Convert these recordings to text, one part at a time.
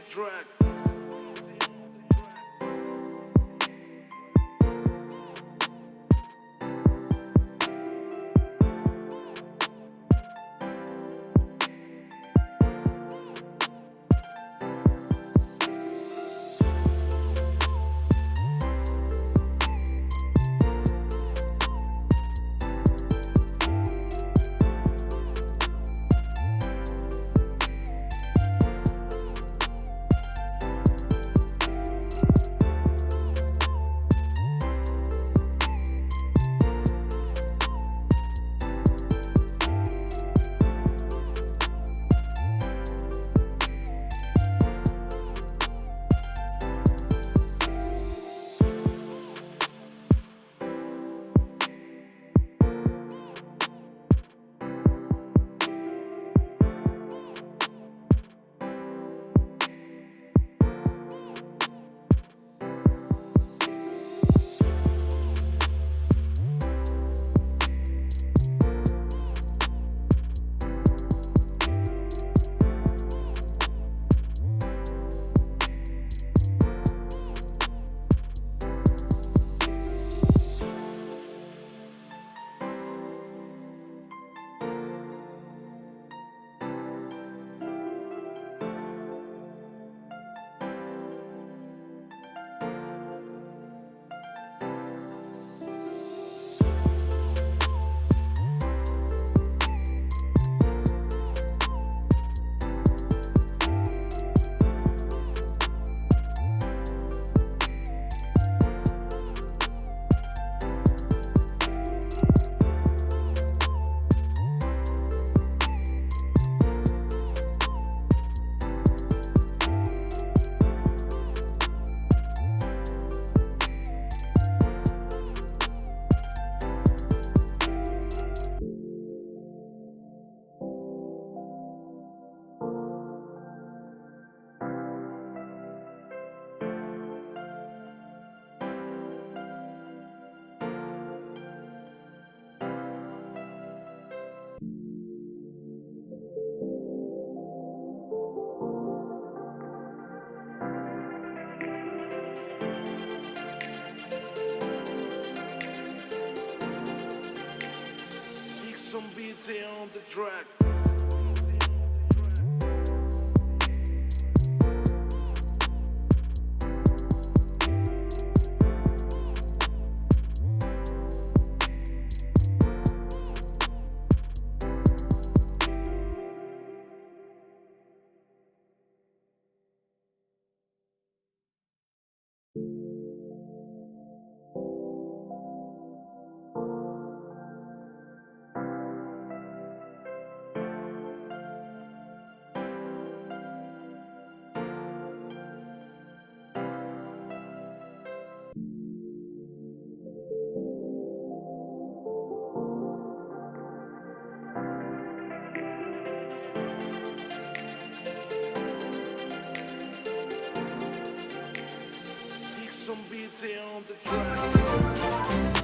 track. Some beats here on the track. Some beats here on the track.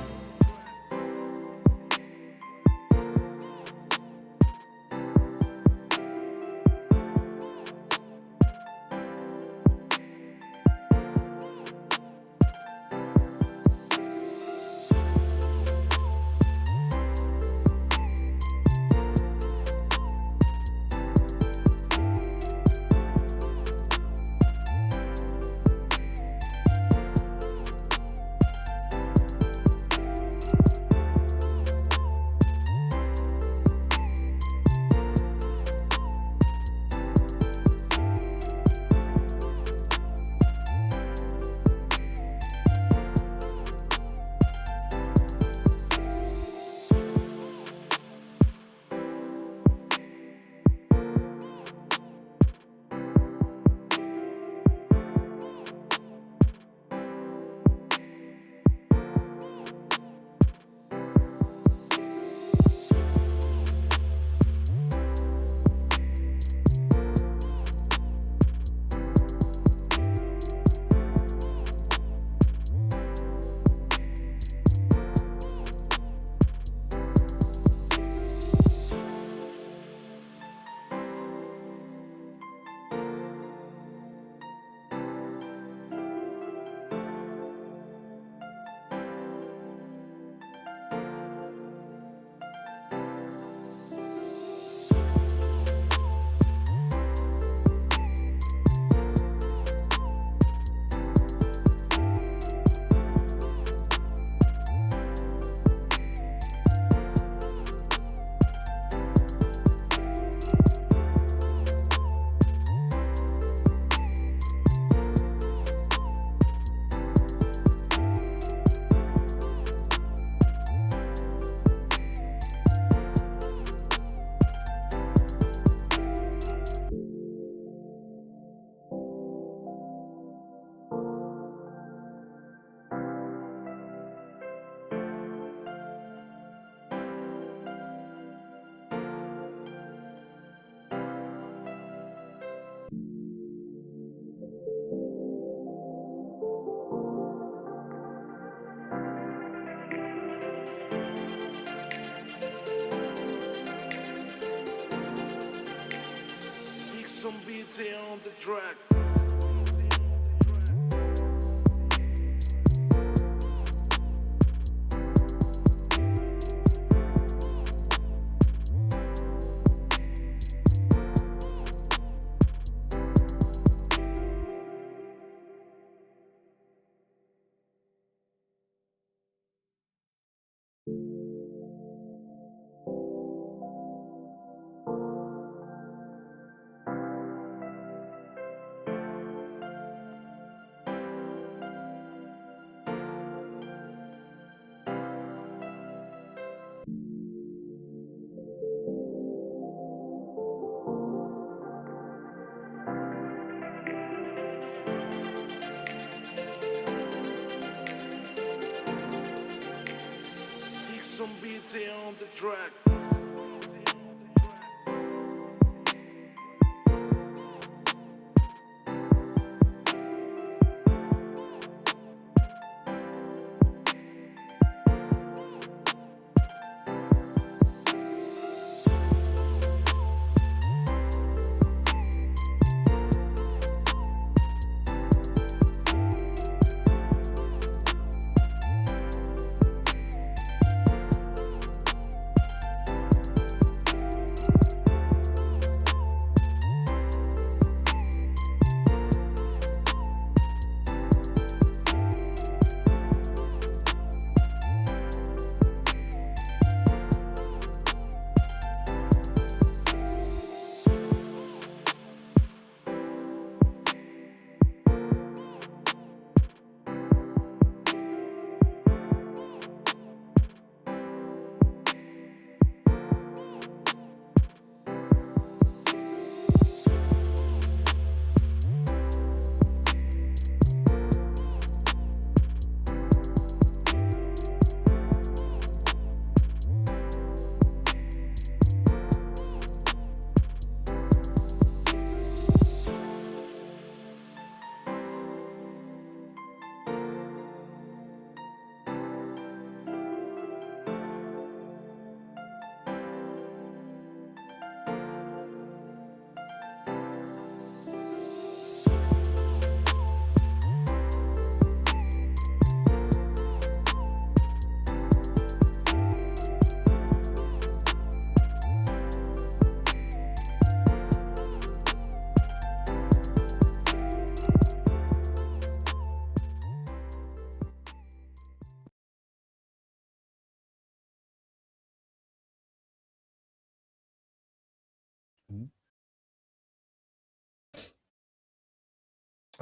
beats here on the track. Some beats here on the track.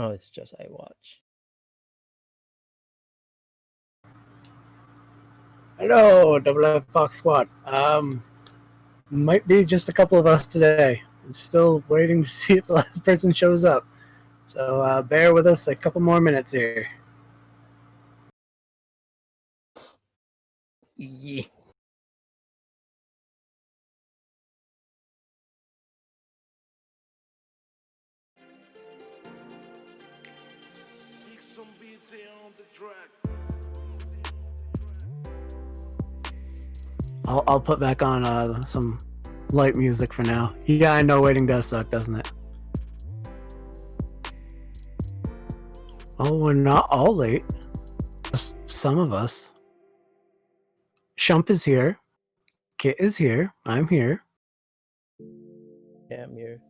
Oh, it's just I watch. Hello, Double F Fox Squad. Might be just a couple of us today. I'm still waiting to see if the last person shows up. So bear with us a couple more minutes here. Yeah. Some beats here on the track. I'll put back on some light music for now. Yeah, I know waiting does suck, doesn't it? Oh, we're not all late. Just some of us. Shump is here. Kit is here. I'm here. Yeah, I'm here.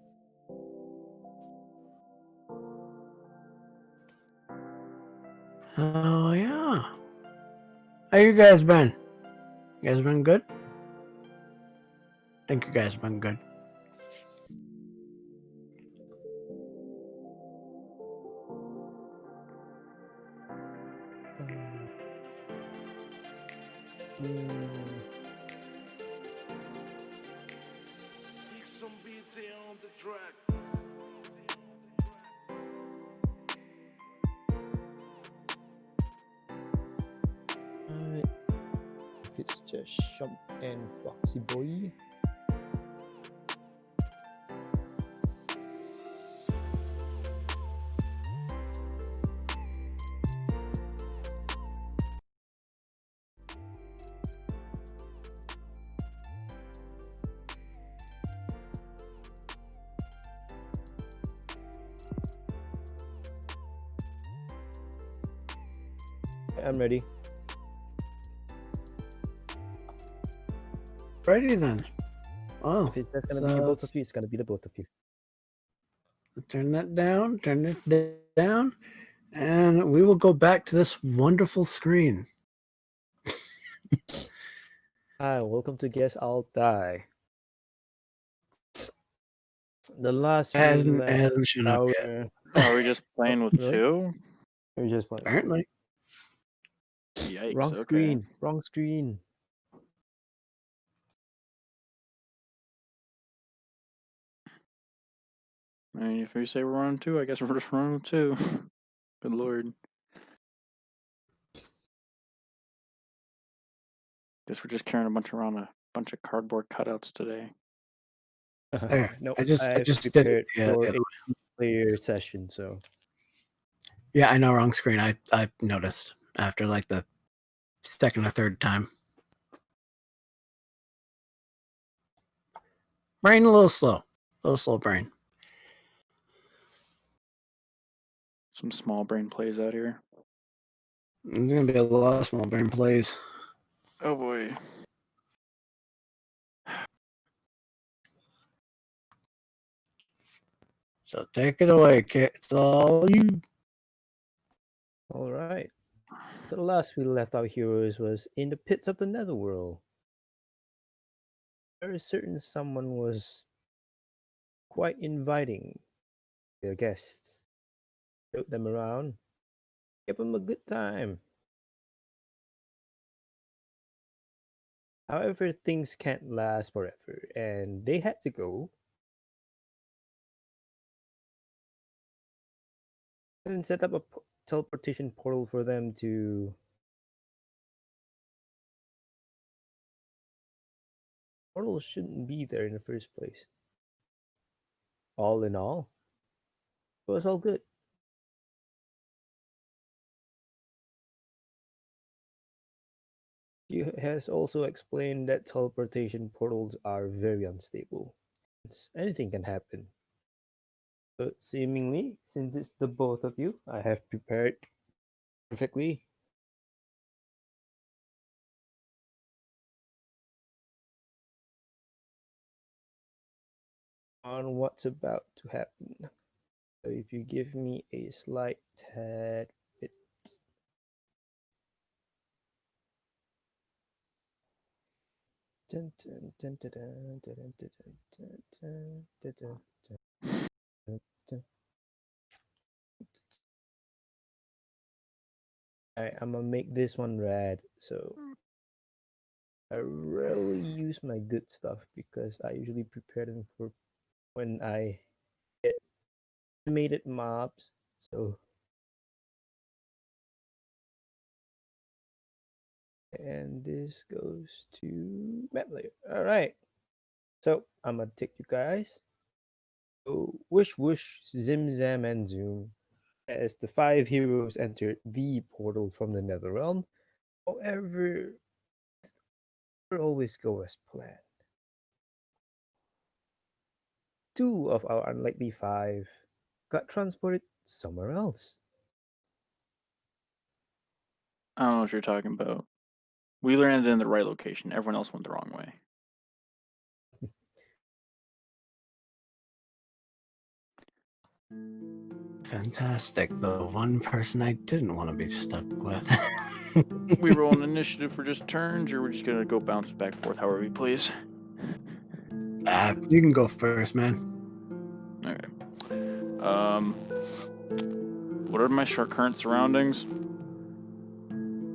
Oh, yeah. How you guys been? You guys been good? I think you guys been good. Some beats here on the track. If it's just Shump and Foxy Boy. I'm ready. Righty then. Oh, If it's just gonna be both of you, it's gonna be the both of you. turn that down, turn it down, and we will go back to this wonderful screen. Hi, welcome to Guess I'll Die. The last we Hasn't left shown up our... yet. Are we just playing with Really? two? We're just playing. Apparently. Yikes, Wrong okay. screen. Wrong screen. I mean, if you say we're on two, I guess we're just running with two. Good lord. Guess we're just carrying around a bunch of cardboard cutouts today. There. No, I just did prepared it. Yeah, for the a other way. player session, so Yeah, I know, wrong screen. I noticed after like the second or third time. Brain a little slow brain. Some small brain plays out here. There's gonna be a lot of small brain plays. Oh boy. So take it away, Kit. It's all you. all right. So the last we left our heroes was in the pits of the netherworld. Very certain someone was quite inviting their guests. Showed them around, give them a good time. However, things can't last forever, and they had to go. And set up a teleportation portal for them to... Portals shouldn't be there in the first place. All in all, it was all good. She has also explained that teleportation portals are very unstable. Anything can happen. But seemingly, since it's the both of you, I have prepared perfectly. On what's about to happen. So if you give me a slight tad bit. Dun, dun, dun, dun, dun, dun, dun, dun, dun, dun, dun, dun, dun. Alright, I'm gonna make this one rad. So I rarely use my good stuff because I usually prepare them for when I get animated mobs. So, and this goes to Metley. All right. So I'm gonna take you guys. So whoosh whoosh, zim zam and zoom. As the 5 heroes enter the portal from the Netherrealm. However, it doesn't always go as planned. 2 of our unlikely 5 got transported somewhere else. I don't know what you're talking about. We landed in the right location. Everyone else went the wrong way. Fantastic. The one person I didn't want to be stuck with. We roll an initiative for just turns, or we're just gonna go bounce back and forth however we please. You can go first, man. Okay. What are my current surroundings?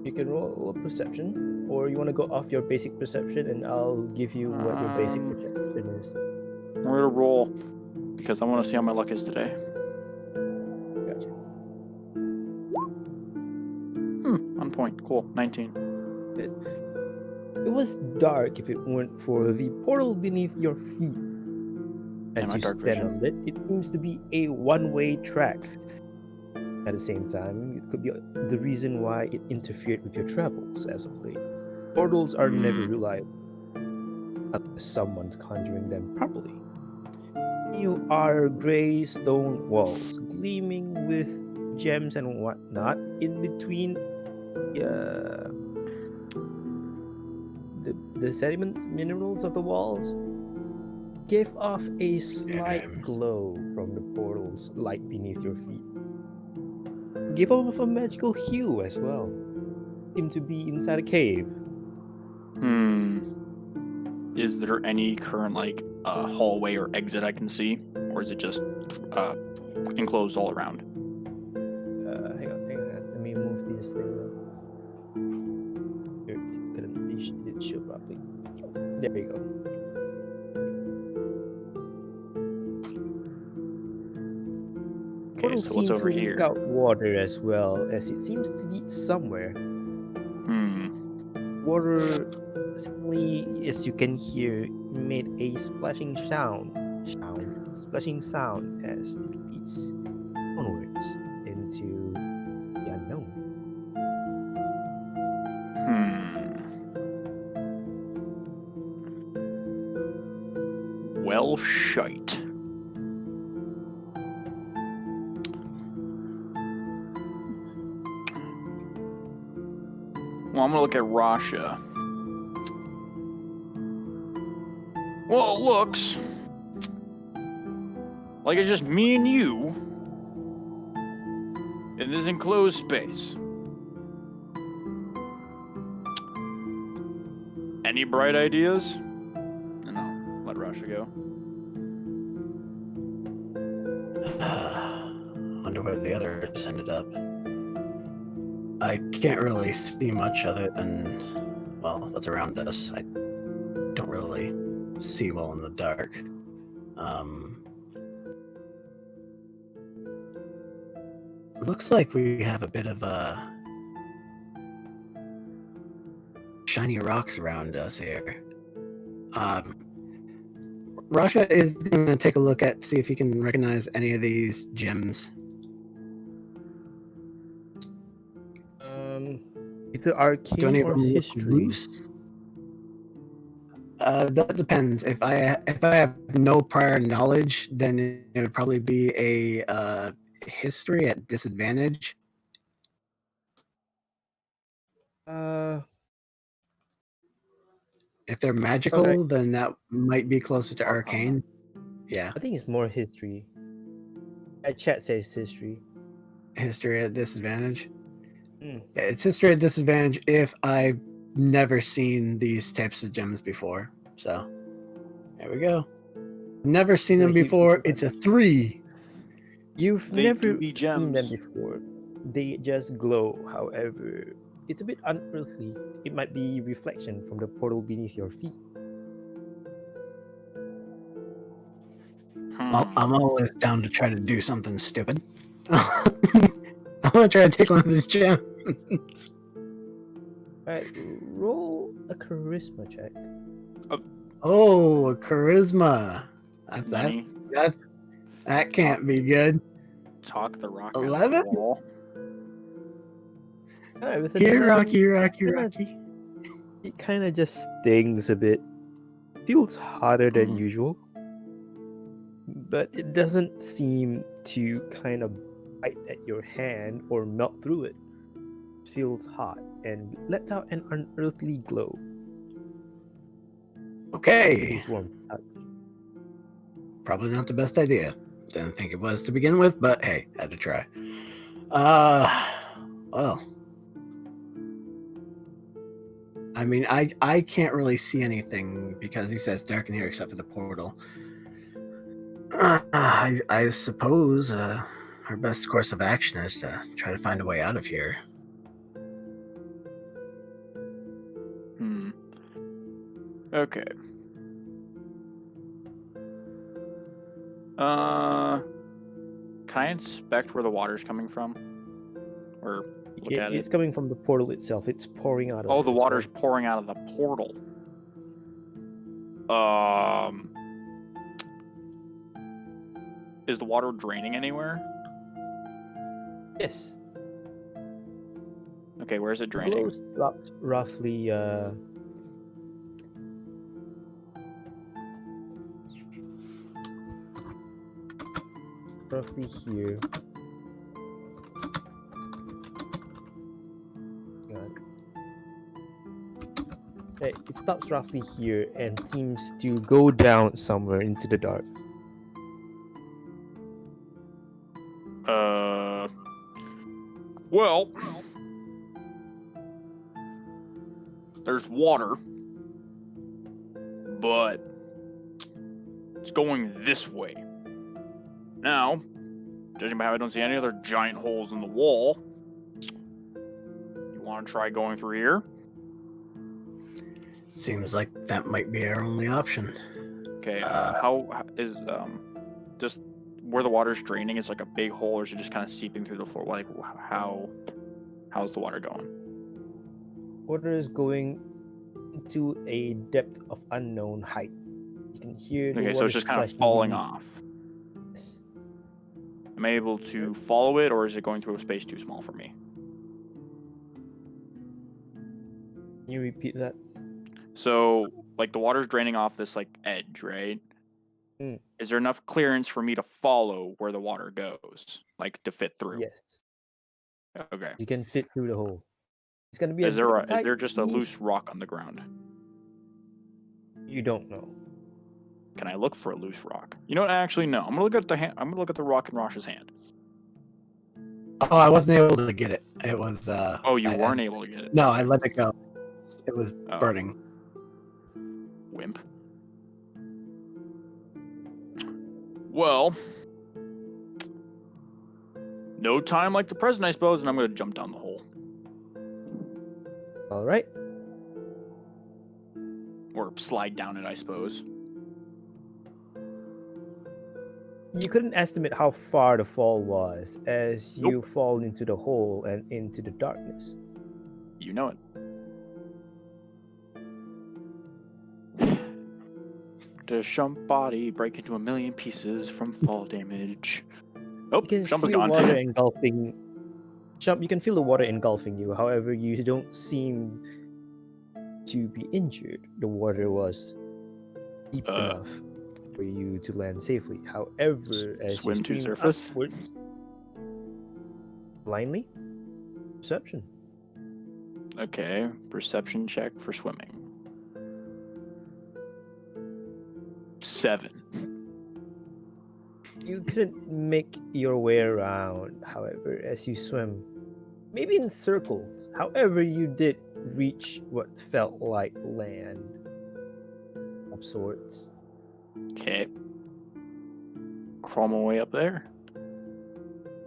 You can roll a perception, or you want to go off your basic perception, and I'll give you what your basic perception is. We're gonna roll because I want to see how my luck is today. Gotcha. On point. Cool. 19. It was dark if it weren't for the portal beneath your feet. As my you dark stand vision. on it, it seems to be a one-way track. At the same time, it could be the reason why it interfered with your travels as of late. Portals are never reliable unless someone's conjuring them properly. You are gray stone walls gleaming with gems and whatnot in between uh, the sediments, minerals of the walls give off a slight Yes. glow from the portal's light beneath your feet. Give off a magical hue as well. Seem to be inside a cave. Is there any current hallway or exit I can see, or is it just enclosed all around? Hang on. Let me move this thing. Here, it couldn't be didn't show properly. There you go. Okay, Portal so what's seems over to leak here? out water as well, as it seems to lead somewhere. Water suddenly, as you can hear, made a splashing splashing sound as it leads onwards into the unknown. Well, shite. Well, I'm gonna look at Rasha. Well, it looks like it's just me and you in this enclosed space. Any bright ideas? And I'll let Rasha go. Wonder where the others ended up. I can't really see much other than, well, what's around us. I don't really see well in the dark. Looks like we have a bit of shiny rocks around us here. Rasha is going to take a look at, see if he can recognize any of these gems. Either Do arcane any of or them look history. loose? That depends. If I have no prior knowledge, then it would probably be a history at disadvantage. If they're magical, Okay. then that might be closer to Arcana. arcane. Yeah, I think it's more history. Chat says history. history at disadvantage. Mm. Yeah, it's history at disadvantage if I've never seen these types of gems before. So there we go. Never seen So them before. It's a 3. You've They never do be seen them gems. before. They just glow. However, it's a bit unearthly. It might be reflection from the portal beneath your feet. I'm always down to try to do something stupid. I'm gonna try to take one of the gems. Alright, roll a charisma check. Oh, charisma. Money. That can't be good. Talk the rock out of 11? the wall. Alright, with an Here, 11, Rocky. it kind of just stings a bit. Feels hotter than usual. But it doesn't seem to kind of bite at your hand or melt through it. It feels hot and lets out an unearthly glow. It Okay. is warm to touch. Probably not the best idea. Didn't think it was to begin with, but hey, had to try. Well. I mean, I can't really see anything because he says dark in here except for the portal. I suppose our best course of action is to try to find a way out of here. Okay. Can I inspect where the water's coming from? Or look at It's it? coming from the portal itself. It's pouring out of Oh, it the as water's well. pouring out of the portal. Is the water draining anywhere? Yes. Okay, where's it The draining? glow stopped roughly here. on. Okay, it stops roughly here and seems to go down somewhere into the dark. Well, there's water, but it's going this way. Now, judging by how I don't see any other giant holes in the wall, you want to try going through here? Seems like that might be our only option. Okay, how is just where the water's draining? Is like a big hole, or is it just kind of seeping through the floor? Like how's the water going? Water is going into a depth of unknown height. You can hear the Okay, so water it's just kind of splashing falling beneath. off. Yes. Am I able to follow it, or is it going through a space too small for me? Can you repeat that? So, like, the water's draining off this, like, edge, right? Mm. Is there enough clearance for me to follow where the water goes? Like, to fit through? Yes. Okay. You can fit through the hole. It's gonna be Is a bit there tight just a loose squeeze. rock on the ground? You don't know. Can I look for a loose rock? You know what? Actually, no. I'm gonna look at the I'm gonna look at the rock in Rasha's hand. Oh, I wasn't able to get it. It was. Oh, you I- weren't able to get it. No, I let it go. It was Oh. burning. Wimp. Well, no time like the present, I suppose, and I'm gonna jump down the hole. All right. Or slide down it, I suppose. You couldn't estimate how far the fall was as you fall into the hole and into the darkness. You know it. Does Shump body break into a million pieces from fall damage? Oh, You can Shump is feel gone. water engulfing. Shump, you can feel the water engulfing you. However, you don't seem to be injured. The water was deep enough for you to land safely. However, as Swim you to swim surface? upwards, blindly, perception. Okay, perception check for swimming. 7. You couldn't make your way around, however, as you swim. Maybe in circles. However, you did reach what felt like land of sorts. Okay. Crawl my way up there.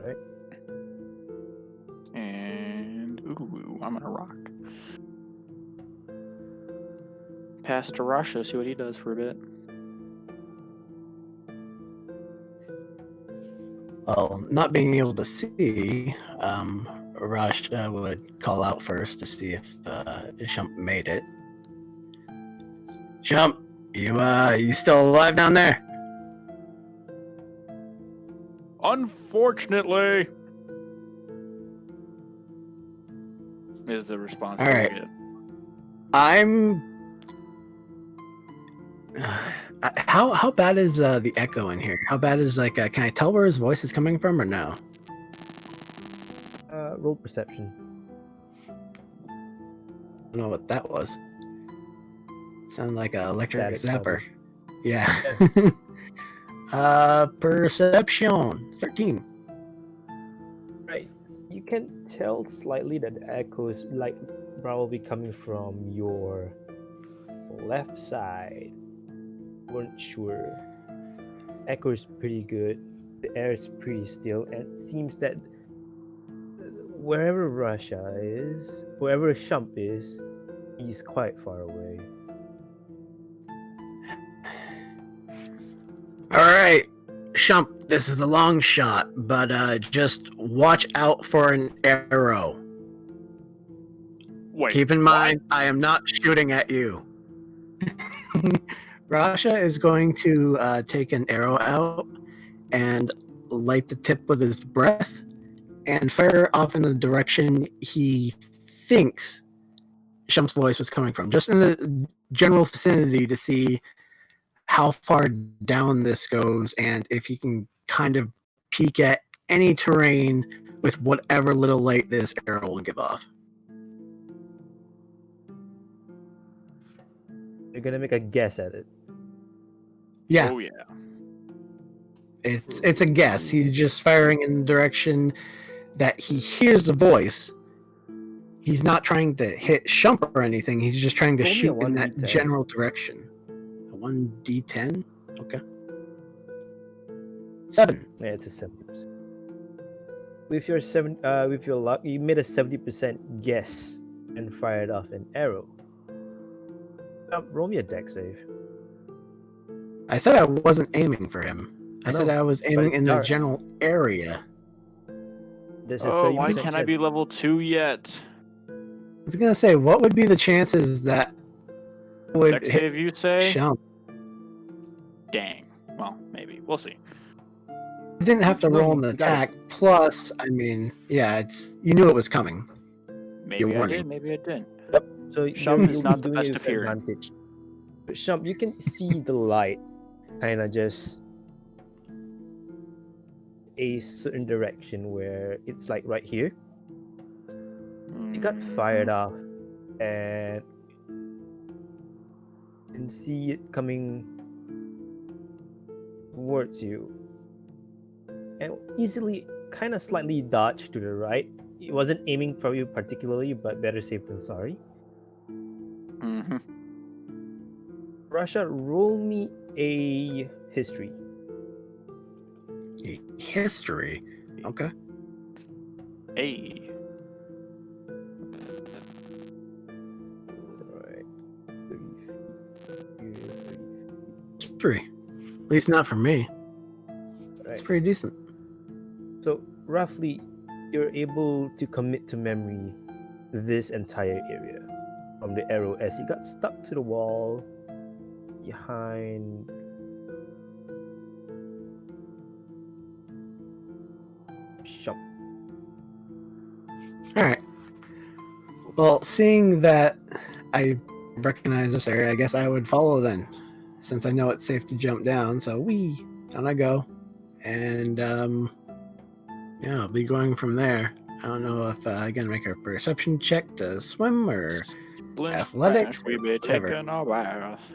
Right. And ooh, I'm gonna rock. Pass to Rasha, see what he does for a bit. Well, not being able to see, Rush would call out first to see if Shump made it. Shump, you still alive down there? Unfortunately, is the response. All that we right. get. I'm. How bad is the echo in here? How bad is can I tell where his voice is coming from or no? Roll perception. I don't know what that was. Sounded like an electric Static zapper. sound. Yeah. Perception 13. Right. You can tell slightly that the echo is like probably coming from your left side. Weren't sure. Echo is pretty good. The air is pretty still, and it seems that wherever Rasha is, wherever Shump is, he's quite far away. All right, Shump, this is a long shot, but just watch out for an arrow. Wait. Keep in mind, I am not shooting at you. Rasha is going to take an arrow out and light the tip with his breath and fire off in the direction he thinks Shump's voice was coming from, just in the general vicinity to see how far down this goes and if he can kind of peek at any terrain with whatever little light this arrow will give off. You're gonna make a guess at it. Yeah, Oh yeah. it's a guess. He's just firing in the direction that he hears the voice. He's not trying to hit Shump or anything. He's just trying to Roll me a shoot in that 1d10. general direction. A 1d10? Okay. 7. Yeah, it's a 70%. With your luck, you made a 70% guess and fired off an arrow. Roll me a dex save. I said I wasn't aiming for him. I I said know, I was but aiming it's in the dark. general area. There's a Oh, why 30% can't I chance. be level 2 yet? I was gonna say, what would be the chances that would Dex hit save, you say? Shump? Dang. Well, maybe. We'll see. You didn't have to No, roll you an got it. attack. Plus, I mean, yeah, you knew it was coming. Maybe I warning. did, maybe I didn't. So Shump is you'll not be the doing best it of with hearing. advantage. But Shump, you can see the light kind of just a certain direction where it's like right here. You got fired off and you can see it coming towards you and easily kind of slightly dodged to the right. It wasn't aiming for you particularly, but better safe than sorry. Mm-hmm. Rasha, roll me a history. History. Okay. Hey. Alright. 30 feet. History. At least not for me. It's Right. pretty decent. So roughly, you're able to commit to memory this entire area from the arrow as it got stuck to the wall behind Shump. All right. Well, seeing that I recognize this area, I guess I would follow then, since I know it's safe to jump down. So down I go, and yeah, I'll be going from there. I don't know if I gotta make a perception check to swim or athletics. We be whatever. taking a bath.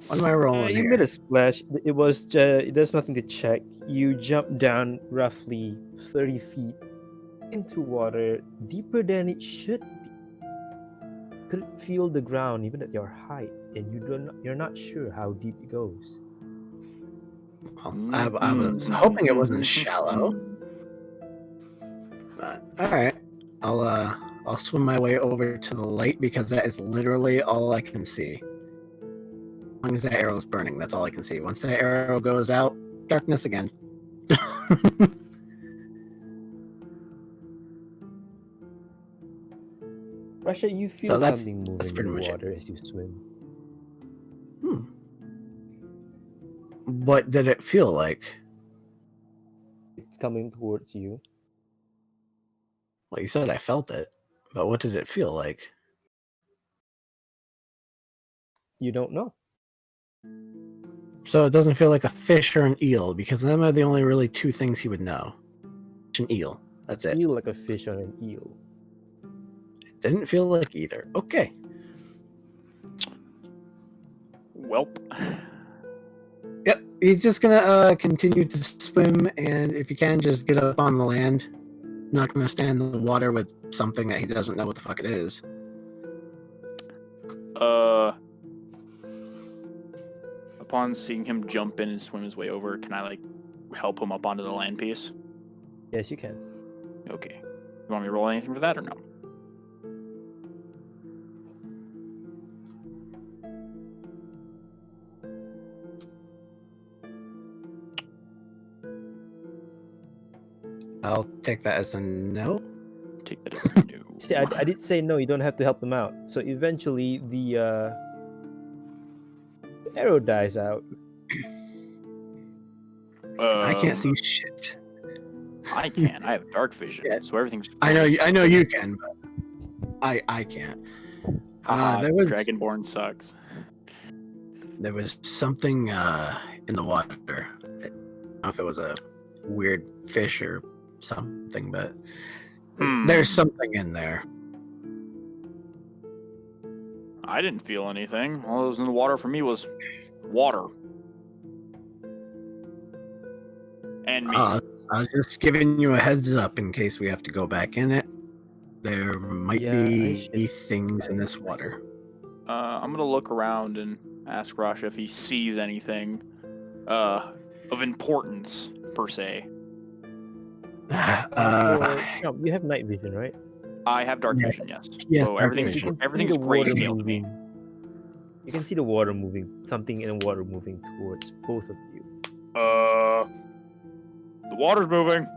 What am I rolling You here? made a splash. It was there's nothing to check. You jumped down roughly 30 feet into water deeper than it should be. Couldn't feel the ground even at your height, and you're not sure how deep it goes. Well, I was hoping it wasn't shallow. But, all right, I'll swim my way over to the light because that is literally all I can see. As long as that arrow's burning, that's all I can see. Once that arrow goes out, darkness again. Rasha, you feel that's- something move that's in pretty the much it. water as you swim. What did it feel like? It's coming towards you. Well, you said I felt it, but what did it feel like? You don't know. So it doesn't feel like a fish or an eel, because them are the only really two things he would know. Fish and eel. That's it. Feel like a fish or an eel. It didn't feel like either. Okay. Welp. Yep. He's just gonna continue to swim, and if you can, just get up on the land. Not gonna stand in the water with something that he doesn't know what the fuck it is. Upon seeing him jump in and swim his way over, can I like help him up onto the land piece? Yes, you can. Okay. You want me to roll anything for that or no? I'll take that as a no. Take that as a no. See, I did say no. You don't have to help them out. So eventually, the arrow dies out. I can't see shit. I can. I have dark vision, Yeah. so everything's. I know you can, but I can't. There was Dragonborn sucks. There was something in the water. I don't know if it was a weird fish or something, but there's something in there. I didn't feel anything. All that was in the water for me was water. And me. I was just giving you a heads up in case we have to go back in it. There might Yeah, I be should- things in this water. I'm gonna look around and ask Rasha if he sees anything of importance per se. For Shump, you have night vision, right? I have dark Yeah. vision, yes. Yes, So dark everything's vision. everything's the water grayscale to me. moving. You can see the water moving, something in the water moving towards both of you. The water's moving.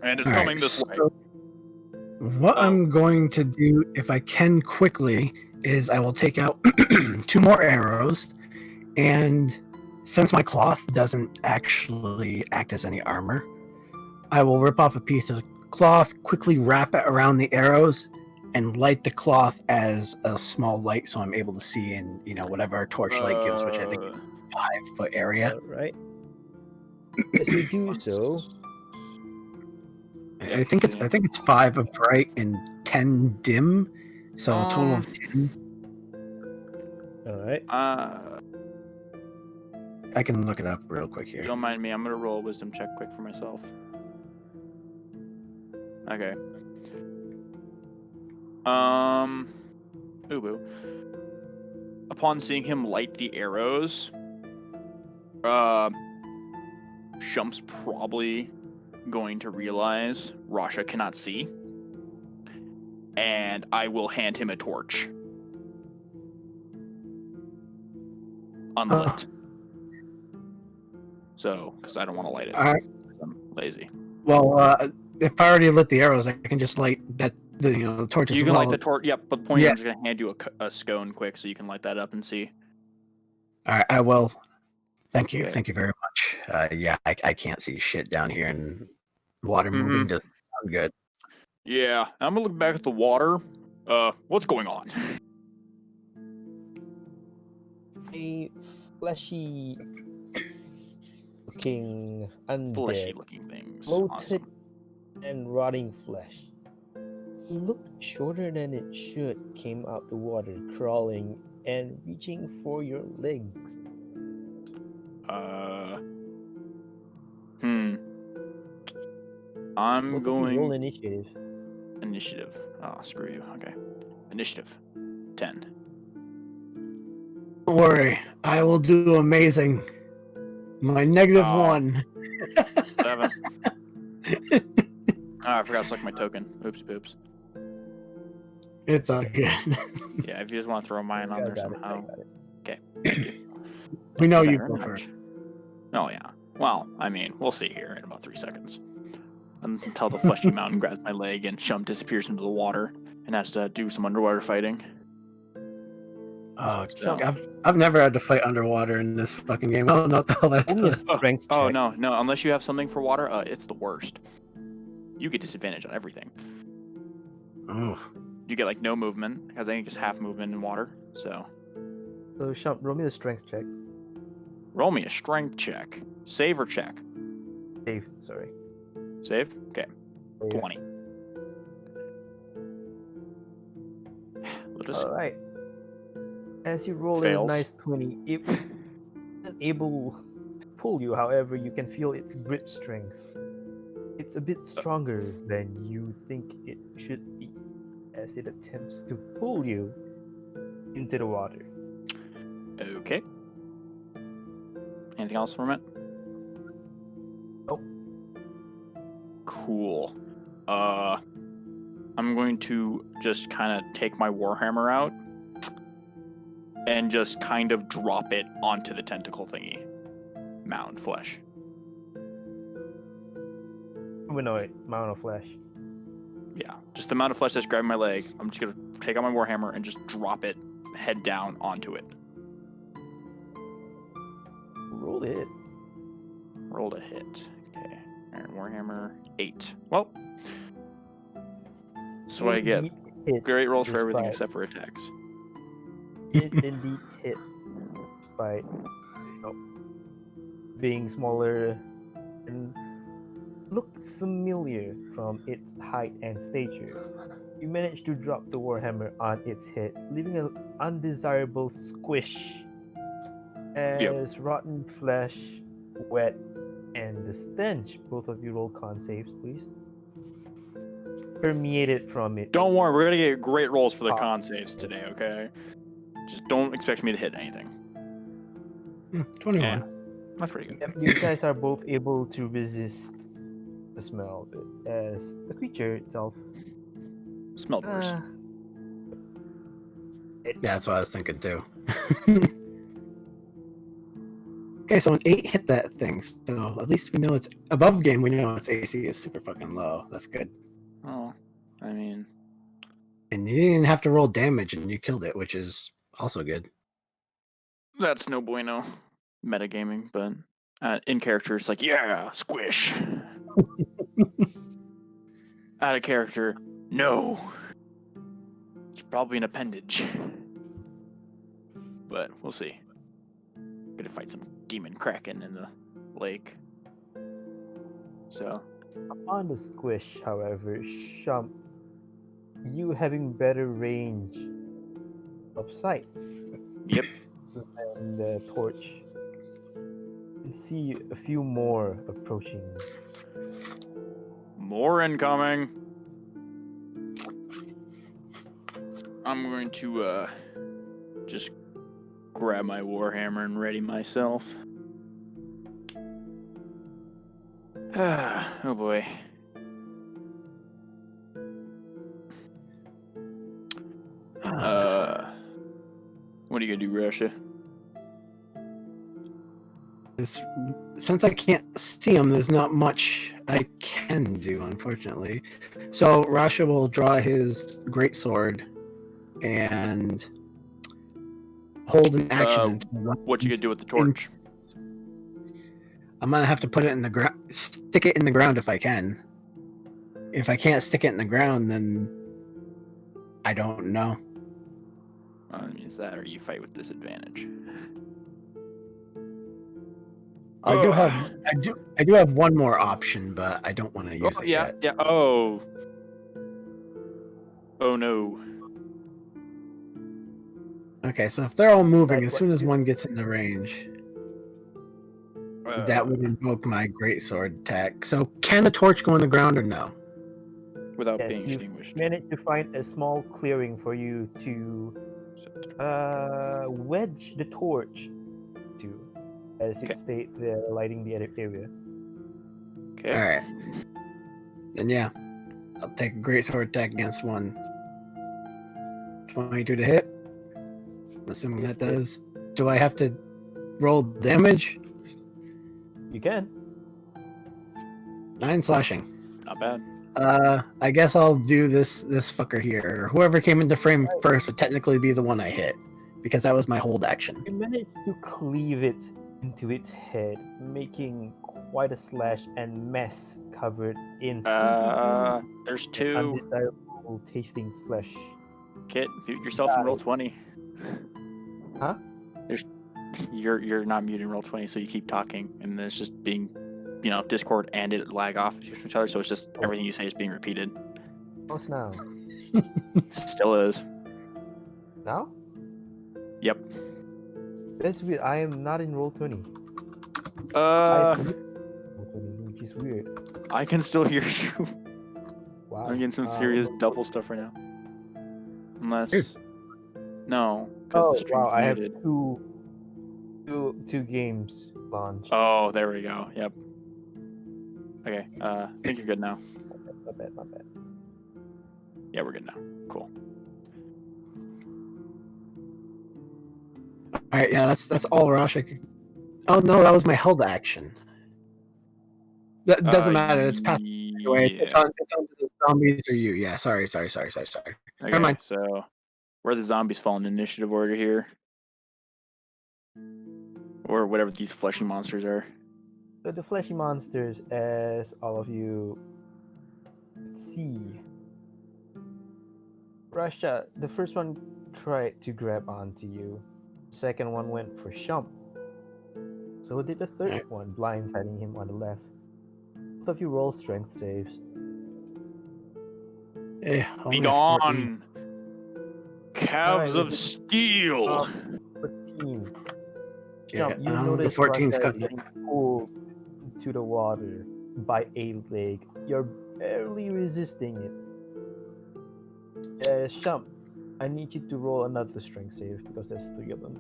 And it's All right, coming this way. so what Oh. I'm going to do, if I can quickly, is I will take out 2 more arrows, and since my cloth doesn't actually act as any armor, I will rip off a piece of cloth, quickly wrap it around the arrows, and light the cloth as a small light so I'm able to see in, whatever our torchlight gives, which I think is a 5-foot area. All right. As you do so, I think it's 5 of bright and 10 dim, so a total of 10. all right. I can look it up real quick If you here. don't mind me, I'm gonna roll a wisdom check quick for myself. Okay. Boo boo. Upon seeing him light the arrows, Shump's probably going to realize Rasha cannot see, and I will hand him a torch. Unlit. So, because I don't want to light it. Alright. I'm lazy. Well, if I already lit the arrows, I can just light the torch as You can well. light the torch. Yep, but the point is Yeah. I'm just going to hand you a scone quick so you can light that up and see. All right, I will. Thank you. Okay. Thank you very much. Yeah, I can't see shit down here, and water moving doesn't sound good. Yeah, I'm going to look back at the water. What's going on? A fleshy looking undead, Fleshy looking things. bloated Awesome. and rotting flesh. It looked shorter than it should, came out the water, crawling and reaching for your legs. I'm Both of you roll going initiative. initiative. Oh, screw you. Okay. Initiative. 10. Don't worry, I will do amazing. My negative Oh. 1. 7. I forgot to select my token. Oopsie poops. It's all good. Yeah, if you just want to throw mine on I there got it, somehow. I got it. We know you Very go much. first. Oh, yeah. Well, I mean, we'll see here in about 3 seconds. Until the fleshy mountain grabs my leg and Shump disappears into the water and has to do some underwater fighting. Oh, So- I've never had to fight underwater in this fucking game. I don't know what the hell that's. Only a strength Oh, check. no. Unless you have something for water, it's the worst. You get disadvantage on everything. Oh, You get, like, no movement, because I think it's half movement in water. So, So Shump, roll me the strength check. roll me a strength check. Save or check? Save, sorry. Save? Okay. Oh, yeah. 20. Let us Alright. As you roll Fails. a nice 20, it isn't able to pull you, however, you can feel its grip strength. It's a bit stronger than you think it should be, as it attempts to pull you into the water. Okay. Anything else from it? Nope. Cool. I'm going to just kind of take my warhammer out and just kind of drop it onto the tentacle thingy. Mound flesh. Humanoid amount of flesh. Yeah, just the amount of flesh that's grabbing my leg. I'm just gonna take out my warhammer and just drop it head down onto it. Roll it. Rolled a hit. Okay. Iron warhammer 8. Well, that's what I get. Indeed hit, Great rolls for everything despite- except for attacks. It indeed hit, despite being smaller and looked familiar from its height and stature. You managed to drop the warhammer on its head, leaving an undesirable squish as rotten flesh, wet, and the stench, both of you roll con saves, please, permeated from its. Don't worry, we're gonna get great rolls for the Top. con saves today, okay? Just don't expect me to hit anything. 21. Yeah, that's pretty good. Yep, you guys are both able to resist the smell of it, as the creature itself. Smelled worse. Yeah, that's what I was thinking too. Okay, so an 8 hit that thing. So at least we know it's above game. We know its AC is super fucking low. That's good. Oh, I mean, And you didn't have to roll damage, and you killed it, which is also good. that's no bueno. Metagaming, but in character, it's like, yeah, squish. Out of character, no. It's probably an appendage. But we'll see. Gonna fight some demon kraken in the lake. So, On the squish, however, Shump, you having better range of sight yep. than the torch, and see a few more approaching. More incoming. I'm going to just grab my warhammer and ready myself. Oh boy. What are you gonna do, Rasha? Since I can't see him, there's not much I can do, unfortunately. So Rasha will draw his greatsword and hold an action. What you gonna do with the torch? I'm gonna have to put it in the ground, stick it in the ground if I can. If I can't stick it in the ground, then I don't know. Is that or you fight with disadvantage? I do have one more option, but I don't want to use it yet. Yeah. Oh no. Okay, so if they're all moving, That's as soon what as you- one gets in the range, that would invoke my greatsword attack. So can the torch go in the ground or no? without Yes, being you extinguished. managed to find a small clearing for you to wedge the torch to, as it Okay. state there, lighting the other area. Okay. All right. Then yeah, I'll take a greatsword attack against one. 22 to hit. I'm assuming that does. Do I have to roll damage? You can. 9 slashing. Not bad. I guess I'll do this fucker here. Whoever came into frame first would technically be the one I hit, because that was my hold action. You managed to cleave it into its head, making quite a slash and mess covered in stinky There's and 2. undesirable tasting flesh. Kit, mute yourself and roll 20. Huh? You're not muting roll 20, so you keep talking, and then it's just being, Discord and it lag off each other, so it's just everything you say is being repeated. Close now. Still is. Now? Yep. That's weird. I am not in roll 20. Uh, Roll 20, which is weird. I can still hear you. Wow. I'm getting some serious double stuff right now. Unless, no, because Oh the stream's wow! I have muted. two games launched. Oh, there we go. Yep. Okay. I think you're good now. My bad. My bad. Yeah, we're good now. Cool. All right, yeah, that's all Rasha could... Oh no, that was my held action. That doesn't matter. It's past anyway. Yeah. It's on to the zombies or you. Yeah, sorry. Okay, Never mind. so where the zombies fall in initiative order here, or whatever these fleshy monsters are. So the fleshy monsters, as all of you see, Rasha, the first one tried to grab onto you. The second one went for Shump. So did the third Alright. one, blindsiding him on the left. of you roll strength saves. Eh, Be only a 14. gone! Calves Alright, of steel! 14. Yeah, Shump, you the notice 14's Rasha got is getting pulled into the water by a leg. You're barely resisting it. Shump, I need you to roll another strength save because there's 3 of them.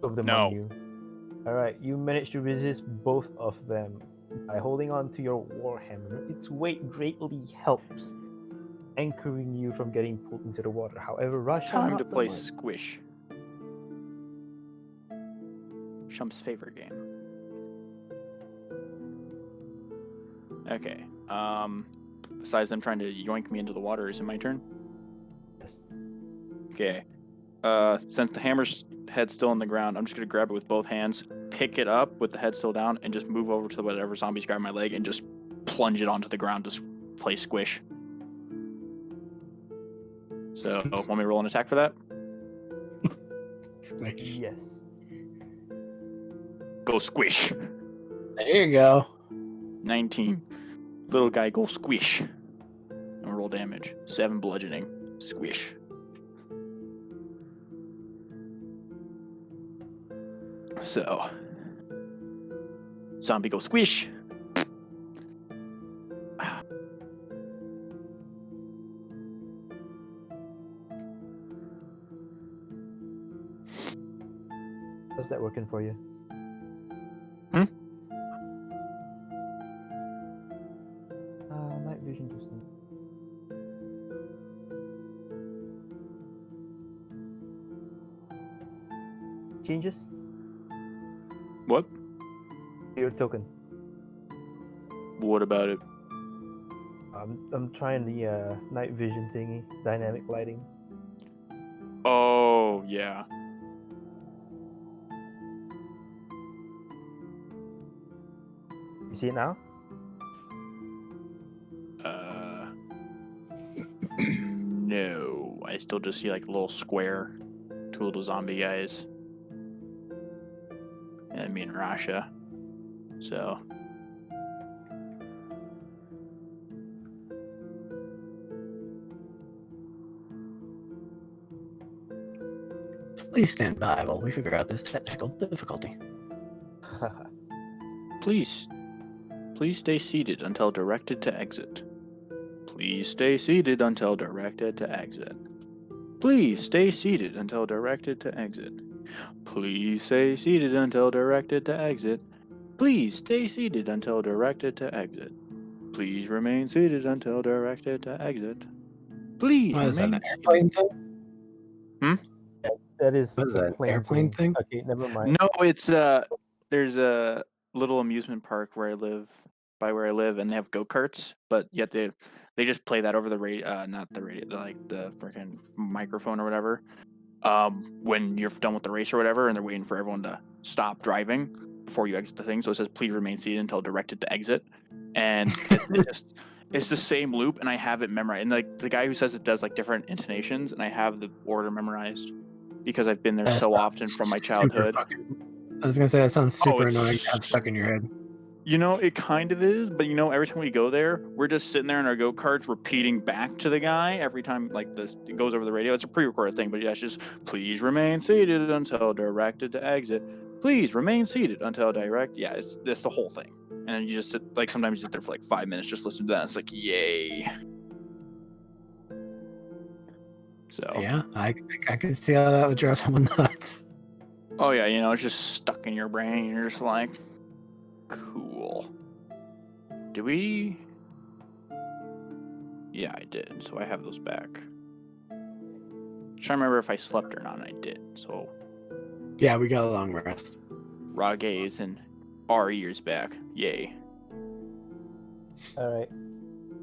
Of them No. on you. Alright, you managed to resist both of them by holding on to your warhammer. Its weight greatly helps anchoring you from getting pulled into the water. However, Rasha Time not to so play much. Squish. Shump's favorite game. Okay. Besides them trying to yoink me into the water, is it my turn? Yes. Okay. Since the hammer's head's still on the ground, I'm just gonna grab it with both hands, pick it up with the head still down, and just move over to whatever zombie's grabbing my leg and just plunge it onto the ground to play Squish. So, want me to roll an attack for that? Squish. Yes. Go Squish. There you go. 19. Little guy, go Squish. And roll damage. 7 bludgeoning. Squish. So, zombie go Squish. How's that working for you? Hmm? Night vision just changes What? your token. What about it? I'm trying the night vision thingy, dynamic lighting. Oh, yeah. You see it now? No. I still just see like a little square, 2 little zombie guys. And me and Rasha. So, Please stand by while we figure out this technical difficulty. please stay seated until directed to exit. Please stay seated until directed to exit. Please stay seated until directed to exit. Please stay seated until directed to exit. Please stay seated until directed to exit. Please remain seated until directed to exit. Please What is that, remain an airplane thing? That is What is the that, plane airplane thing? Okay, never mind. No, it's there's a little amusement park where I live, and they have go-karts, but yet they just play that over the radio, not the radio, like the freaking microphone or whatever. When you're done with the race or whatever, and they're waiting for everyone to stop driving before you exit the thing. So it says, "Please remain seated until directed to exit," and it's the same loop, and I have it memorized. And like the guy who says it does like different intonations, and I have the order memorized because I've been there That so sounds often from my super childhood. I was gonna say that sounds super it's- annoying to have stuck in your head. You know, it kind of is, but you know, every time we go there, we're just sitting there in our go-karts repeating back to the guy every time like this it goes over the radio. It's a pre-recorded thing, but yeah, it's just please remain seated until directed to exit. Please remain seated until direct. Yeah, it's the whole thing. And then you just sit like sometimes you sit there for like 5 minutes just listening to that. It's like yay. So Yeah, I can see how that would drive someone nuts. oh yeah, you know, it's just stuck in your brain. You're just like cool. Do we? Yeah, I did. So I have those back. Trying to remember if I slept or not, and I did. So Yeah, we got a long rest. raw gaze and RE is back. Yay. All right.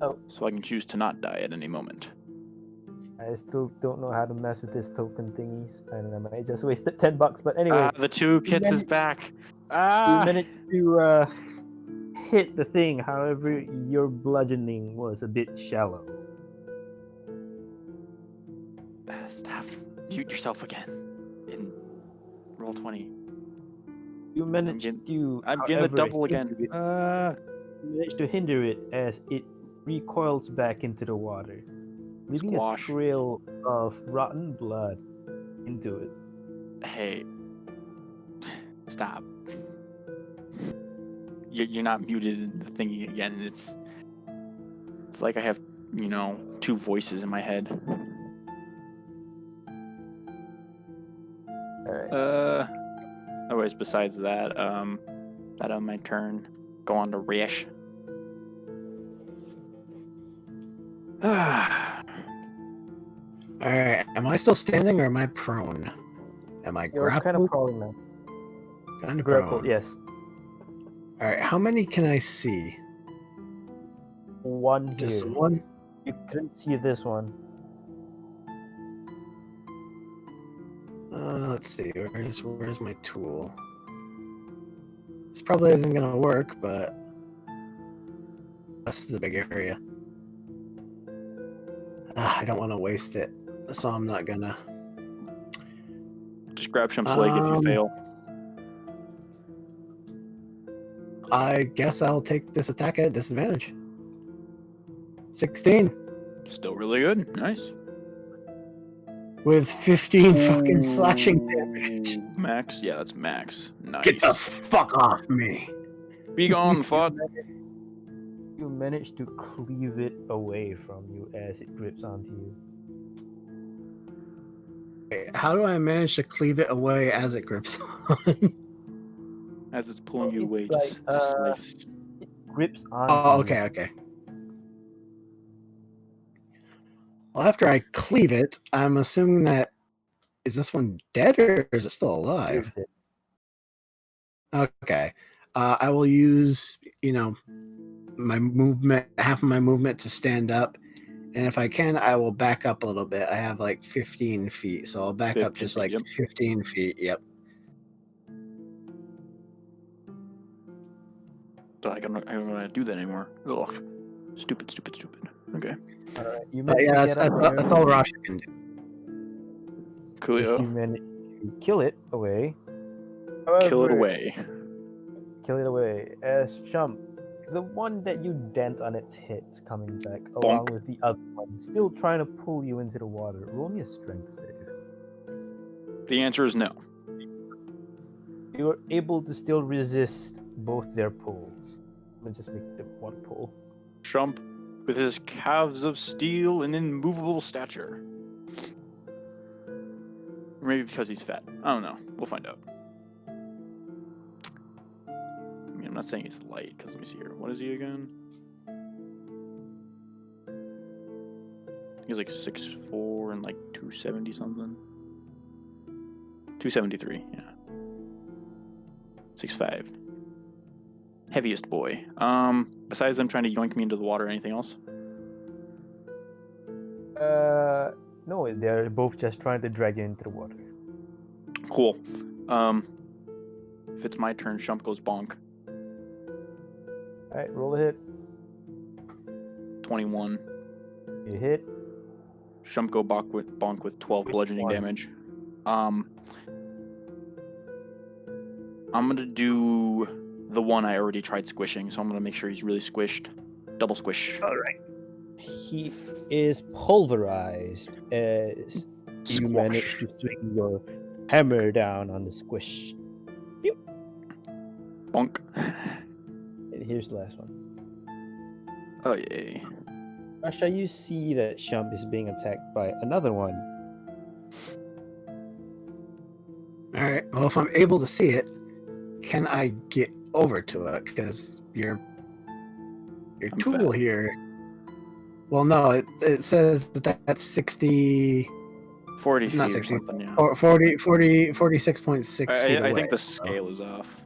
Oh, So I can choose to not die at any moment. I still don't know how to mess with this token thingies, and I might just wasted $10. But anyway, The 2 kits is managed- back. you managed to hit the thing. However, your bludgeoning was a bit shallow. Stop. Shoot yourself again. In roll 20. You managed getting- to. I'm getting the however, double again. hinder it. Uh, You managed to hinder it as it recoils back into the water, leaving Squash. a trail of rotten blood into it. hey, stop. You're not muted in the thingy again. And it's like I have, two voices in my head. Alright. Otherwise, besides that, that on my turn. Go on to Rash. Alright, am I still standing or am I prone? Am I You're kind of grappled? crawling now. Kind of Grappled, prone. yes. Alright, how many can I see? One here. Just one? You couldn't see this one. Let's see, where's my tool? This probably isn't gonna work, but this is a big area. I don't want to waste it, so I'm not gonna. Just grab Shump's leg if you fail. I guess I'll take this attack at disadvantage. 16 Still really good. Nice. with 15 fucking slashing damage. Max? Yeah, that's max. Nice. Get the fuck off me! Be gone, Fud. You managed to cleave it away from you as it grips onto you. Wait, how do I manage to cleave it away as it grips on? As it's pulling you It's away, like, just slice. It grips onto Oh, you. okay. Well, after I cleave it, I'm assuming that is this one dead or is it still alive? Cleaved it. Okay. I will use, my movement, half of my movement to stand up. And if I can, I will back up a little bit. I have like 15 feet, so I'll back up 15 just feet, like yep. 15 feet. Yep. Like, I'm not going to do that anymore. Ugh. Stupid. Okay. Alright, you But managed yeah, to that's, get up that's, there. that's all Rasha can do. Coolio. You managed to kill it away. Kill it However, away. Kill it away. As Shump, the one that you dent on its head's coming back, along with the other one, still trying to pull you into the water. Roll me a strength save. The answer is no. You are able to still resist both their pulls. Let's just make the one pull. Shump, with his calves of steel and immovable stature. Or maybe because he's fat. I don't know. We'll find out. I mean, I'm not saying he's light, because let me see here. What is he again? He's like 6'4" and like 270 something. 273, yeah. 6'5". Heaviest boy. Besides them trying to yoink me into the water, anything else? No, they're both just trying to drag you into the water. Cool. If it's my turn, Shump goes bonk. Alright, roll a hit. 21. You hit. Shump go bonk with 12 bludgeoning one? damage. I'm gonna do the one I already tried squishing, so I'm gonna make sure he's really squished. Double squish. Alright. He is pulverized as you manage to swing your hammer down on the squish. Bonk. And here's the last one. Oh yay. Rasha, you see that Shump is being attacked by another one. All right. Well, if I'm able to see it, can I get over to it? Because your I'm tool fat. here. Well, no, it says that's 60, 40 feet not or 60, something, yeah. or 46.6 feet away. I think the so- scale is off.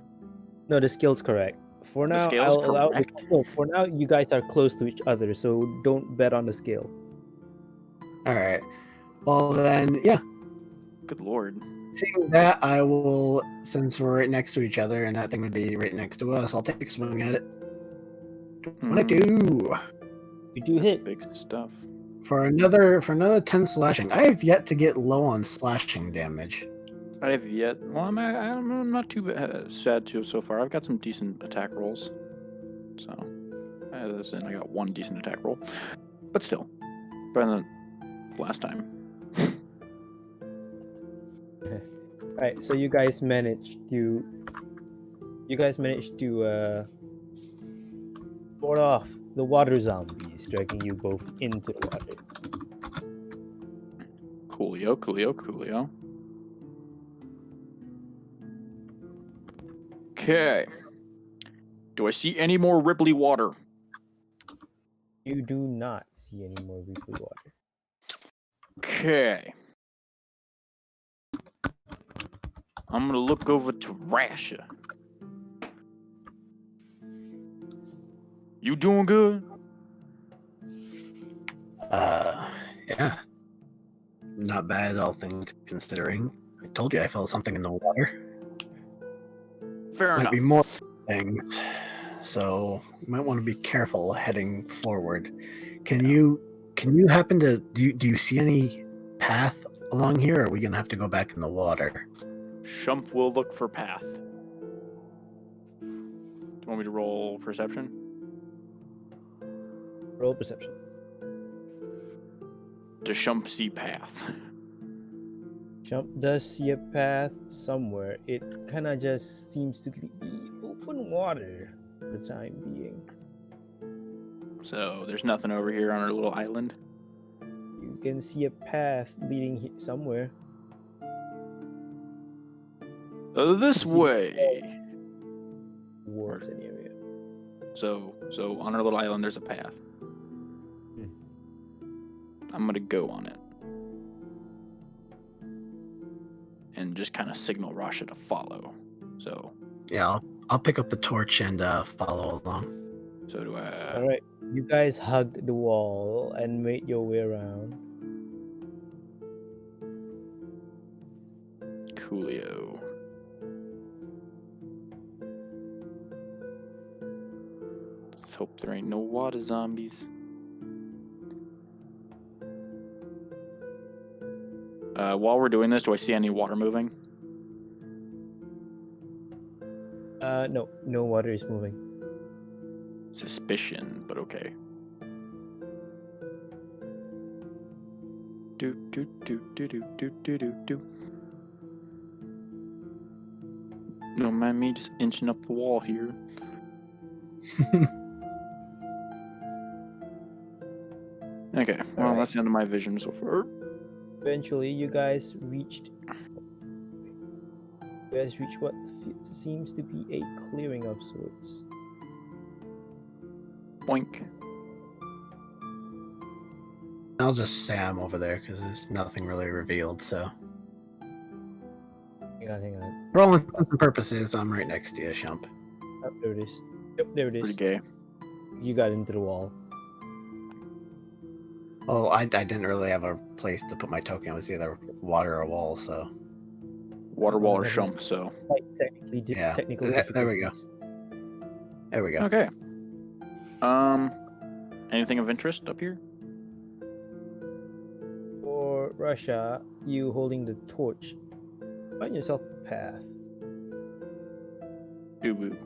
No, the skill's correct. For The now, scale's I'll allow. correct? No, for now, you guys are close to each other, so don't bet on the scale. All right. Well, then, yeah. Good lord. Seeing that, I will, since we're right next to each other, and that thing would be right next to us, I'll take a swing at it. What I do You do hit. Big stuff. for another 10 slashing. I have yet to get low on slashing damage. I have yet. Well, I'm not too sad too so far. I've got some decent attack rolls. So, as in, I got one decent attack roll, but still better than last time. Alright, so you guys managed to ward off the water zombies, dragging you both into the water. Coolio. Okay. Do I see any more Ripley water? You do not see any more weekly water. Okay. I'm gonna look over to Rasha. You doing good? Yeah. Not bad, all things considering. I told you I felt something in the water. Fair Might enough. be more things, so you might want to be careful heading forward. Can you happen to do you see any path along here, or are we gonna have to go back in the water? Shump will look for path. Do you want me to roll perception? Roll perception. Does Shump see path? Jump does see a path somewhere. It kind of just seems to be open water for the time being. So there's nothing over here on our little island. You can see a path leading somewhere. This See- way. Towards an area. So on our little island, there's a path. I'm gonna go on it and just kind of signal Rasha to follow. So Yeah, I'll pick up the torch and follow along. do I. All right, you guys hugged the wall and made your way around. Coolio. Let's hope there ain't no water zombies. While we're doing this, do I see any water moving? No water is moving. Suspicion, but okay. Do. Don't mind me just inching up the wall here. Okay, well, Alright. that's the end of my vision so far. Eventually, you guys reached what seems to be a clearing of sorts. Boink. I'll just say I'm over there because there's nothing really revealed. So Hang on. for all intents and purposes, I'm right next to you, Shump. Oh, there it is. Yep, there it is. Pretty gay. You got into the wall. Well, I didn't really have a place to put my token. It was either water or wall. So Water wall or That is- Shump, so. Like technically, Yeah, technical. there we go. difficulties. there we go. Okay. Anything of interest up here? For Russia, you holding the torch, find yourself a path. Boo.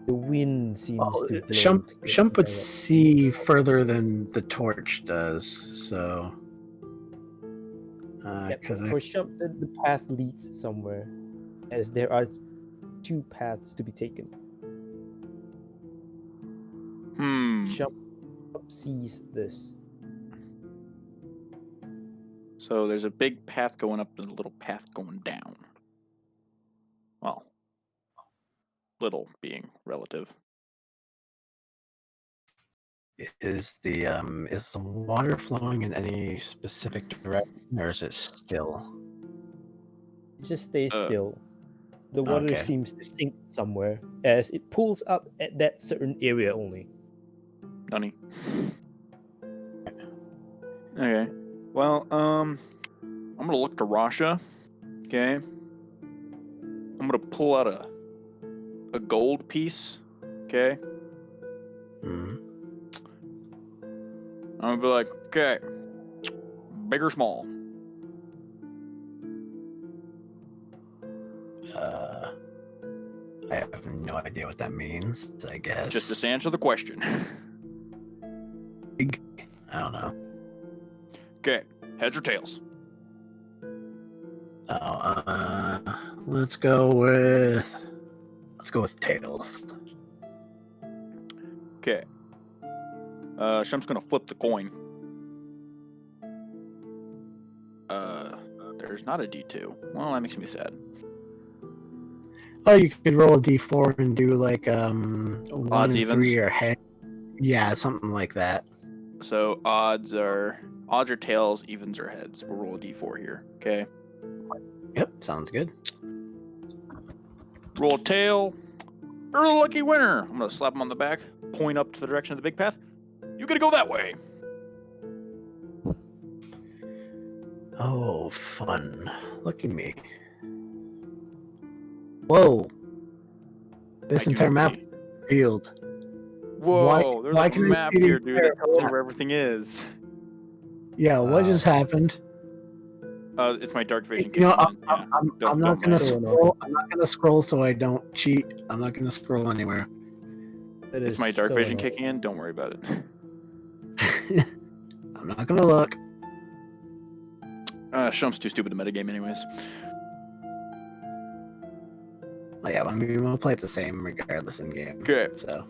The wind seems Well, to blow. Shump to would direct- see further than the torch does. So Yep, because for Shump, the path leads somewhere, as there are two paths to be taken. Shump sees this. So there's a big path going up and a little path going down. Well, little being relative. is the water flowing in any specific direction, or is it still? It just stays Uh, still. The water okay. seems to sink somewhere, as it pulls up at that certain area only. Nunny. Okay. Well, I'm gonna look to Rasha. Okay. I'm gonna pull out a gold piece. Okay. Mhm. I'm gonna be like, okay, big or small? no idea what that means. I guess. Just answer the question. I don't know. Okay, heads or tails? Oh, let's go with tails. Okay. Shump's gonna flip the coin. There's not a D2. Well, that makes me sad. Oh, you could roll a d4 and do like 1 Odds, and evens? 3 or head. Yeah, something like that. So odds are tails, evens are heads. We'll roll a D4 here. Okay. Yep, sounds good. Roll a tail. You're the lucky winner. I'm gonna slap him on the back, point up to the direction of the big path. You gotta go that way. Oh, fun. Look at me. Whoa. This I do entire not map see. field. Whoa, there's why a can I map see the here, dude, that entire tells me map? where everything is. Yeah, what Wow. just happened? It's my dark vision You know, kicking in. Yeah. I'm not gonna mind. scroll. I'm not gonna scroll so I don't cheat. I'm not gonna scroll anywhere. That It's is my dark so vision annoying. kicking in. Don't worry about it. I'm not gonna look. Shump's too stupid to metagame anyways. Oh, yeah, I mean, we'll play it the same regardless in game. Okay. So,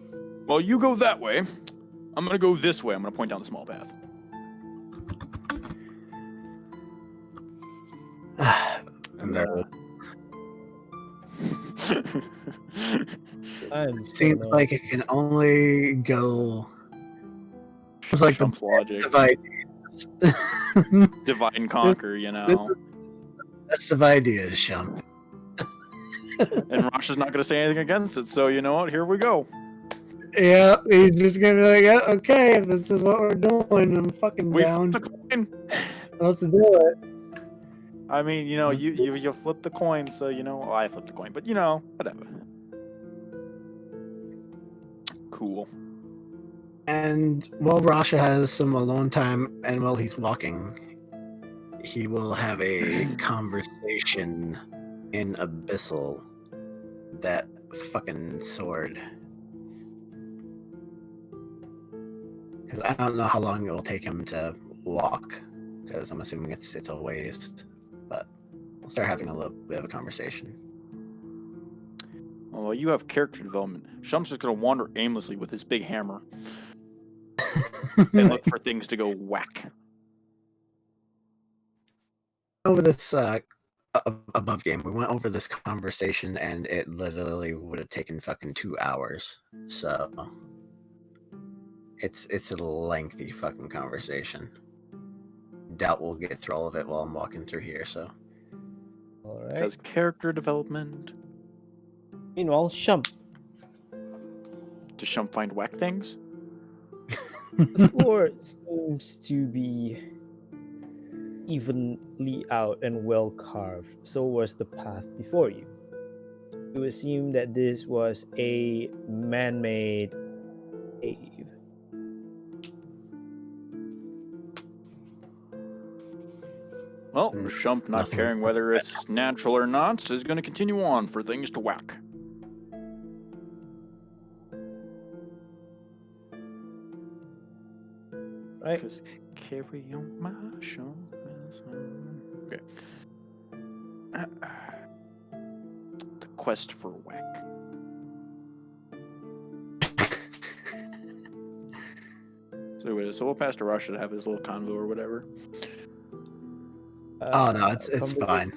Well, you go that way. I'm gonna go this way. I'm gonna point down the small path. and, I'm so seems annoyed. like it can only go. It's like the Shump's logic. best of ideas. Divide and conquer, you know. Best of ideas, Shump. And Rasha's not gonna say anything against it, so you know what? Here we go. Yeah, he's just gonna be like, yeah, okay, if this is what we're doing, I'm fucking We down. flipped the coin. Let's do it. I mean, you know, you flip the coin, so you know. Well, I flipped the coin, but you know, whatever. Cool. And while Rasha has some alone time, and while he's walking, he will have a conversation in Abyssal. That fucking sword. Because I don't know how long it will take him to walk. Because I'm assuming it's a ways. But we'll start having a little bit of a conversation. Well, you have character development. Shump's just gonna wander aimlessly with his big hammer and look for things to go whack. Over this above game, we went over this conversation, and it literally would have taken fucking 2 hours. So it's a lengthy fucking conversation. Doubt we'll get through all of it while I'm walking through here. So All right. Does character development. Meanwhile, Shump, Does Shump find whack things? the floor seems to be evenly out and well carved. So was the path before you. You assume that this was a man-made cave. Well, Shump, not Nothing. caring whether it's natural or not, is going to continue on for things to whack. Right? Because carry on my Shump. Okay. The quest for whack. So we'll pass to Rasha to have his little convo or whatever. Oh, no, it's fine.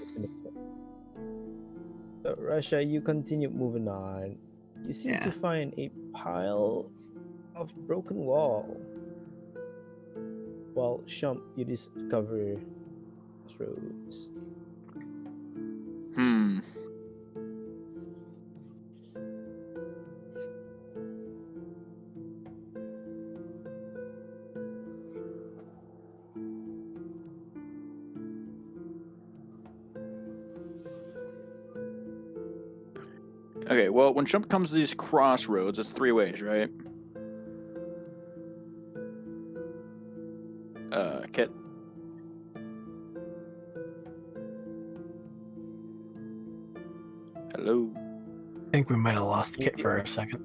So, Rasha, you continue moving on. You seem to Yeah. find a pile of broken wall. While Shump, you discover roads. Okay, well, when Shump comes to these crossroads, it's 3 ways, right? Kit. Hello. think we might have lost Kit for a second.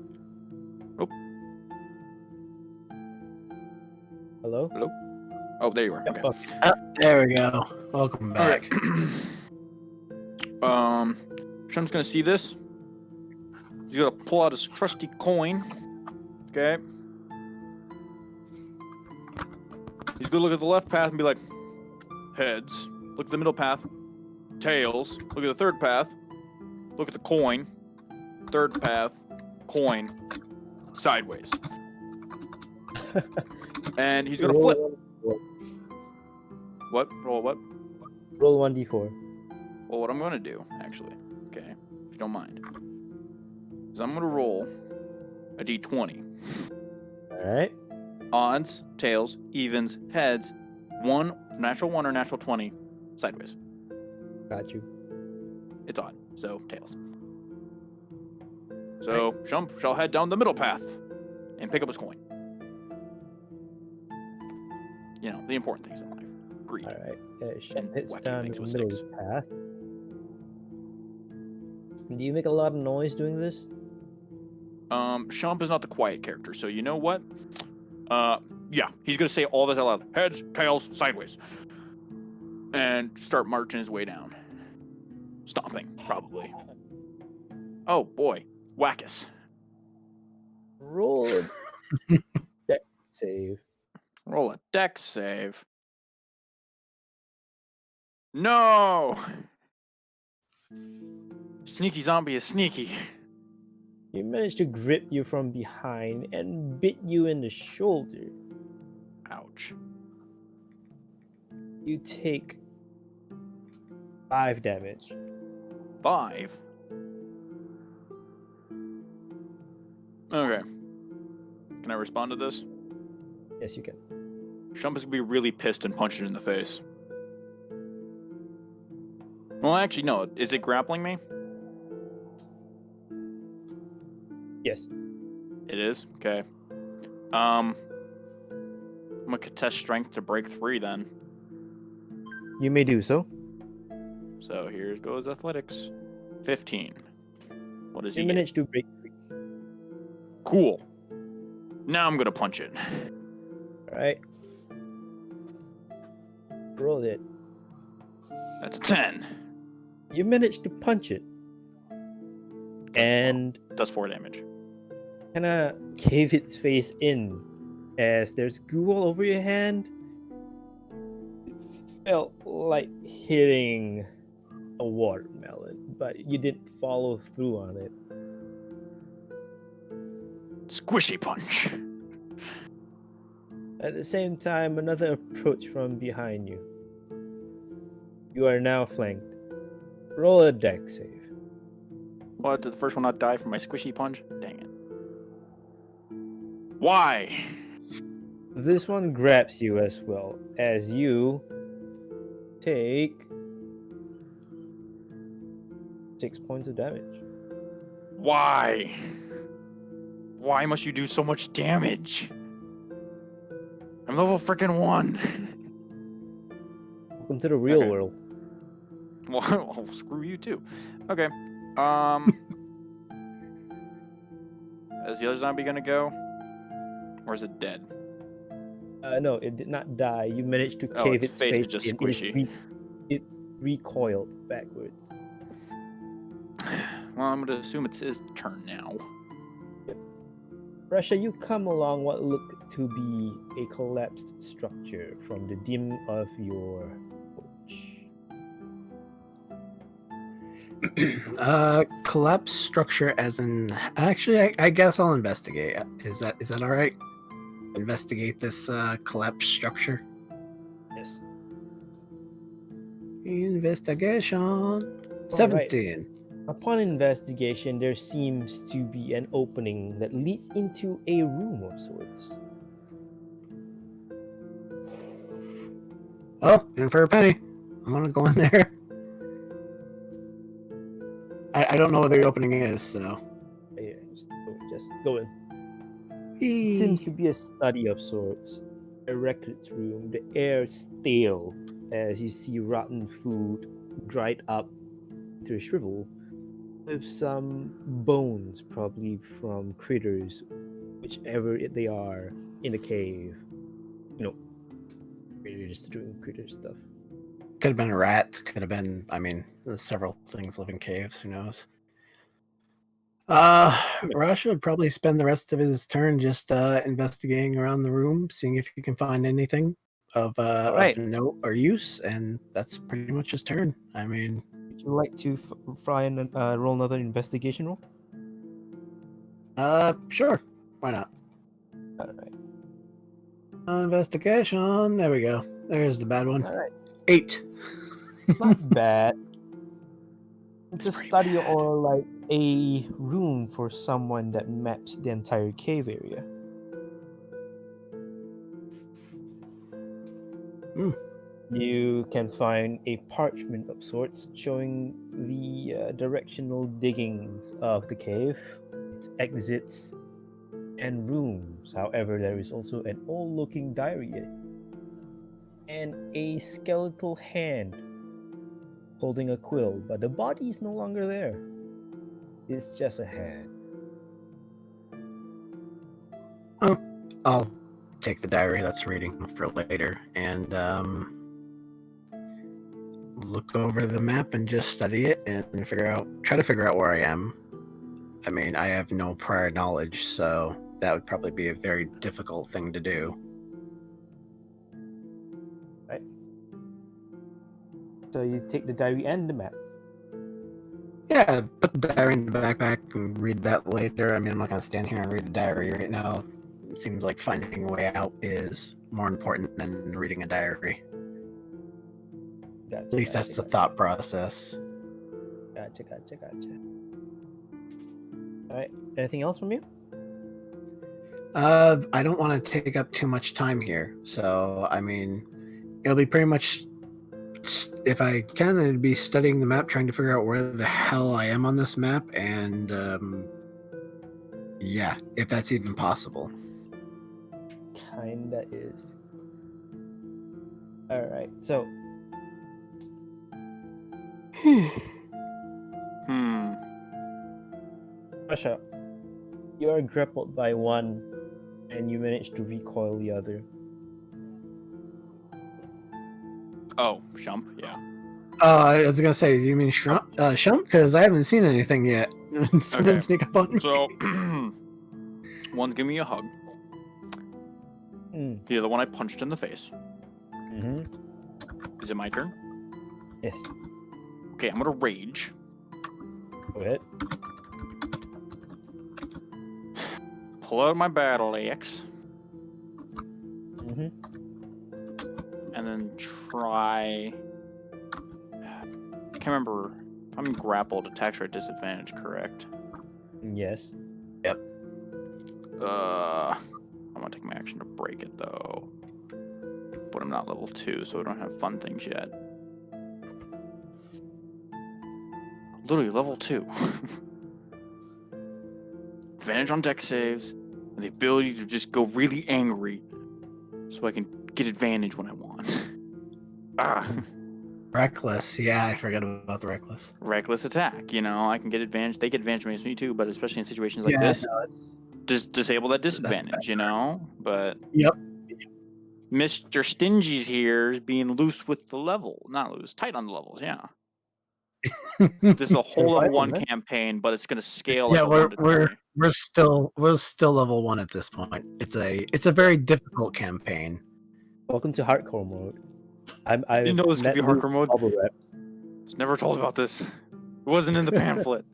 Hello? Hello? Oh, there you are. Yep, Okay. There we go. Welcome back. Shump's gonna see this. He's gonna pull out his trusty coin. Okay. He's gonna look at the left path and be like, heads. Look at the middle path. Tails. Look at the third path. Look at the coin. Third path. Coin. Sideways. And he's gonna flip. What? Roll what? Roll 1d4. Well, what I'm gonna do, actually, okay, if you don't mind, is I'm gonna roll a d20. Alright. Odds, tails, evens, heads, natural 1 or natural 20, sideways. Got you. It's odd, so tails. So Shump shall head down the middle path and pick up his coin. You know, the important things in life. Greed. Alright. Shump And hits whacking down things the with middle sticks. path. Do you make a lot of noise doing this? Shump is not the quiet character, so you know what? Yeah, he's gonna say all this out loud. Heads, tails, sideways. And start marching his way down. Stomping, probably. Oh boy, Wackus. Roll a deck save. Roll a dex save. No! Sneaky zombie is sneaky. He managed to grip you from behind and bit you in the shoulder. Ouch. You take 5 damage. 5. Okay. Can I respond to this? Yes, you can. Shump is gonna be really pissed and punch it in the face. Well, actually, no. Is it grappling me? Yes. It is? Okay. I'm gonna contest strength to break 3 then. You may do so. So here goes athletics. 15. What does he You get? managed to break free. Cool. Now I'm gonna punch it. Alright. Roll it. That's a 10. You managed to punch it. And Does 4 damage. kinda cave its face in as there's goo all over your hand. It felt like hitting a watermelon, but you didn't follow through on it. Squishy punch. At the same time, another approach from behind you. You are now flanked. Roll a deck save. What? Did the first one not die from my squishy punch? Dang it. Why? This one grabs you as well as you take 6 points of damage. Why? Why must you do so much damage? I'm level freaking 1. Welcome to the real Okay. world. Well, screw you too. Okay. Is the other zombie gonna go? Or is it dead? No, it did not die. You managed to Oh, cave its its face is face just in. squishy. It's recoiled backwards. Well, I'm gonna assume it's his turn now. Rasha, you come along what looked to be a collapsed structure from the dim of your torch. Collapse structure as in actually I guess I'll investigate. Is that all right? Investigate this collapse structure. Yes. Investigation. All right. 17. Upon investigation, there seems to be an opening that leads into a room of sorts. Oh, in for a penny. I'm gonna go in there. I don't know what the opening is, so. Yeah, just go in. It seems to be a study of sorts. A records room. The air is stale as you see rotten food dried up to shrivel. with some bones, probably from critters, whichever they are in the cave. You know, critters doing critter stuff. Could have been rats. Could have been. I mean, there's several things live in caves. Who knows? Rasha would probably spend the rest of his turn just investigating around the room, seeing if he can find anything of Alright. note or use, and that's pretty much his turn. I mean, Would you like to try and roll another investigation roll? sure, why not? Alright. Investigation. There we go. There's the bad one. Alright. 8. It's not bad. It's a pretty study bad. or like a room for someone that maps the entire cave area. You can find a parchment of sorts showing the directional diggings of the cave, its exits, and rooms. However, there is also an old-looking diary and a skeletal hand holding a quill, but the body is no longer there. It's just a hand. I'll take the diary that's reading for later and look over the map and just study it and try to figure out where I am. I mean, I have no prior knowledge, so that would probably be a very difficult thing to do. Right. So you take the diary and the map. Yeah, put the diary in the backpack and read that later. I mean, I'm not going to stand here and read the diary right now. It seems like finding a way out is more important than reading a diary. Gotcha, At least that's the thought process. Gotcha. Alright. Anything else from you? I don't want to take up too much time here, so I mean, it'll be pretty much, if I can, it'd be studying the map, trying to figure out where the hell I am on this map, and yeah, if that's even possible. Kinda is. Alright, so Rasha, you are grappled by one and you manage to recoil the other. Oh, Shump, yeah. I was gonna say, do you mean Shump? Because I haven't seen anything yet. So Okay. then sneak up on me. So, one's giving me a hug. Mm. The other one I punched in the face. Mm-hmm. Is it my turn? Yes. Okay, I'm gonna rage. Go ahead. Pull out my battle axe. Mm-hmm. And then try. I can't remember. I'm grappled. Attacks are at disadvantage, correct? Yes. I'm gonna take my action to break it though. But I'm not level 2, so I don't have fun things yet. Literally level 2. Advantage on deck saves, and the ability to just go really angry, so I can get advantage when I want. Reckless, yeah, I forgot about the reckless. Reckless attack, you know, I can get advantage. They get advantage against me too, but especially in situations like Yeah, this, no, just disable that disadvantage, you know. But Yep. Mr. Stingy's here is being loose with the level, not loose, tight on the levels. Yeah, this is a whole level 1 man. campaign, but it's gonna scale like Yeah, a 1 to 20. we're still level 1 at this point. It's a very difficult campaign. Welcome to hardcore mode. I Didn't know this could be met Luke hardcore mode. bubble wrap. I was never told about this. It wasn't in the pamphlet.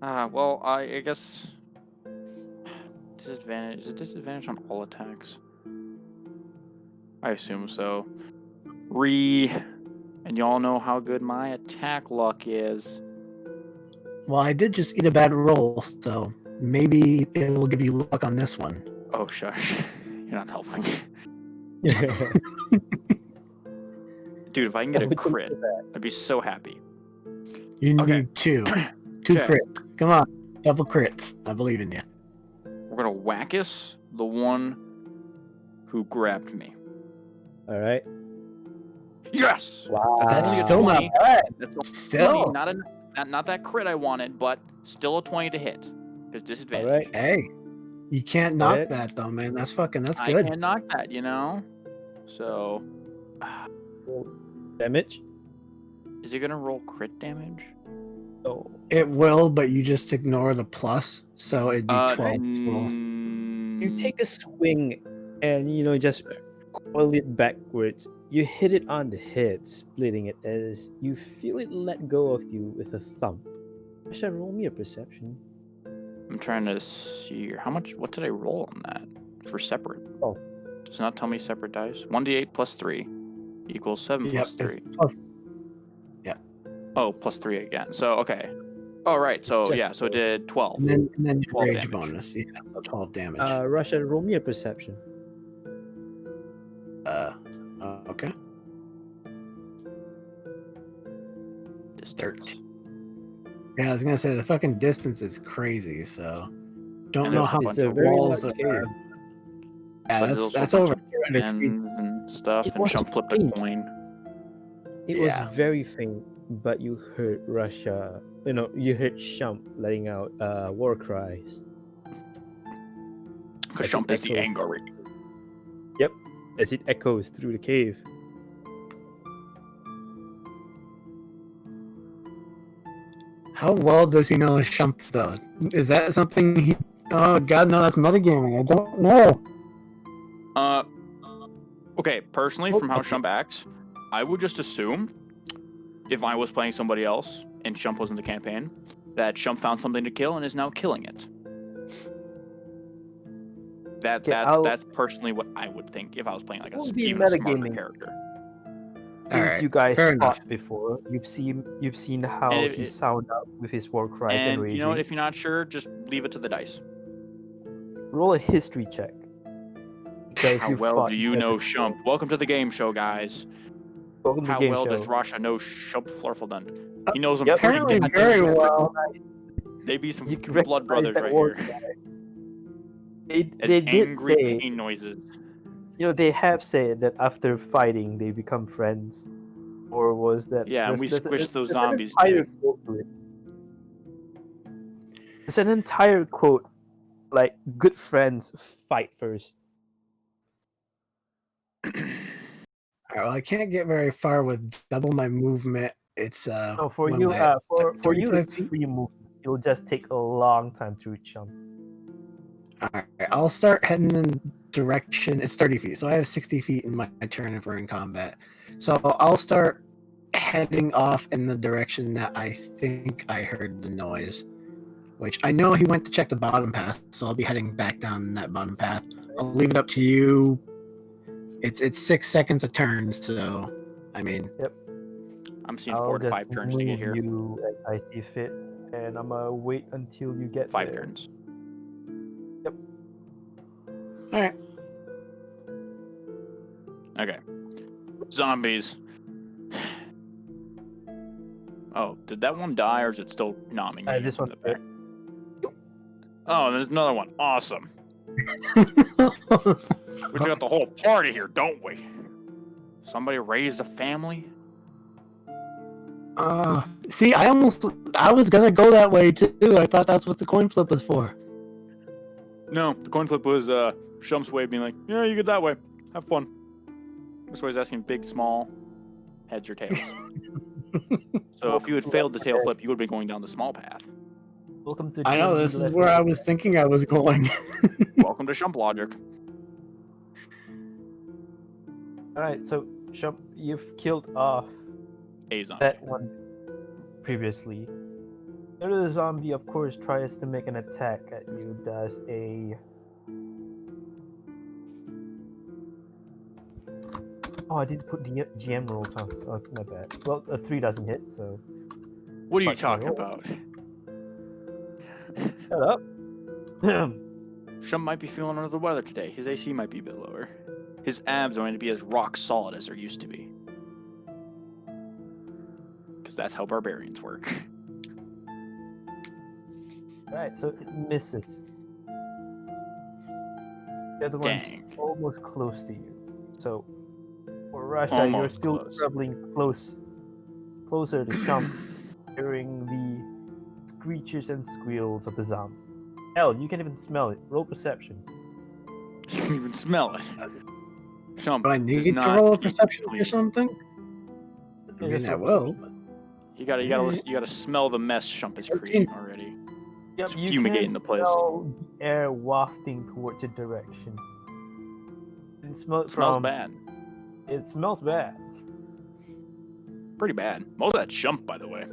Well, I guess disadvantage. Is it disadvantage on all attacks? I assume so. And y'all know how good my attack luck is. Well, I did just eat a bad roll, so maybe it will give you luck on this one. Oh, shush. You're not helping. Dude, if I can get a crit, I'd be so happy. You Okay. need two Okay. crits. Come on, double crits. I believe in you. We're gonna whackus the one who grabbed me. All right. Yes! Wow. That's That's only a still not 20. bad. That's a Still. 20, not that crit I wanted, but still a 20 to hit. Because disadvantage. All right. Hey, you can't Go knock ahead. that though, man. That's good. I can't knock that, So, Roll damage. is he gonna roll crit damage? Oh, It will, but you just ignore the plus, so it'd be 12 total. you take a swing, and just coil it backwards. You hit it on the head, splitting it as you feel it let go of you with a thump. Rasha, roll me a perception. I'm trying to see here. What did I roll on that for separate? Oh. Does it not tell me separate dice. 1d8 plus 3 equals 7 plus 3. It's plus. Oh, plus 3 again. So, okay. Oh, right. So, check yeah. So it did 12. And then your 12 rage damage. bonus. Yeah, so 12 damage. Rasha, roll me a perception. Okay. Distance. 13. Yeah, I was gonna say the fucking distance is crazy, so don't And know there's a how bunch It's a of very walls large are. cave. Yeah, But there's also a that's bunch over of 200 feet. and stuff. It And was Shump flipped a faint. coin. It was Yeah. very faint, but you heard Rasha. You heard Shump letting out war cries. Because As it Shump is the echoes- angry. Yep, as it echoes through the cave. How well does he know Shump though? Is that something he? Oh God, no, that's metagaming. I don't know. Okay, personally, from how Shump acts, I would just assume, if I was playing somebody else and Shump was in the campaign, that Shump found something to kill and is now killing it. Okay, I'll- That's personally what I would think if I was playing like Won't be even a smarter metagaming. character. Since Alright, you guys fair fought enough. before, you've seen how And he sound out with his war cries and And raging. you know what? If you're not sure, just leave it to the dice. Roll a history check. Because How you well fought do you together know before. Shump? Welcome to the game show, guys. Welcome to How the game well show. does Rasha know Shump Flurfledund? He knows him Yep. pretty Apparently, goddamn very well. well. They be some You can blood recognize brothers that right war here. cry. They As did angry say, pain noises. they have said that after fighting they become friends. Or was that? Yeah, and we there's a- squished those there's an zombies entire too. quote to it. It's an entire quote, like good friends fight first. Alright, well, I can't get very far with double my movement. It's No, for what you, am I at? for you, 35 it's feet? free movement. It'll just take a long time to reach them. Alright, I'll start heading in direction. It's 30 feet, so I have 60 feet in my turn if we're in combat. So I'll start heading off in the direction that I think I heard the noise. Which I know he went to check the bottom path, so I'll be heading back down that bottom path. I'll leave it up to you. It's 6 seconds a turn, so I mean, I'm seeing I'll 4 to just 5 turns to get move here. you as I see fit, and I'm gonna wait until you get 5 there. turns. all right. Okay. Zombies. Oh, did that one die or is it still nomming me This from one's the back? Oh, there's another one. Awesome. We got the whole party here, don't we? Somebody raised a family? See, I was gonna go that way too. I thought that's what the coin flip was for. No, the coin flip was Shump's way of being like, yeah, you get that way. Have fun. This way is asking big, small, heads or tails. So if you had failed the tail flip, you would have been going down the small path. Welcome to. I know D&D this is level. where I was thinking I was going. Welcome to Shump Logic. All right, so Shump, you've killed off A zombie. that one previously. The other zombie, of course, tries to make an attack at you. Does a. Oh, I didn't put the GM rolls on. Oh, my bad. Well, a 3 doesn't hit, so. What are you Fuck talking you. about? Shut up. Shump might be feeling under the weather today. His AC might be a bit lower. His abs are going to be as rock solid as they're used to be. Because that's how barbarians work. Alright, so it misses. The other one's Dang. almost close to you. So, for Rasha, you're Almost still close. traveling closer to Shump. hearing the screeches and squeals of the zombie. Hell, you can even smell it. Roll perception. You can even smell it. Shump Do I does need to not roll a keep perception or clean. something? I Yeah, mean, just I roll will. perception. You gotta smell the mess Shump is 13. creating already. Yep, It's you fumigating can the place. smell the air wafting towards your direction. And smell it Smells from. bad. It smells bad. Pretty bad. Most of that's Shump, by the way.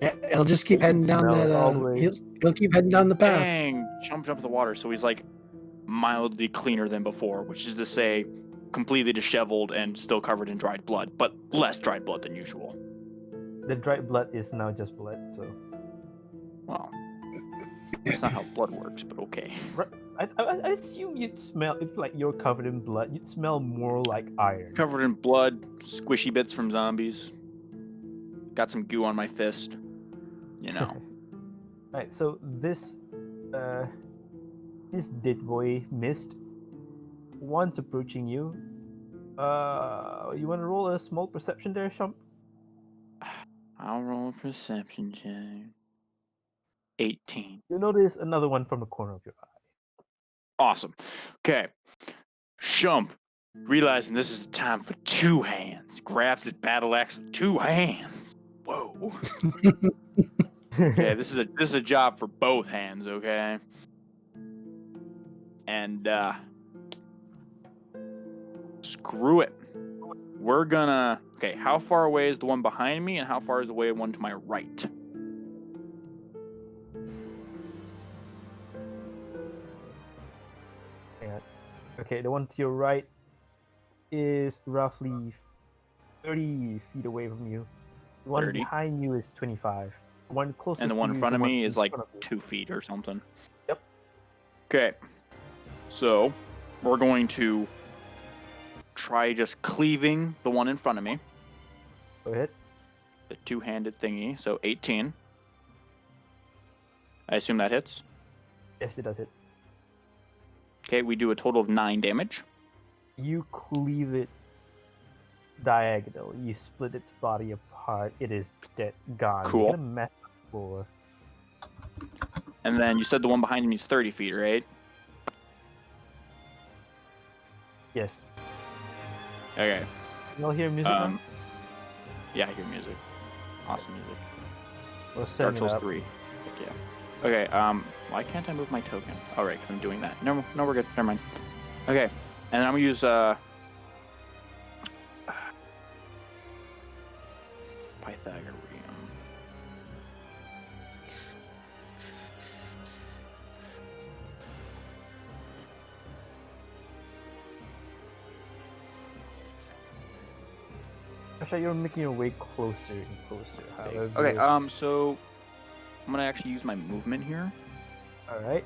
Yeah, he'll just keep You can heading down smell that. it all the way. He'll keep heading down the path. Dang! Shump jumped in the water, so he's like mildly cleaner than before, which is to say, completely disheveled and still covered in dried blood, but less dried blood than usual. The dried blood is now just blood, so. Well, that's not how blood works, but okay. I assume you'd smell, if like you're covered in blood, you'd smell more like iron. Covered in blood, squishy bits from zombies. Got some goo on my fist. You know. Right, so this dead boy missed. Once approaching you. You want to roll a small perception there, Shump? I'll roll a perception check. 18. You notice another one from the corner of your eye. Awesome. Okay. Shump, realizing this is the time for two hands, grabs his battle axe with two hands. Whoa. Okay, this is a job for both hands, okay? And screw it. We're gonna. Okay, how far away is the one behind me, and how far is the one to my right? Okay, the one to your right is roughly 30 feet away from you. The one 30? behind you is 25. The one closest And the to one you in is front the of one me in is like front of you. 2 feet or something. Yep. Okay. So, we're going to try just cleaving the one in front of me. Go ahead. The two-handed thingy. So, 18. I assume that hits. Yes, it does hit. Okay, we do a total of 9 damage. You cleave it diagonal. You split its body apart. It is dead, gone. Cool. You're gonna mess up the floor. And then you said the one behind me is 30 feet, right? Yes. Okay. You'll hear music now? Yeah, I hear music. Awesome music. We're Dark setting it Souls up. 3. Heck yeah. Okay, why can't I move my token? Oh, right, because I'm doing that. No, we're good. Never mind. Okay, and I'm going to use, Pythagorean. Actually, you're making your way closer and closer. However, Okay, so I'm going to actually use my movement here. Alright.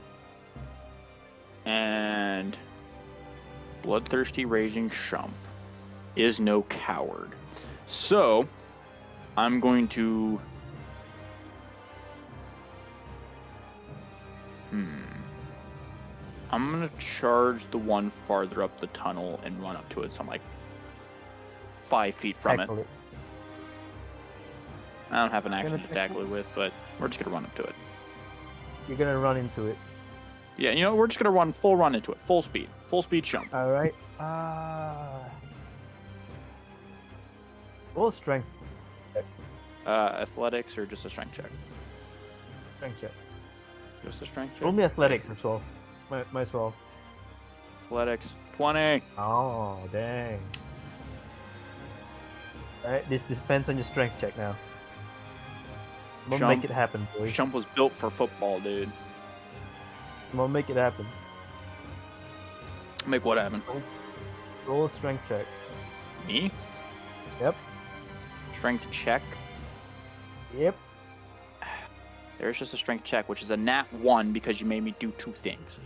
And bloodthirsty raging Shump is no coward. So I'm going to I'm gonna charge the one farther up the tunnel and run up to it, so I'm like 5 feet from it. Tackle it. I don't have an action Gonna to tackle it with, but we're just gonna run up to it. You're gonna run into it. Yeah, you know, we're just gonna full run into it, full speed Shump. Alright. Roll strength. Athletics or just a strength check? Strength check. Just a strength check. Roll me athletics as well. Might as well. Athletics 20. Oh, dang. Alright, this depends on your strength check now. We'll Shump. make it happen, boys. Shump was built for football, dude. We'll make it happen. Make what happen? Roll a strength check. Me? Yep. Strength check. Yep. There's just a strength check, which is a nat 1 because you made me do 2 things.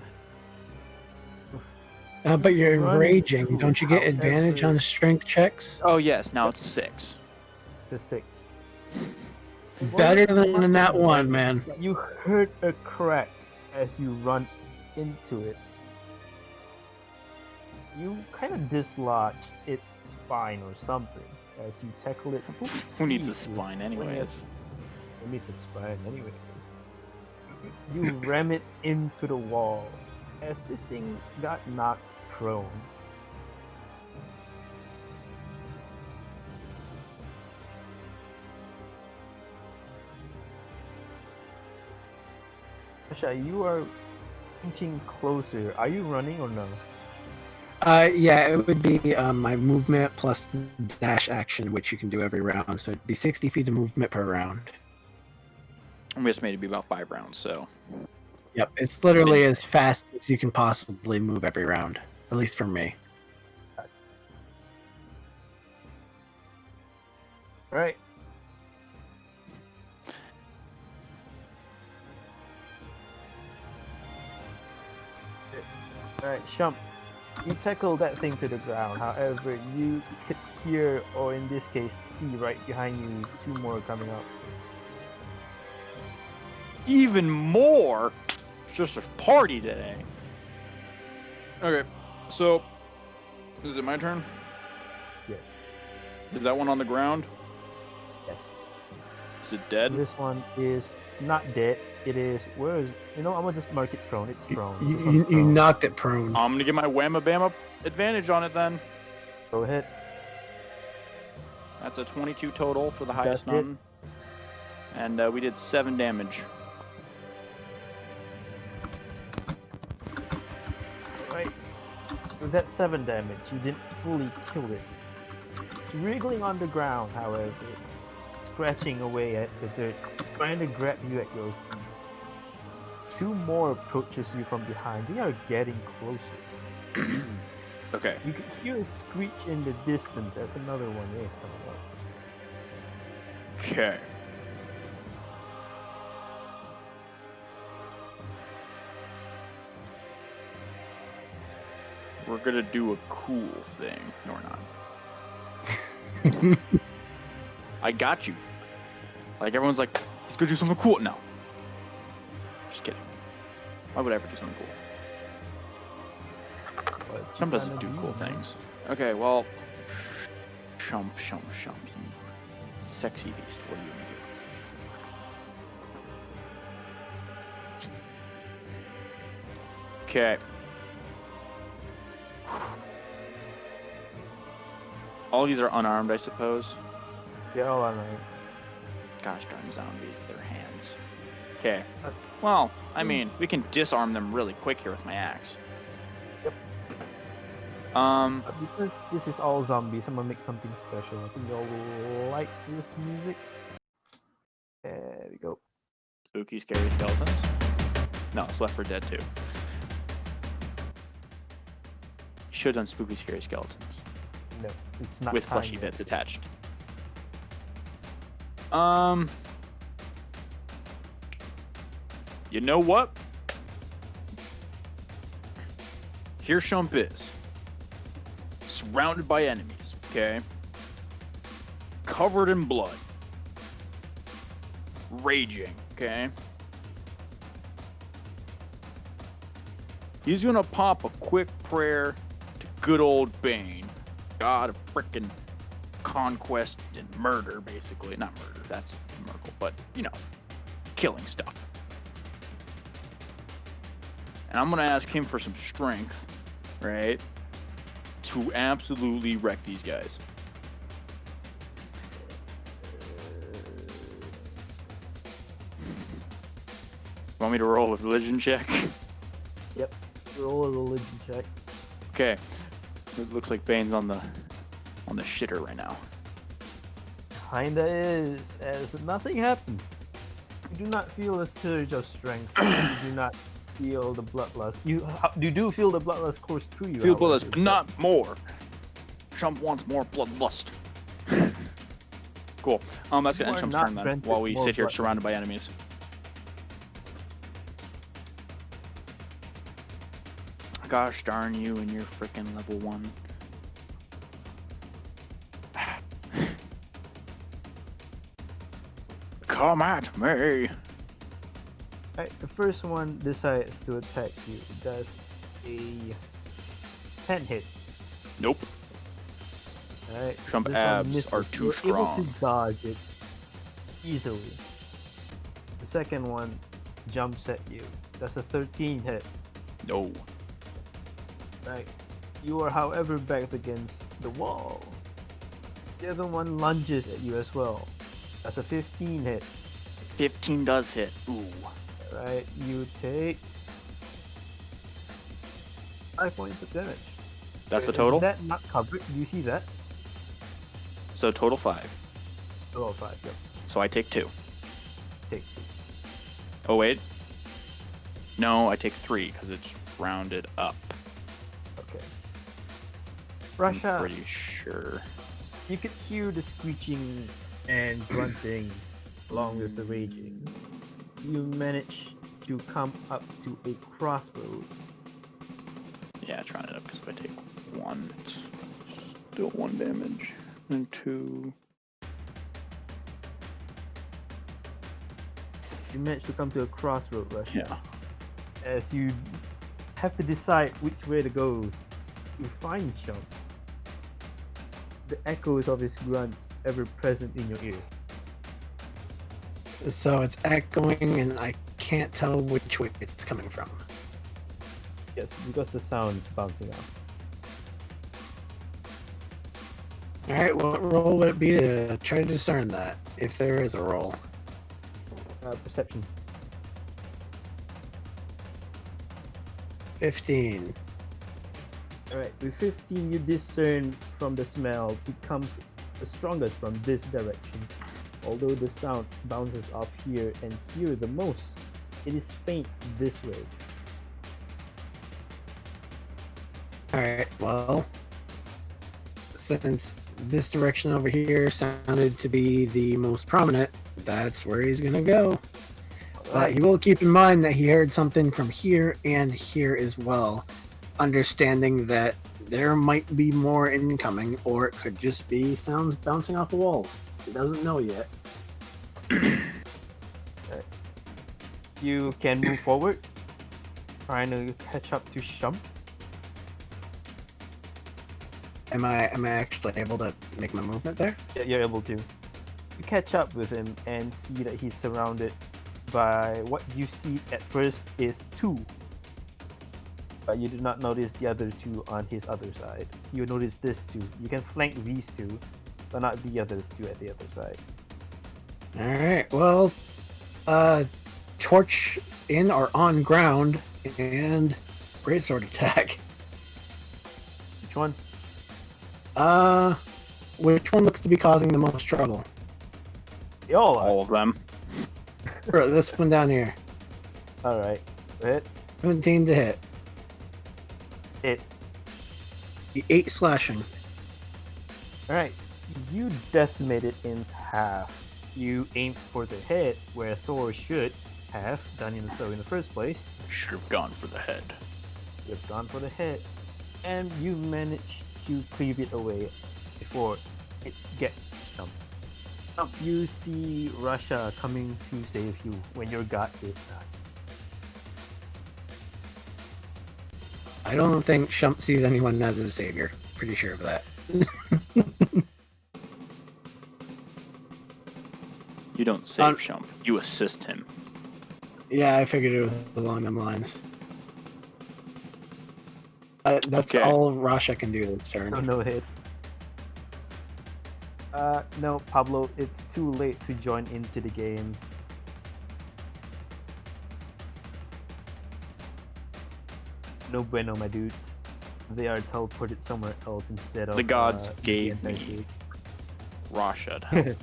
But you're Run raging. into Don't you get however- advantage on strength checks? Oh yes, now it's a 6. It's a 6. Better than a nat 1, man. You heard a crack as you run into it. You kind of dislodge its spine or something. as you tackle it. Who needs a speed with spine anyways? Who needs a spine anyways? You ram it into the wall as this thing got knocked prone. Rasha, you are inching closer. Are you running or no? Yeah, it would be my movement plus dash action, which you can do every round. So it'd be 60 feet of movement per round. We estimated to be about 5 rounds, so Yep, it's literally as fast as you can possibly move every round, at least for me. Right. Alright, Shump, you tackle that thing to the ground. However, you could hear, or in this case, see right behind you, 2 more coming up. even more. It's just a party today. Okay, so is it my turn? Yes. Is that one on the ground? Yes. Is it dead? This one is not dead. It is, where is, I'm gonna just mark it prone. It's prone. This You one's prone. knocked it prone. I'm gonna get my whamma bamma advantage on it then. Go ahead. That's a 22 total for the highest That's it. mountain. And we did 7 damage. Right. With that 7 damage, you didn't fully kill it. It's wriggling on the ground, however, scratching away at the dirt, trying to grab you at your feet. 2 more approaches you from behind. They are getting closer. Okay. You can hear a screech in the distance as another one is coming up. Okay. We're gonna do a cool thing. No, we're not. I got you. Like, everyone's like, let's go do something cool. No. Just kidding. Why would I ever do something cool? What you Shump doesn't gonna do cool things. Okay, well, Shump, you sexy beast. What are you gonna do? Okay. All these are unarmed, I suppose. They're all unarmed. Gosh darn zombies with their hands. Okay. Well, I mean, we can disarm them really quick here with my axe. Yep. Because this is all zombies, I'm gonna make something special. I think you'll like this music. There we go. Spooky, scary skeletons. No, it's Left 4 Dead 2. Should have done spooky, scary skeletons No, it's not with time fleshy yet. bits attached. You know what? Here Shump is. Surrounded by enemies, okay? Covered in blood. Raging, okay? He's gonna pop a quick prayer to good old Bane. God of frickin' conquest and murder, basically. Not murder, that's Merkel, but, killing stuff. And I'm gonna ask him for some strength, right? To absolutely wreck these guys. Want me to roll a religion check? Yep. Roll a religion check. Okay. It looks like Bane's on the shitter right now. Kinda is, as nothing happens. You do not feel a surge of strength. You do not feel the bloodlust. You do feel the bloodlust course through you. Feel however, bloodlust, but not more. Shump wants more bloodlust. Cool. That's gonna You end are Shump's not turn then, granted while we more sit here bloodlust. surrounded by enemies. Gosh darn you and your frickin' level 1. Come at me! Right, the first one decides to attack you. It does a 10 hit. Nope. Alright. Shump this one abs misses. are too You're able strong. to dodge it easily. The second one jumps at you. That's a 13 hit. No. Right. You are, however, backed against the wall. The other one lunges at you as well. That's a 15 hit. 15 does hit. Ooh. Right. You take 5 points of damage. That's the Is total? that not covered? Do you see that? So total 5. Oh, 5. Yep. So I take 2. Take 2. Oh, wait. No, I take 3 because it's rounded up. Okay. I'm Rasha, pretty sure. you could hear the screeching and grunting along with the raging. You manage to come up to a crossroad. Yeah, trying it up because if I take 1, it's still 1 damage. And 2. You manage to come to a crossroad, Rasha. Yeah. As you have to decide which way to go, you find Shump. The echoes of his grunts ever present in your ear. So it's echoing, and I can't tell which way it's coming from. Yes, because the sound's bouncing off. All right, what roll would it be to try to discern that, if there is a roll? Perception. 15. Alright, with 15 you discern from the smell it comes the strongest from this direction. Although the sound bounces off here and here the most, it is faint this way. All right, well, since this direction over here sounded to be the most prominent, that's where he's gonna go. But he will keep in mind that he heard something from here and here as well, understanding that there might be more incoming, or it could just be sounds bouncing off the walls. He doesn't know yet. You can move forward, trying to catch up to Shump. Am I actually able to make my movement there? Yeah, you're able to. You catch up with him and see that he's surrounded by what you see at first is 2. But you do not notice the other 2 on his other side. You notice this 2. You can flank these 2, but not the other 2 at the other side. All right. Well, torch in or on ground and greatsword attack. Which one? Which one looks to be causing the most trouble? They all are. All of them. Or this one down here. Alright. Hit. 17 to hit. Hit. 8 slashing. Alright. You decimate it in half. You aim for the head where Thor should have done so in the first place. Should have gone for the head. You've gone for the head. And you manage to cleave it away before it gets jumped. You see Rasha coming to save you when your guard is not. I don't think Shump sees anyone as a savior. Pretty sure of that. You don't save Shump. You assist him. Yeah, I figured it was along them lines. That's Okay. all Rasha can do this turn. Oh, no hit. No, Pablo, it's too late to join into the game. No bueno, my dudes. They are teleported somewhere else instead of The gods gave the me Rasha to help.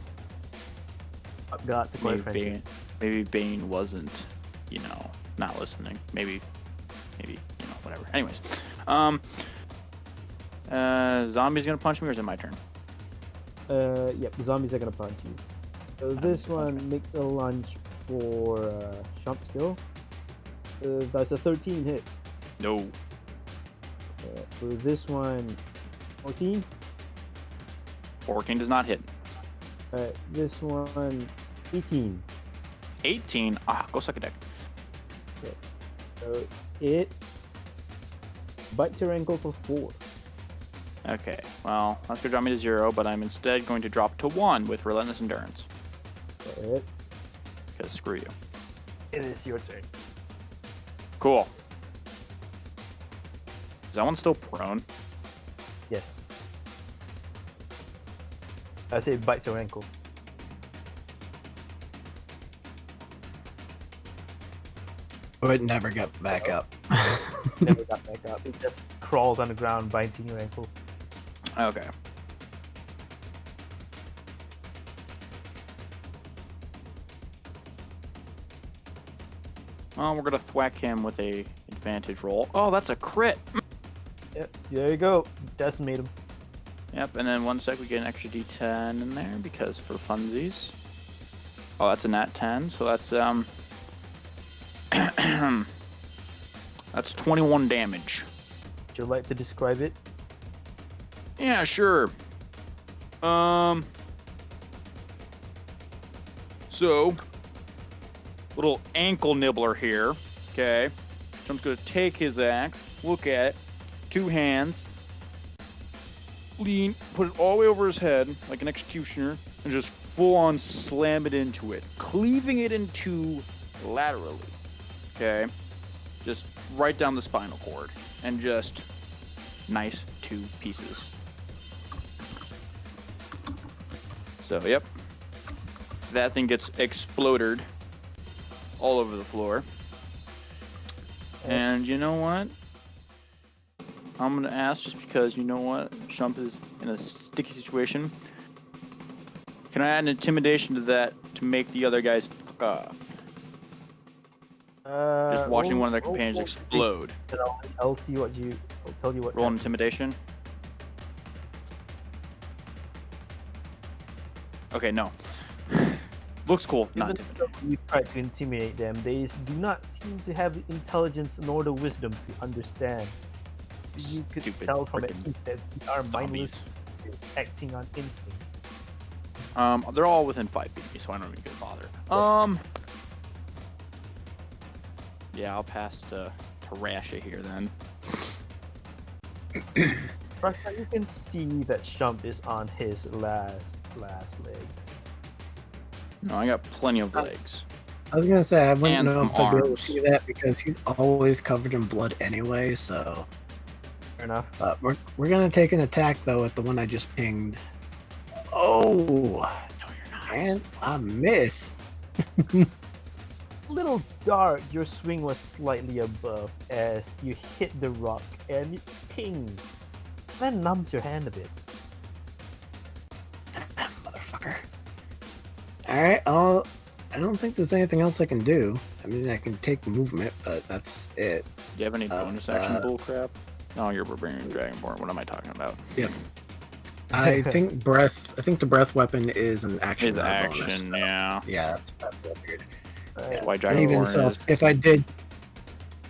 Gods acquire friendship. Maybe Bane wasn't, not listening. Maybe, whatever. Anyways, zombie's gonna punch me, or is it my turn? Yep, the zombies are gonna punch you. So this one makes a lunge for Shump still. That's a 13 hit. No. For this one, 14. 14 does not hit. This one, 18. 18. Go suck a dick. So it bites your ankle for 4. Okay, well, that's going to drop me to 0, but I'm instead going to drop to 1 with Relentless Endurance. Alright. Because screw you. It is your turn. Cool. Is that one still prone? Yes. I say it bites your ankle. Oh, it never got back up. Never got back up. It just crawls on the ground, biting your ankle. Okay. Well, we're going to thwack him with a advantage roll. Oh, that's a crit! Yep, there you go. Decimate him. Yep, and then 1 sec, we get an extra d10 in there, because for funsies. Oh, that's a nat 10, so that's, that's 21 damage. Would you like to describe it? Yeah, sure. So, little ankle nibbler here, okay? So I'm just gonna take his axe, look at it, 2 hands, lean, put it all the way over his head, like an executioner, and just full-on slam it into it, cleaving it in two laterally, okay? Just right down the spinal cord, and just nice 2 pieces. So, yep. That thing gets exploded all over the floor. And you know what? I'm going to ask, just because you know what? Shump is in a sticky situation. Can I add an intimidation to that to make the other guys fuck off? Just watching one of their companions explode. I'll see what you. I'll tell you what. Roll an happens. intimidation. Okay, no. Looks cool. Not Even though you try to intimidate them, they do not seem to have the intelligence nor the wisdom to understand. You could Stupid tell from it frickin' that they are mindless, zombies. acting on instinct. They're all within 5 feet of me, so I don't even get bother. Yeah, I'll pass to Rasha here then. Rasha, you can see that Shump is on his last legs. No, I got plenty of legs. I was gonna say I wouldn't And know some if I'd be able to arms. see that because he's always covered in blood anyway. So, Fair enough. we're gonna take an attack though at the one I just pinged. Oh, No, you're not. and I miss. Little dark, your swing was slightly above as you hit the rock and it pings. That numbs your hand a bit. Motherfucker. All right, I don't think there's anything else I can do. I mean, I can take movement, but that's it. Do you have any bonus action bullcrap? No, you're Barbarian Dragonborn. What am I talking about? Yep. I think the breath weapon is an action. His not a action, bonus, so- yeah. Yeah, that's what I figured. Alright. That's why And even Dragonborn so, is. if I did,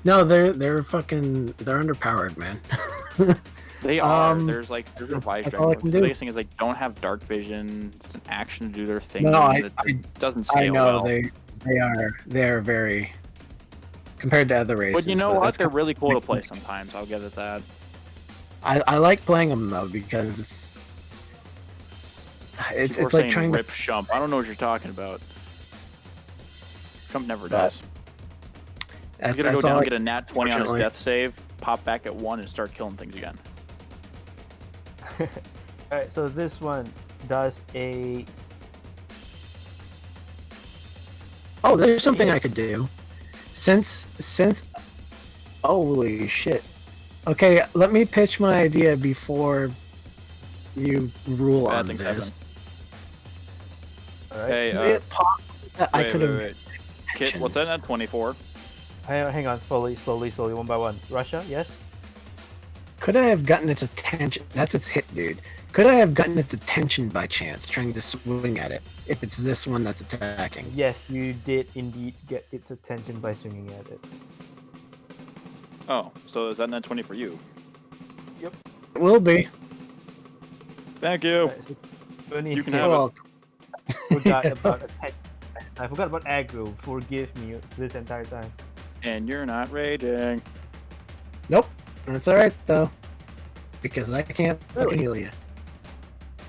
no, they're underpowered, man. They are. Um, There's a wise that's all I Dragonborn. can The do. biggest thing is they don't have dark vision. It's an action to do their thing. No, and it doesn't I scale know well. they are very compared to other races. But you know what? that's They're kind really cool to of- play sometimes. I'll give it that. I like playing them though because it's People are like saying trying to. rip Shump. I don't know what you're talking about. Shump never does. That's, He's gonna go that's all down, I- get a nat 20 on his unfortunately. death save, pop back at 1, and start killing things again. Alright, so this one does a Oh, there's something I could do. Since holy shit. Okay, let me pitch my idea before you rule Bad on things this. alright. Hey, Is it possible that I could have wait. Kit, what's that at 24? Hang on, slowly, one by one. Russia, yes? Could I have gotten its attention? That's its hit, dude. Could I have gotten its attention by chance, trying to swing at it? If it's this one that's attacking. Yes, you did indeed get its attention by swinging at it. Oh, so is that net 20 for you? It will be. Thank you. Alright, so You can have Well, forgot about attack. I forgot about aggro. Forgive me this entire time. And you're not raging. nope. That's alright, though. because I can't fucking heal you.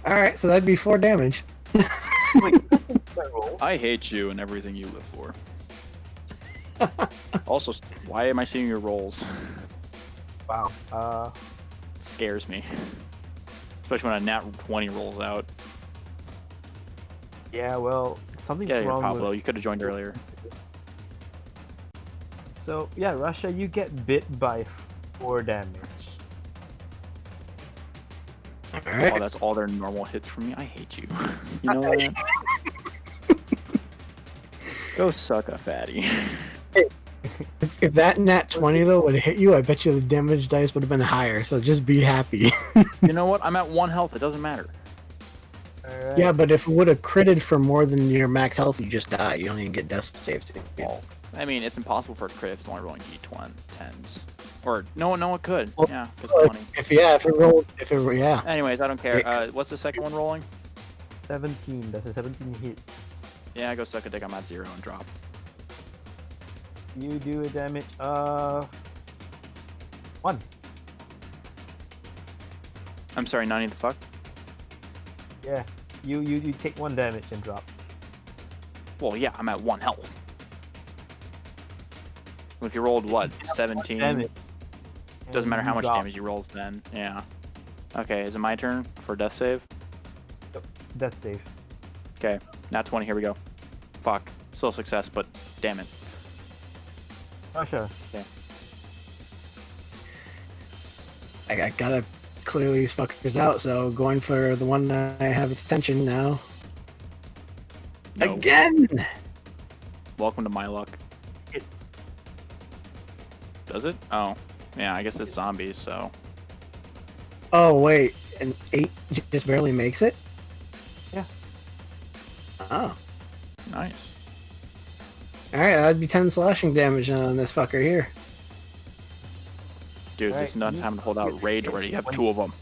Alright, so that'd be 4 damage. Wait, roll. I hate you and everything you live for. Also, why am I seeing your rolls? Wow. Scares me. Especially when a nat 20 rolls out. Yeah, well, something's Get out of here, wrong Pablo. with... You could have joined earlier. So, yeah, Rasha, you get bit by 4 damage. Alright. Oh, that's all their normal hits from me. I hate you. You know that? Go suck a fatty. If that nat 20 though would have hit you, I bet you the damage dice would have been higher, so just be happy. You know what? I'm at 1 health. It doesn't matter. Alright. Yeah, but if it would have critted for more than your max health, you just die. You don't even get death saves. Well, I mean, it's impossible for it to crit if it's only rolling d10s. Or, no, it could. Well, Yeah, because 20. If it rolled, yeah. Anyways, I don't care. What's the second one rolling? 17. That's a 17 hit. Yeah, go suck a dick. I'm at 0 and drop. You do a damage 1. I'm sorry, 90 the fuck? Yeah. You take 1 damage and drop. Well, yeah, I'm at 1 health. If you rolled, what, 17? Damage. Doesn't matter how You much drop. damage you rolls then. Yeah. Okay, is it my turn for death save? That's safe. Okay, nat 20, here we go. Fuck. Still success, but damn it. Rasha. I gotta clear these fuckers out, so going for the one I have its attention now. No. Again! Welcome to my luck. Hits. Does it? Oh. Yeah, I guess it's zombies, so. Oh, wait. An 8 just barely makes it? Yeah. Oh. Nice. Alright, that'd be 10 slashing damage on this fucker here. Dude, Alright, this is not you- time to hold out rage already. You have 2 of them.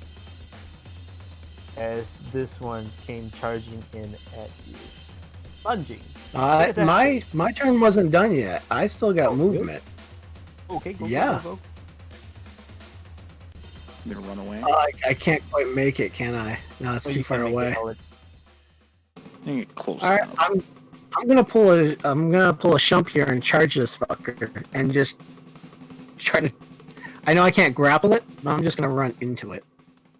As this one came charging in at you. Lunging. My turn wasn't done yet. I still got Oh, movement. Okay, go, Yeah. go. I'm gonna run away. I can't quite make it, can I? No, it's Well, too you can far make it away. all- You get close All right, enough. I'm gonna pull a Shump here and charge this fucker and just try to. I know I can't grapple it, but I'm just gonna run into it.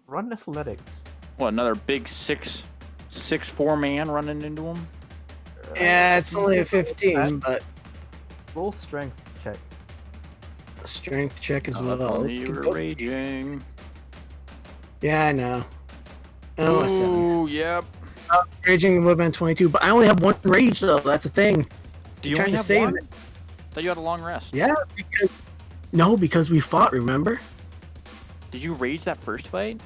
Run athletics. What, another big 6'4" man running into him? Yeah, it's only a 15, that. but Roll strength check. strength check as Oh, well. that's only you were Okey-doke. raging. Yeah, I know. Oh, a 7. Ooh, yep. Raging would have been 22, but I only have 1 rage though. That's the thing. Do you trying only to have save one? it. Thought you had a long rest. Yeah, because we fought. Remember? Did you rage that first fight?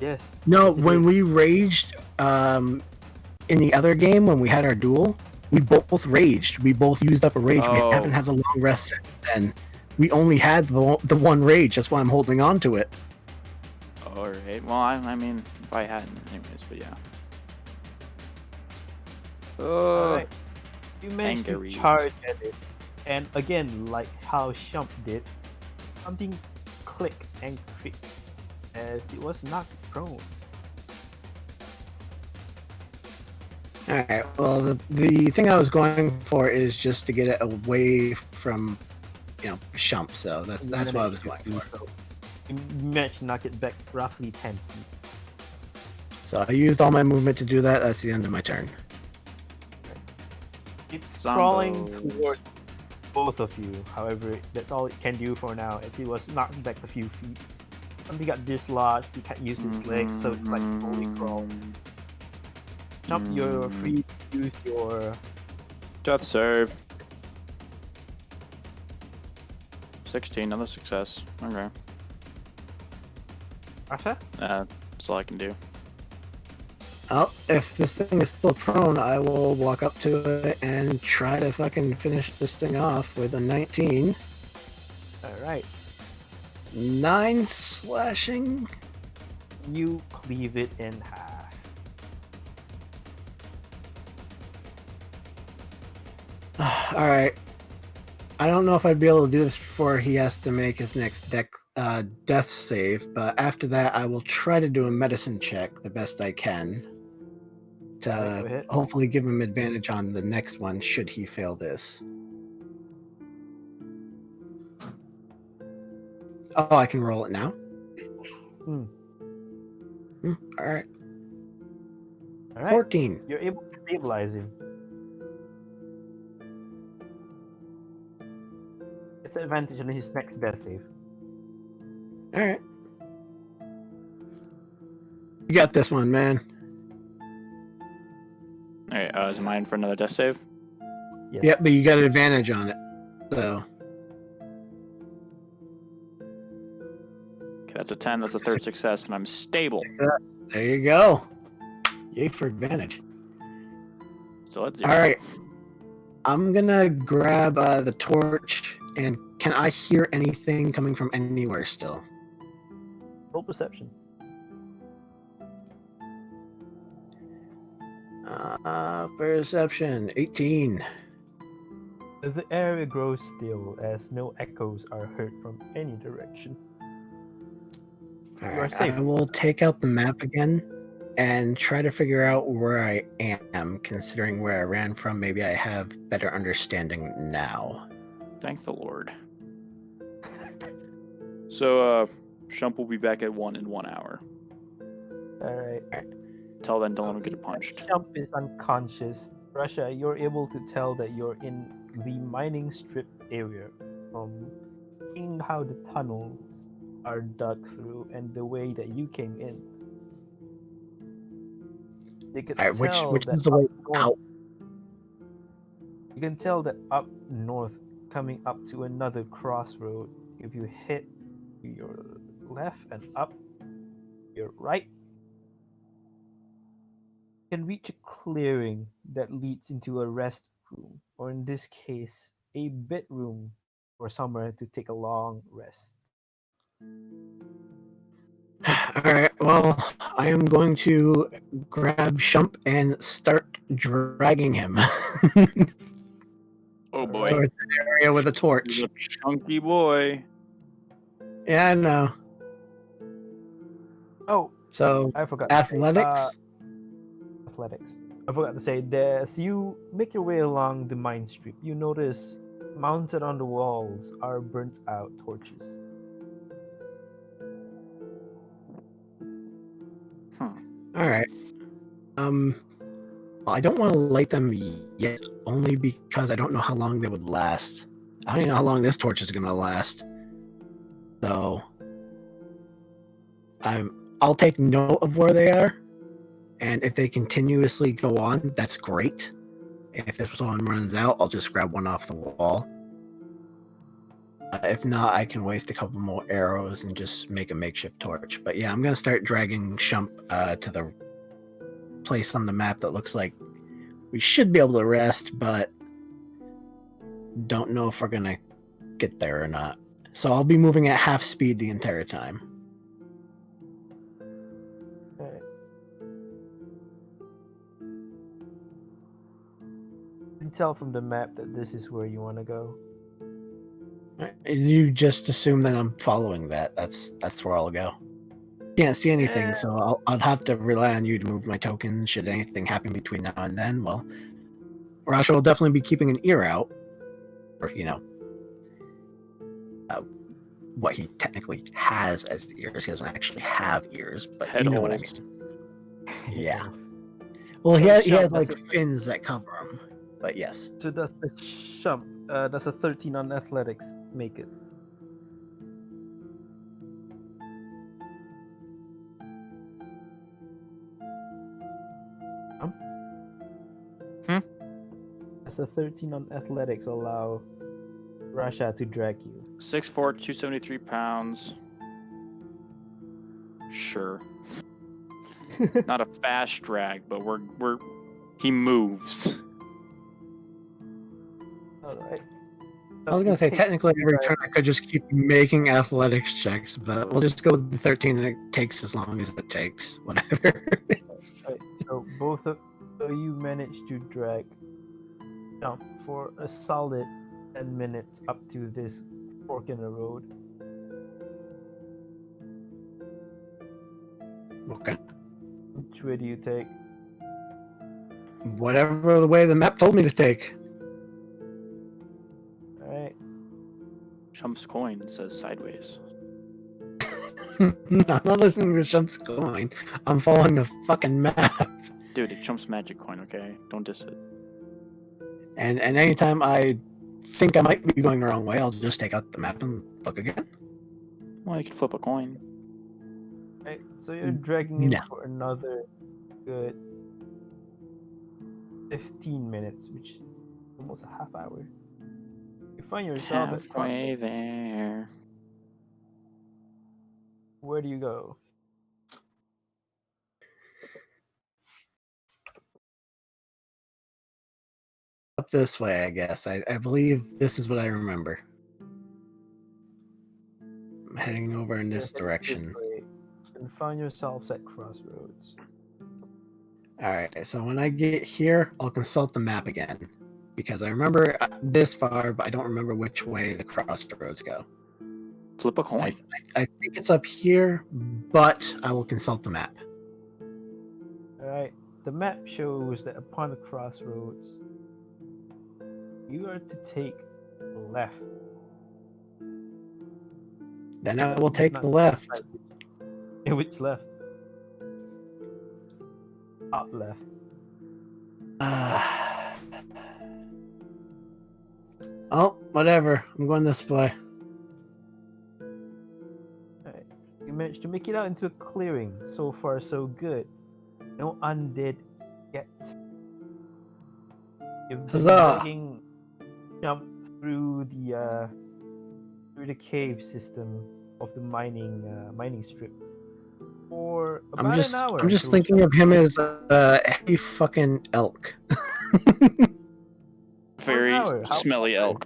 Yes. No, Yes, you when did. we raged in the other game when we had our duel, we both raged. We both used up a rage. Oh. We haven't had a long rest since then. We only had the 1 rage. That's why I'm holding on to it. Alright. Well, I mean, if I hadn't, anyways, but yeah. Alright. You managed Angry. to charge at it. And again, like how Shump did, something clicked and creaked as it was knocked prone. Alright, well, the thing I was going for is just to get it away from, Shump, so that's what I was going for. So you managed to knock it back roughly 10 feet. So I used all my movement to do that. That's the end of my turn. It's Zombos. crawling toward both of you. However, that's all it can do for now, as it was knocked back a few feet. Something got dislodged, he can't use his legs, so it's like slowly crawling. Jump, you're free to use your... Death save. 16, another success. Okay. Rasha? That's all I can do. Oh, if this thing is still prone, I will walk up to it and try to fucking finish this thing off with a 19. Alright. 9 slashing. You cleave it in half. Alright. I don't know if I'd be able to do this before he has to make his next death save, but after that, I will try to do a medicine check the best I can Alright, go to ahead. hopefully give him advantage on the next one should he fail this. Oh, I can roll it now? Hmm. All right. All right. 14. You're able to stabilize him. It's an advantage on his next death save. All right. You got this one, man. Alright, is mine for another death save? Yes. Yep, but you got an advantage on it. So, Okay, that's a 10, that's a third success, and I'm stable. there you go. Yay for advantage. Still at 0. All right. I'm going to grab the torch, and can I hear anything coming from anywhere still? Roll perception. Perception, 18. As the area grows still, as no echoes are heard from any direction. All You are right, safe. I will take out the map again and try to figure out where I am, considering where I ran from. Maybe I have better understanding now. Thank the Lord. So, Shump will be back at 1 in 1 hour. Alright. Till then, don't let him get punched. Shump is unconscious. Rasha, you're able to tell that you're in the mining strip area from seeing how the tunnels are dug through and the way that you came in. You can All right, which tell that is the way up north- out? You can tell that up north, coming up to another crossroad, if you hit to your left and up your right, you can reach a clearing that leads into a rest room, or in this case, a bedroom or somewhere to take a long rest. All right, well, I am going to grab Shump and start dragging him Oh boy. towards the area with a torch. He's a chunky boy. Yeah, I know. Oh, So, I forgot. to say, athletics. athletics. I forgot to say, as you make your way along the mine strip, you notice mounted on the walls are burnt out torches. All right. Well, I don't want to light them yet, only because I don't know how long they would last. I don't even know how long this torch is going to last. So, I'll take note of where they are, and if they continuously go on, that's great. If this one runs out, I'll just grab one off the wall. If not, I can waste a couple more arrows and just make a makeshift torch. But yeah, I'm going to start dragging Shump to the place on the map that looks like we should be able to rest, but don't know if we're going to get there or not. So I'll be moving at half speed the entire time. Alright. You can tell from the map that this is where you want to go. You just assume that I'm following that. That's where I'll go. Can't see anything, Yeah. so I'll have to rely on you to move my tokens should anything happen between now and then. Well, Rasha will definitely be keeping an ear out, or what he technically has as ears. He doesn't actually have ears, but Head you know what I holes. mean. Yeah. Well, he has Shump, like that's a- fins that cover him, but yes. So that's the Shump. That's a 13 on athletics. Make it. That's a 13 on athletics. Allow Rasha to drag you. 6'4", 273 pounds. Sure. Not a fast drag, but he moves. All right. I was gonna say technically every turn I could just keep making athletics checks, but we'll just go with the 13 and it takes as long as it takes. Whatever. So both of you managed to drag Shump for a solid 10 minutes up to this fork in the road. Okay. Which way do you take? Whatever the way the map told me to take. Alright. Shump's coin says sideways. I'm not listening to Shump's coin. I'm following the fucking map. Dude, it's Shump's magic coin, okay? Don't diss it. And anytime I think I might be going the wrong way, I'll just take out the map and look again. Well, you can flip a coin. Right, so you're dragging it No. for another good 15 minutes, which is almost a half hour. You find yourself at Halfway there. Where do you go? Up this way, I guess. I believe this is what I remember. I'm heading over in this You're heading direction. way and find yourselves at crossroads. Alright, so when I get here, I'll consult the map again. Because I remember this far, but I don't remember which way the crossroads go. Flip a coin. I think it's up here, but I will consult the map. Alright, the map shows that upon the crossroads, you are to take the left. Then I will take Not the left. right. Which left? Top left. Oh, whatever. I'm going this way. Alright. You managed to make it out into a clearing. So far, so good. No undead yet. You've been Huzzah! dragging jump through the cave system of the mining strip for about an hour. I'm just until thinking of him as a heavy fucking elk. Very hour. How- smelly elk.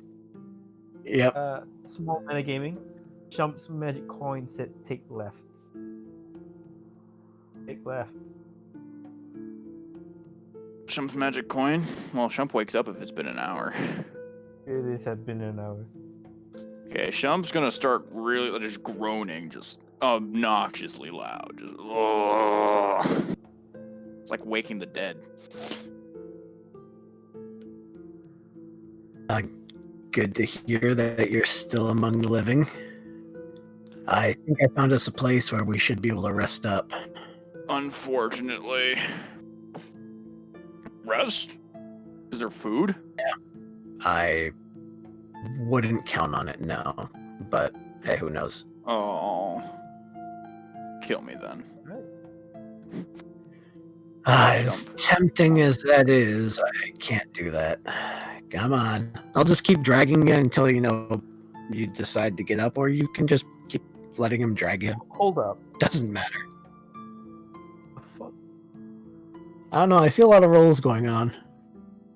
Yep. Small metagaming. Shump's magic coin said take left. Take left. Shump's magic coin. Well, Shump wakes up if it's been an hour. It has been an hour. Okay, Shump's gonna start really just groaning, just obnoxiously loud. Just, oh. It's like waking the dead. Good to hear that you're still among the living. I think I found us a place where we should be able to rest up. Unfortunately. Rest? Is there food? I wouldn't count on it, no. But hey, who knows? Oh. Kill me then. As tempting as that is, I can't do that. Come on. I'll just keep dragging you until, you decide to get up, or you can just keep letting him drag you. Hold up. Doesn't matter. The fuck? I don't know, I see a lot of rolls going on.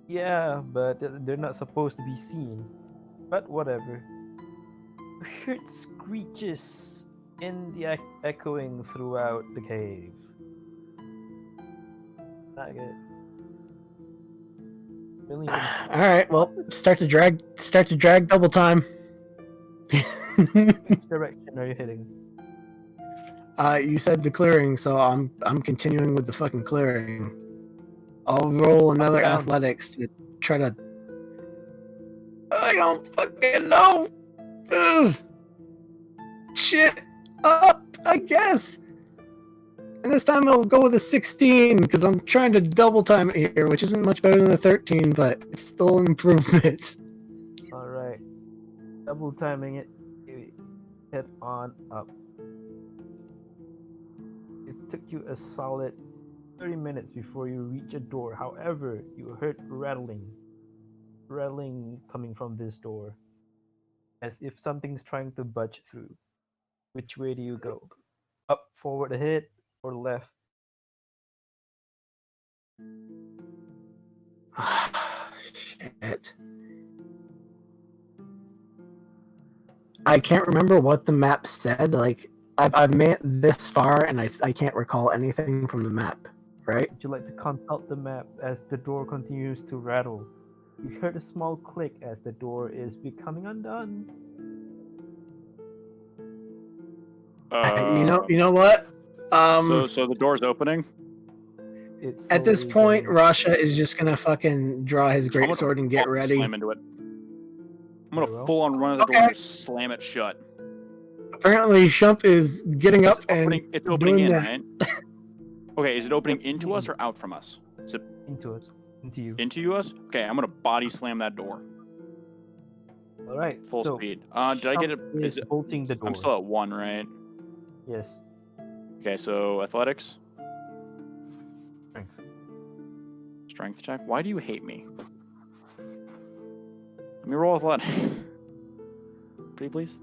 Yeah, but they're not supposed to be seen. But whatever. You heard screeches in the echoing throughout the cave. Not good. Really good. Alright, well, start to drag double time. Which direction are you heading? You said the clearing, so I'm continuing with the fucking clearing. I'll roll another down. athletics to try to. I don't fucking know. Ugh. Shit up, I guess. And this time I'll go with a 16 because I'm trying to double time it here, which isn't much better than a 13, but it's still an improvement. Alright. Double timing it. You head on up. It took you a solid 30 minutes before you reach a door. However, you heard rattling coming from this door, as if something's trying to budge through. Which way do you go? Up, forward, ahead, or left? Shit. I can't remember what the map said. Like, I've made it this far, and I can't recall anything from the map. Right? Would you like to consult the map as the door continues to rattle? You heard a small click as the door is becoming undone. You know what? So the door's opening. It's At this slowly point, getting- Rasha is just gonna fucking draw his I'm gonna great sword and get fucking ready. Slam into it. I'm gonna Very well. full on run at the door Okay. and just slam it shut. Apparently, Shump is getting up It's and opening, it's opening doing in, that. right? Okay, is it opening into us or out from us? Is it into us, into you. into us? Okay, I'm gonna body slam that door. All right, Full so speed. Did I get it? Shump Is is it? bolting the door. I'm still at 1, right? Yes. Okay, so athletics. Strength. Strength check. Why do you hate me? Let me roll athletics. Pretty please.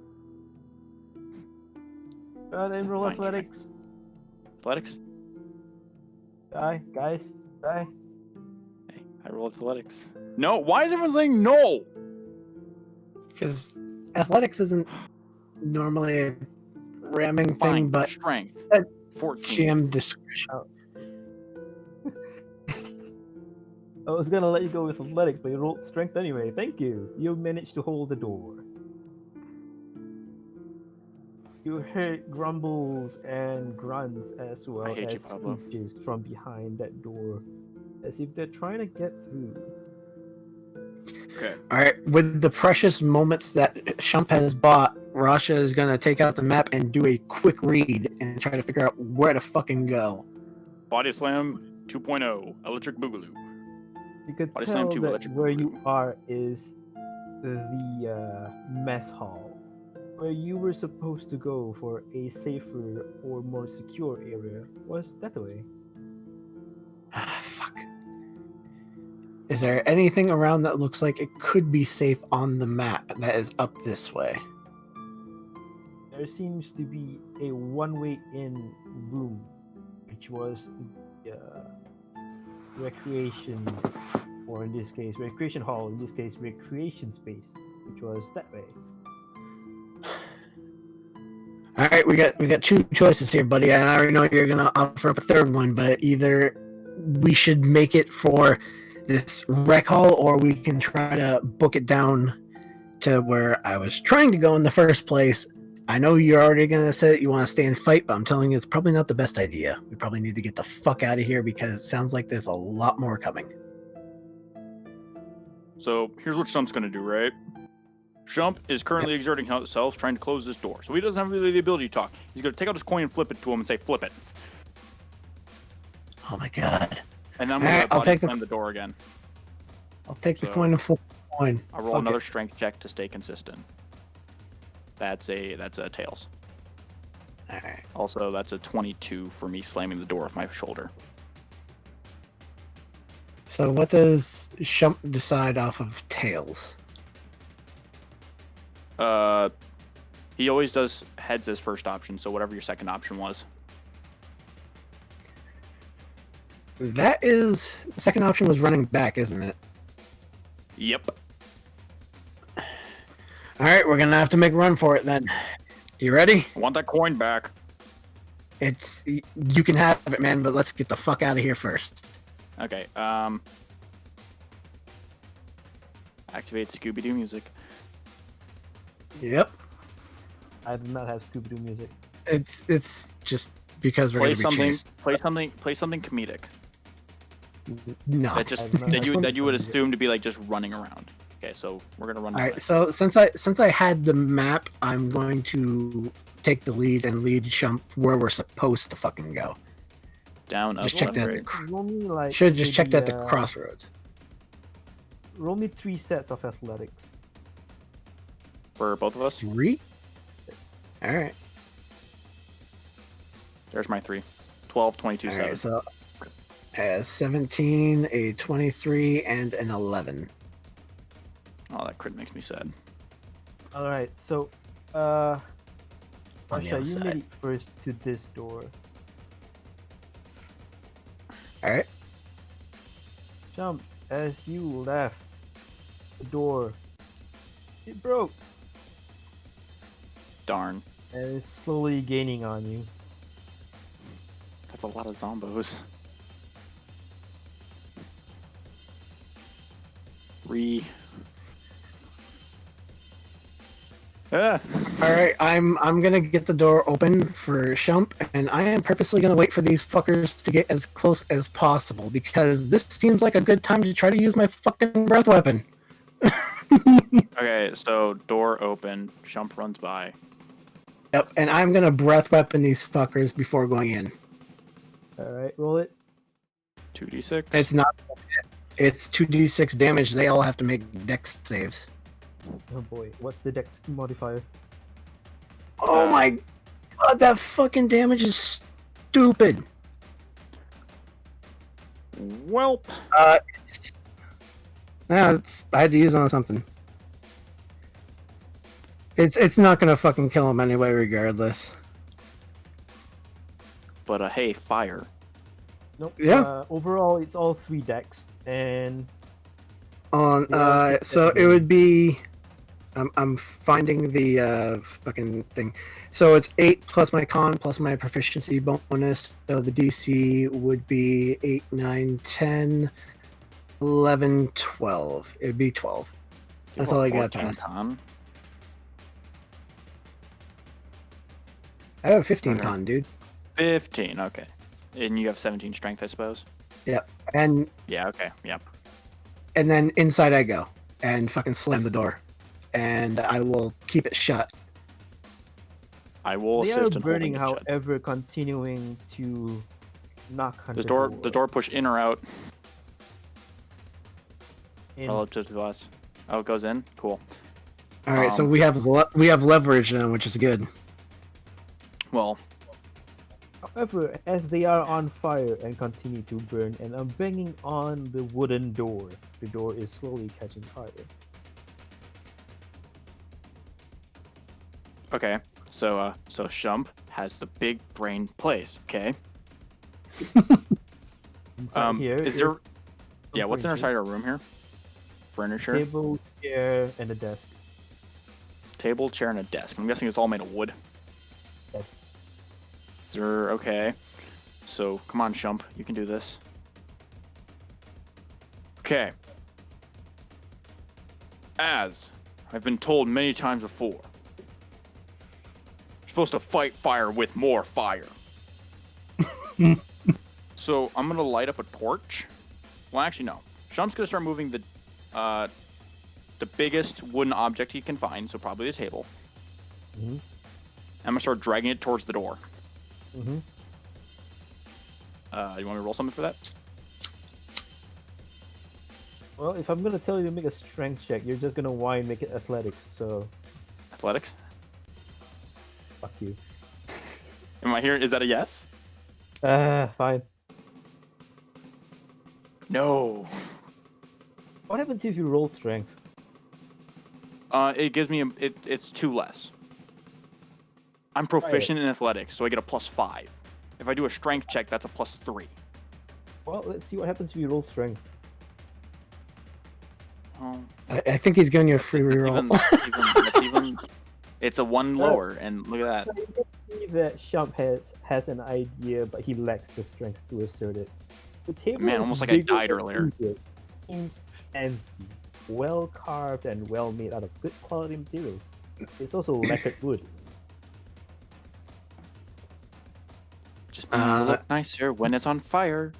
Then roll Fine, athletics. Athletics. Guys. Hey, I roll athletics. No. Why is everyone saying no? because athletics isn't normally a ramming thing, Fine. but Strength. Uh, 14. GM discretion. I was gonna let you go with athletics, but you rolled strength anyway. Thank you. You managed to hold the door. You heard grumbles and grunts as well hate you, as Pablo. screeches from behind that door, as if they're trying to get through. Okay. All right, with the precious moments that Shump has bought, Rasha is gonna take out the map and do a quick read and try to figure out where to fucking go. Body slam 2.0. Electric boogaloo. You could Body slam tell two, that electric where you boogaloo. are is the mess hall, where you were supposed to go for a safer or more secure area was that way. Ah, fuck. Is there anything around that looks like it could be safe on the map that is up this way? There seems to be a one-way in room, which was the recreation, or in this case, recreation hall, in this case, recreation space, which was that way. All right, we got two choices here, buddy. And I already know you're gonna offer up a third one, but either we should make it for this rec hall, or we can try to book it down to where I was trying to go in the first place. I know you're already gonna say that you want to stay and fight, but I'm telling you, it's probably not the best idea. We probably need to get the fuck out of here because it sounds like there's a lot more coming. So here's what Shump's gonna do, right? Shump is currently exerting himself trying to close this door, so he doesn't have really the ability to talk. He's gonna take out his coin and flip it to him and say, "Flip it," Oh my god! and then I'm All gonna right, I'll body take the- slam the door again. I'll take the So- coin and flip the coin. I roll Fuck another it. strength check to stay consistent. That's a tails. All right. Also, that's a 22 for me slamming the door with my shoulder. So what does Shump decide off of tails? He always does heads as first option, so whatever your second option was. That is the second option was running back, isn't it? Yep. All right, we're gonna have to make a run for it then. You ready? I want that coin back. You can have it, man, but let's get the fuck out of here first. Okay. Activate Scooby-Doo music. Yep. I do not have Scooby-Doo music. It's just because we're Play gonna be something. chased. Play something comedic. No. That just I don't know. that you would assume to be like just running around. Okay, so we're gonna run. All this right. way. So since I had the map, I'm going to take the lead and lead Shump where we're supposed to fucking go. Down. Just up, check left, that. right. Roll me like Should just check that maybe, the crossroads. Roll me 3 sets of athletics. For both of us. 3. Yes. All right. There's my 3. 12, 22, All 7. right. So 17, a 23, and an 11. Oh, that crit makes me sad. All right. So, On the Rasha, other you side. made it first to this door. All right. Jump as you left the door. It broke Darn. and it's slowly gaining on you. That's a lot of zombos. 3. Ah. All right, I'm gonna get the door open for Shump, and I am purposely gonna wait for these fuckers to get as close as possible because this seems like a good time to try to use my fucking breath weapon. Okay, so door open. Shump runs by. Yep, and I'm gonna breath weapon these fuckers before going in. All right, roll it. 2d6. It's not. It's 2d6 damage. They all have to make dex saves. Oh boy, what's the dex modifier? Oh my god, that fucking damage is stupid. Welp. I had to use it on something. It's not gonna fucking kill him anyway, regardless. But hey, fire. Nope. Yeah. Overall, it's all 3 dex, and On Yeah, so it would be. I'm finding the fucking thing. So it's 8 plus my con plus my proficiency bonus. So the DC would be 8, 9, 10, 11, 12. It'd be 12. That's all I got 14 past. con. I have a 15 Okay. con, dude. 15. Okay. And you have 17 strength, I suppose. And Yeah. Okay. Yep. and then inside I go and fucking slam the door, and I will keep it shut. I will they are assist in burning, holding it shut. however, continuing to knock on Does door push in or out in. relative to us? Oh, it goes in. Cool. All right, so Um, we have leverage now, which is good. Well, However, as they are on fire and continue to burn, and I'm banging on the wooden door, the door is slowly catching fire. okay. So Shump has the big brain place. Okay. Inside here, Is there? Yeah. I'm What's pointing. inside our room here? Furniture, Table, chair, and a desk. table, chair, and a desk. I'm guessing it's all made of wood. Yes. Is there? Okay. So come on, Shump, you can do this. Okay. As I've been told many times before, you're supposed to fight fire with more fire. So I'm gonna light up a torch. Well, actually, no. Shump's gonna start moving the biggest wooden object he can find, so probably the table. Mhm. I'm gonna start dragging it towards the door. Mhm. You want me to roll something for that? Well, if I'm gonna tell you to make a strength check, you're just gonna whine, make it athletics. So Athletics? fuck you. Am I here? Is that a yes? Fine. No. What happens if you roll strength? It gives me it's 2 less. I'm proficient in athletics, so I get a +5. If I do a strength check, that's a +3. Well, let's see what happens if you roll strength. Oh, I think he's giving you a free reroll. that's even, it's a 1 lower, and look at that. So you can see that Shump has an idea, but he lacks the strength to assert it. The table Man, is almost like I bigger died than earlier. usual. Seems fancy, well carved, and well made out of good quality materials. It's also lacquered wood. Just makes it look nicer when it's on fire.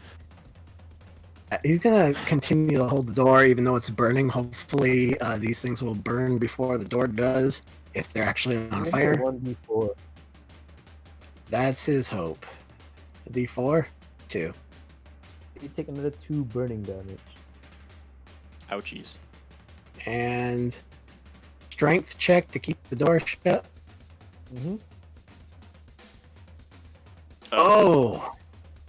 He's gonna continue to hold the door even though it's burning. Hopefully, these things will burn before the door does, if they're actually on Make a fire. 1d4. That's his hope. A D4? 2. You take another 2 burning damage. Ouchies. And strength check to keep the door shut. Mm-hmm. Oh!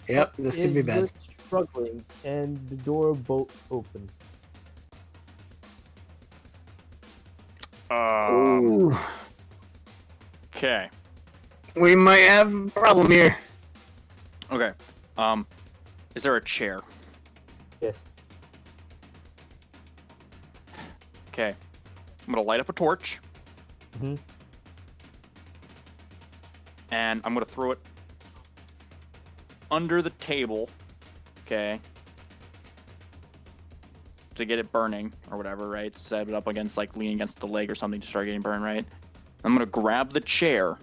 Yep, this could be bad. Struggling, and the door bolts open. Ooh. Okay. We might have a problem here. Okay. Is there a chair? Yes. Okay. I'm gonna light up a torch. Mm-hmm. And I'm gonna throw it under the table. Okay. to get it burning or whatever, right? Set it up against like leaning against the leg or something to start getting burned, right? I'm gonna grab the chair,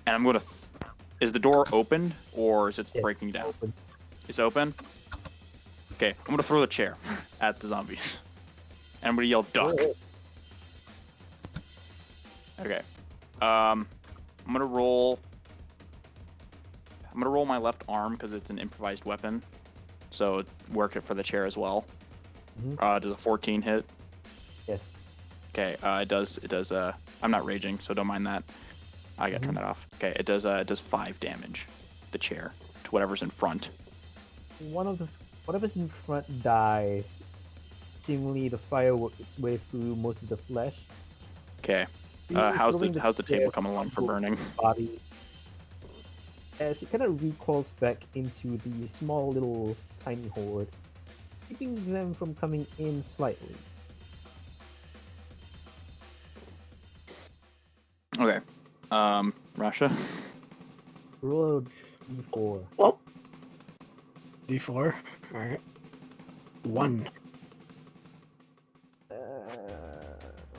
and I'm gonna. Is the door open or is it breaking down? Open. It's open. Okay, I'm gonna throw the chair at the zombies, and I'm gonna yell duck. Oh. Okay. I'm gonna roll. I'm gonna roll my left arm because it's an improvised weapon, so work it for the chair as well. Does a 14 hit? Yes. Okay. It does. It does. I'm not raging, so don't mind that. I gotta turn that off. Okay. It does. It does 5 damage. The chair to whatever's in front. Whatever's in front dies. Seemingly, the fire works its way through most of the flesh. Okay. How's the table coming along for burning? Body, as it kind of recalls back into the small little tiny horde, keeping them from coming in slightly. Okay. Rasha. Roll a d4. Well, D4. All right. 1.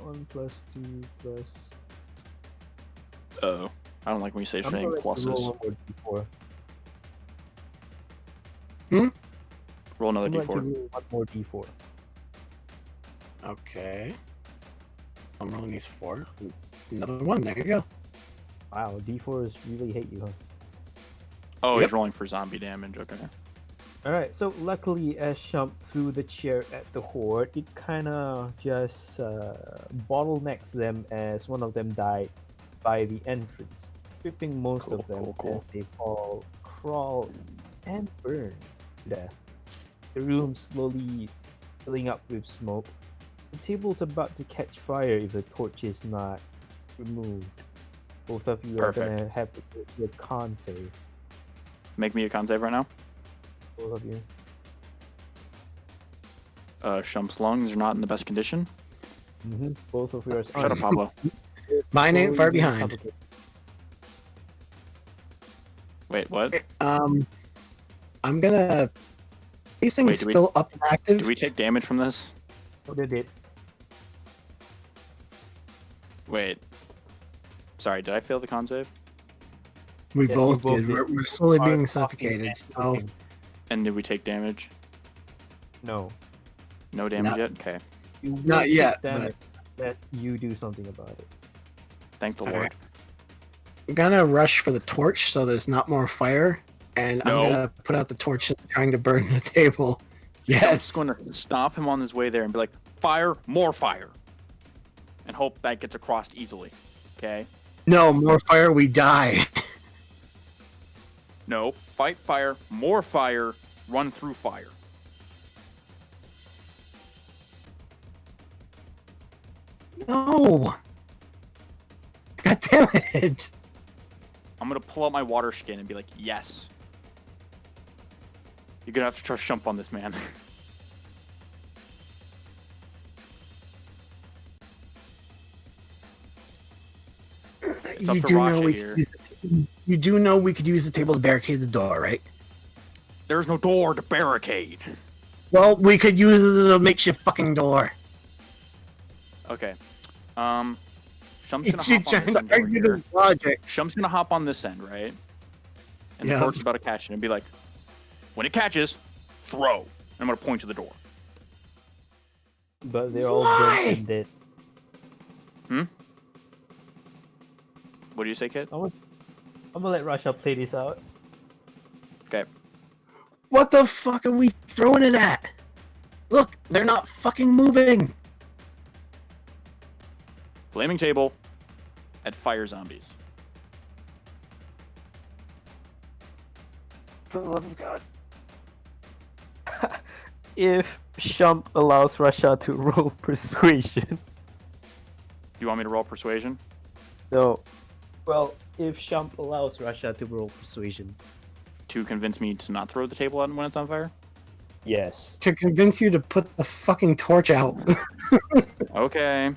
1 plus 2 plus. Oh, I don't like when you say I'm saying gonna pluses. roll one more Roll another d4. I'm going to d4. roll one more d4. Okay. I'm rolling these 4. Another 1. There you go. Wow, d4s really hate you, huh? Oh, Yep. he's rolling for zombie damage. Okay. Alright, so luckily as Shump threw the chair at the horde, it kinda just bottlenecks them as one of them died by the entrance, stripping most of them Cool. as they fall, crawl, and burn to death. The room slowly filling up with smoke. The table's about to catch fire if the torch is not removed. Both of you are Perfect. gonna have to do a con save. Make me a con save right now. Both of you. Shump's lungs are not in the best condition. Both of yours. Shut up, Pablo. Mine ain't far Slowly behind. suffocate. Wait, what? I'm gonna. These things Wait, do we- still up and active. Do we take damage from this? Oh, they did. Wait. Sorry, did I fail the con save? We Yes, both you both did. did. We're slowly Are being talking suffocated. and So talking. And did we take damage? No. No damage No. yet? Okay. You will Not take yet, damage unless you do something about it. Thank the All Lord. right. I'm gonna rush for the torch so there's not more fire, and No. I'm gonna put out the torch trying to burn the table. I'm Yes. just going to stop him on his way there and be like, fire, more fire. And hope that gets across easily. Okay? No, more fire, we die. No. Fight fire, more fire, run through fire. No. God damn it. I'm going to pull out my water skin and be like, yes. You're going to have to trust Shump on this, man. It's up You to do know Rasha we here. could use you do know we could use the table to barricade the door, right? There's no door to barricade. Well, we could use the makeshift fucking door. Okay. Shump's gonna It's hop on trying this to end over argue here. this logic. Shump's gonna hop on this end, right? And Yeah. the torch is about to catch it and be like, when it catches, throw. And I'm gonna point to the door. But they're all Why? burnt and dead. What do you say, kid? I'm gonna let Rasha play this out. Okay. What the fuck are we throwing it at? Look, they're not fucking moving. Flaming table at fire zombies. For the love of God. If Shump allows Rasha to roll persuasion. You want me to roll persuasion? So, well, if Shump allows Rasha to roll persuasion. To convince me to not throw the table out when it's on fire? Yes. To convince you to put the fucking torch out. Okay.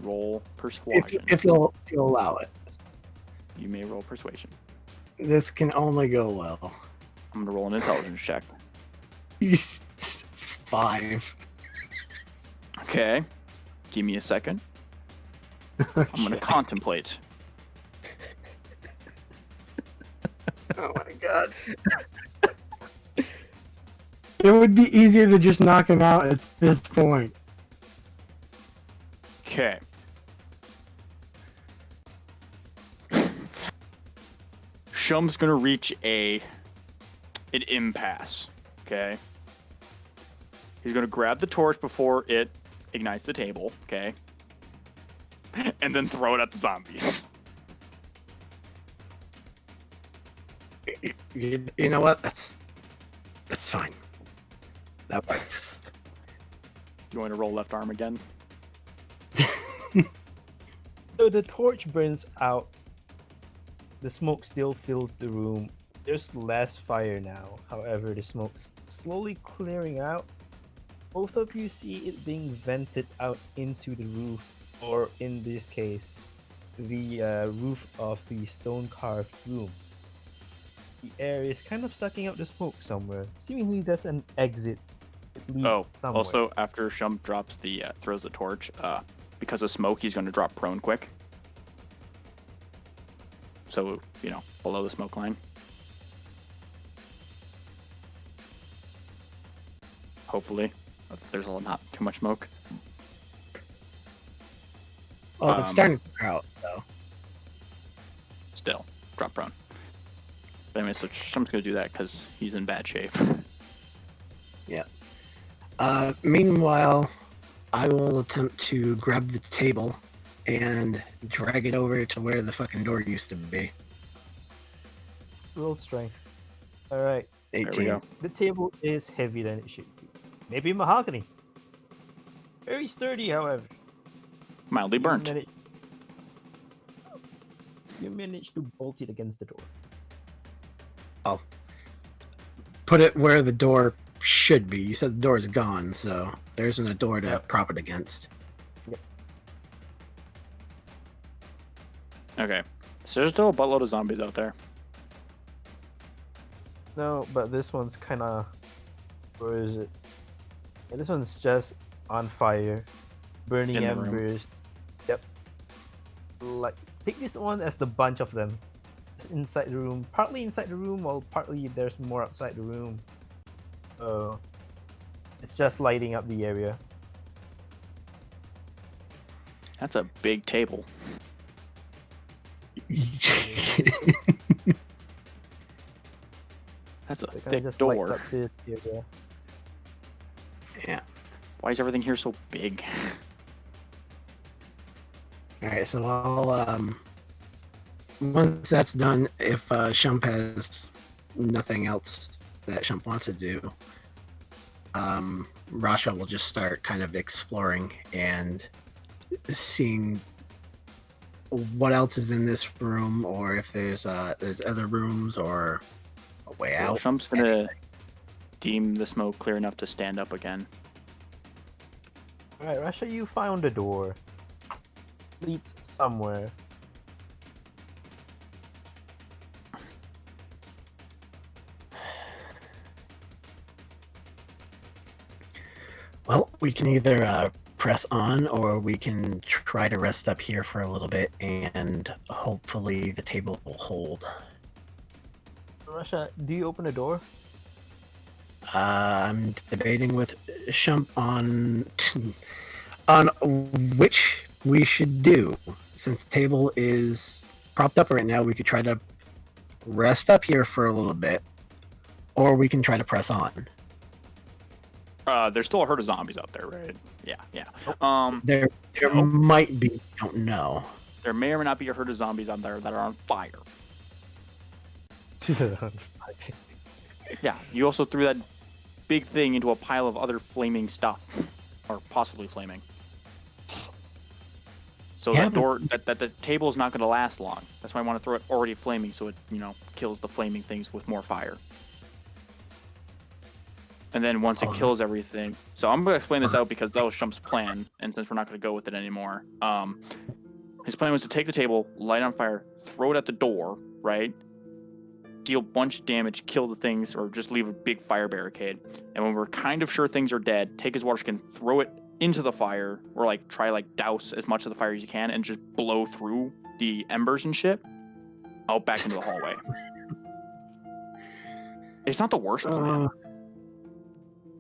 Roll persuasion. if you'll allow it. You may roll persuasion. This can only go well. I'm gonna roll an intelligence check. 5. Okay. Give me a second. I'm gonna contemplate. Oh my god. It would be easier to just knock him out at this point. Okay. Shump's gonna reach an impasse. Okay. He's gonna grab the torch before it ignites the table. Okay. And then throw it at the zombies. You know what? That's fine. That works. You want to roll left arm again? So the torch burns out. The smoke still fills the room. There's less fire now. However, the smoke's slowly clearing out. Both of you see it being vented out into the roof, or in this case, the roof of the stone-carved room. The air is kind of sucking out the smoke somewhere. Seemingly, there's an exit. It leads somewhere. Also, after Shump drops throws the torch, because of smoke, he's going to drop prone quick. So, below the smoke line. Hopefully, if there's not too much smoke. Well, it's starting to clear out, so. Still, drop prone. But anyway, so Shump's going to do that because he's in bad shape. Yeah. Meanwhile, I will attempt to grab the table and drag it over to where the fucking door used to be. Roll strength. All right. 18. There we go. The table is heavier than it should be. Maybe mahogany. Very sturdy, however. Mildly burnt. You managed to bolt it against the door. I'll put it where the door should be. You said the door is gone, so there isn't a door to prop it against. Okay. So there's still a buttload of zombies out there. No, but this one's kind of... Where is it? Yeah, this one's just on fire. Burning In the room. embers. Yep. Like, take this one as the bunch of them. It's inside the room. Partly inside the room, while partly there's more outside the room. So... It's just lighting up the area. That's a big table. That's a It kinda thick just lights door. up this area. Yeah. Why is everything here so big? Alright, so I'll, once that's done, if Shump has nothing else that Shump wants to do, Rasha will just start kind of exploring and seeing what else is in this room, or if there's other rooms or a way Well, out. Shump's gonna deem the smoke clear enough to stand up again. Alright, Rasha, you found a door. Leads somewhere. Well, we can either press on, or we can try to rest up here for a little bit, and hopefully the table will hold. Rasha, do you open the door? I'm debating with Shump on which we should do. Since the table is propped up right now, we could try to rest up here for a little bit, or we can try to press on. There's still a herd of zombies out there, right? Yeah. There No. might be. I don't know. There may or may not be a herd of zombies out there that are on fire. Yeah, you also threw that big thing into a pile of other flaming stuff, or possibly flaming. So Yeah, that door, that the table is not going to last long. That's why I want to throw it already flaming, so it kills the flaming things with more fire. And then once it kills everything, so I'm going to explain this out because that was Shump's plan, and since we're not going to go with it anymore, his plan was to take the table, light it on fire, throw it at the door, right? deal a bunch of damage, kill the things, or just leave a big fire barricade. And when we're kind of sure things are dead, take his water skin, throw it into the fire, or like try like douse as much of the fire as you can, and just blow through the embers and shit out back into the hallway. It's not the worst plan.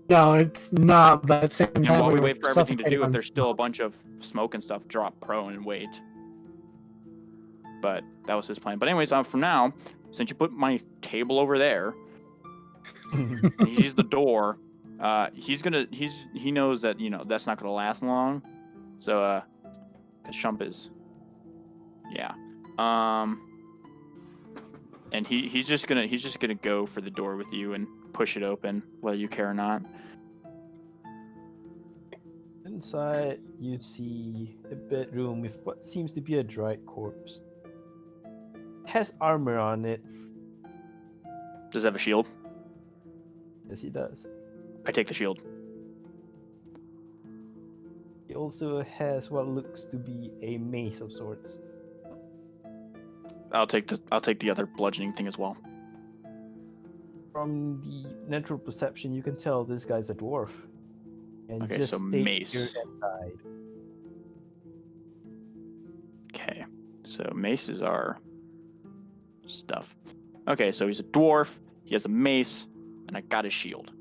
No, it's not. But at the same And time, while we we're wait for everything to suffocating do, if on there's still a bunch of smoke and stuff, drop prone and wait. But that was his plan. But anyways, for now, since you put my table over there, and he sees the door, he knows that that's not gonna last long. So because Shump is, yeah, and he's just gonna go for the door with you and push it open, whether you care or not. Inside, you see a bedroom with what seems to be a dried corpse. It has armor on it. Does it have a shield? Yes, he does. I take the shield. He also has what looks to be a mace of sorts. I'll take the other bludgeoning thing as well. From the natural perception, you can tell this guy's a dwarf. And Okay, just so stay mace. here inside. Okay, so mace is our stuff. Okay, so he's a dwarf, he has a mace, and I got his shield.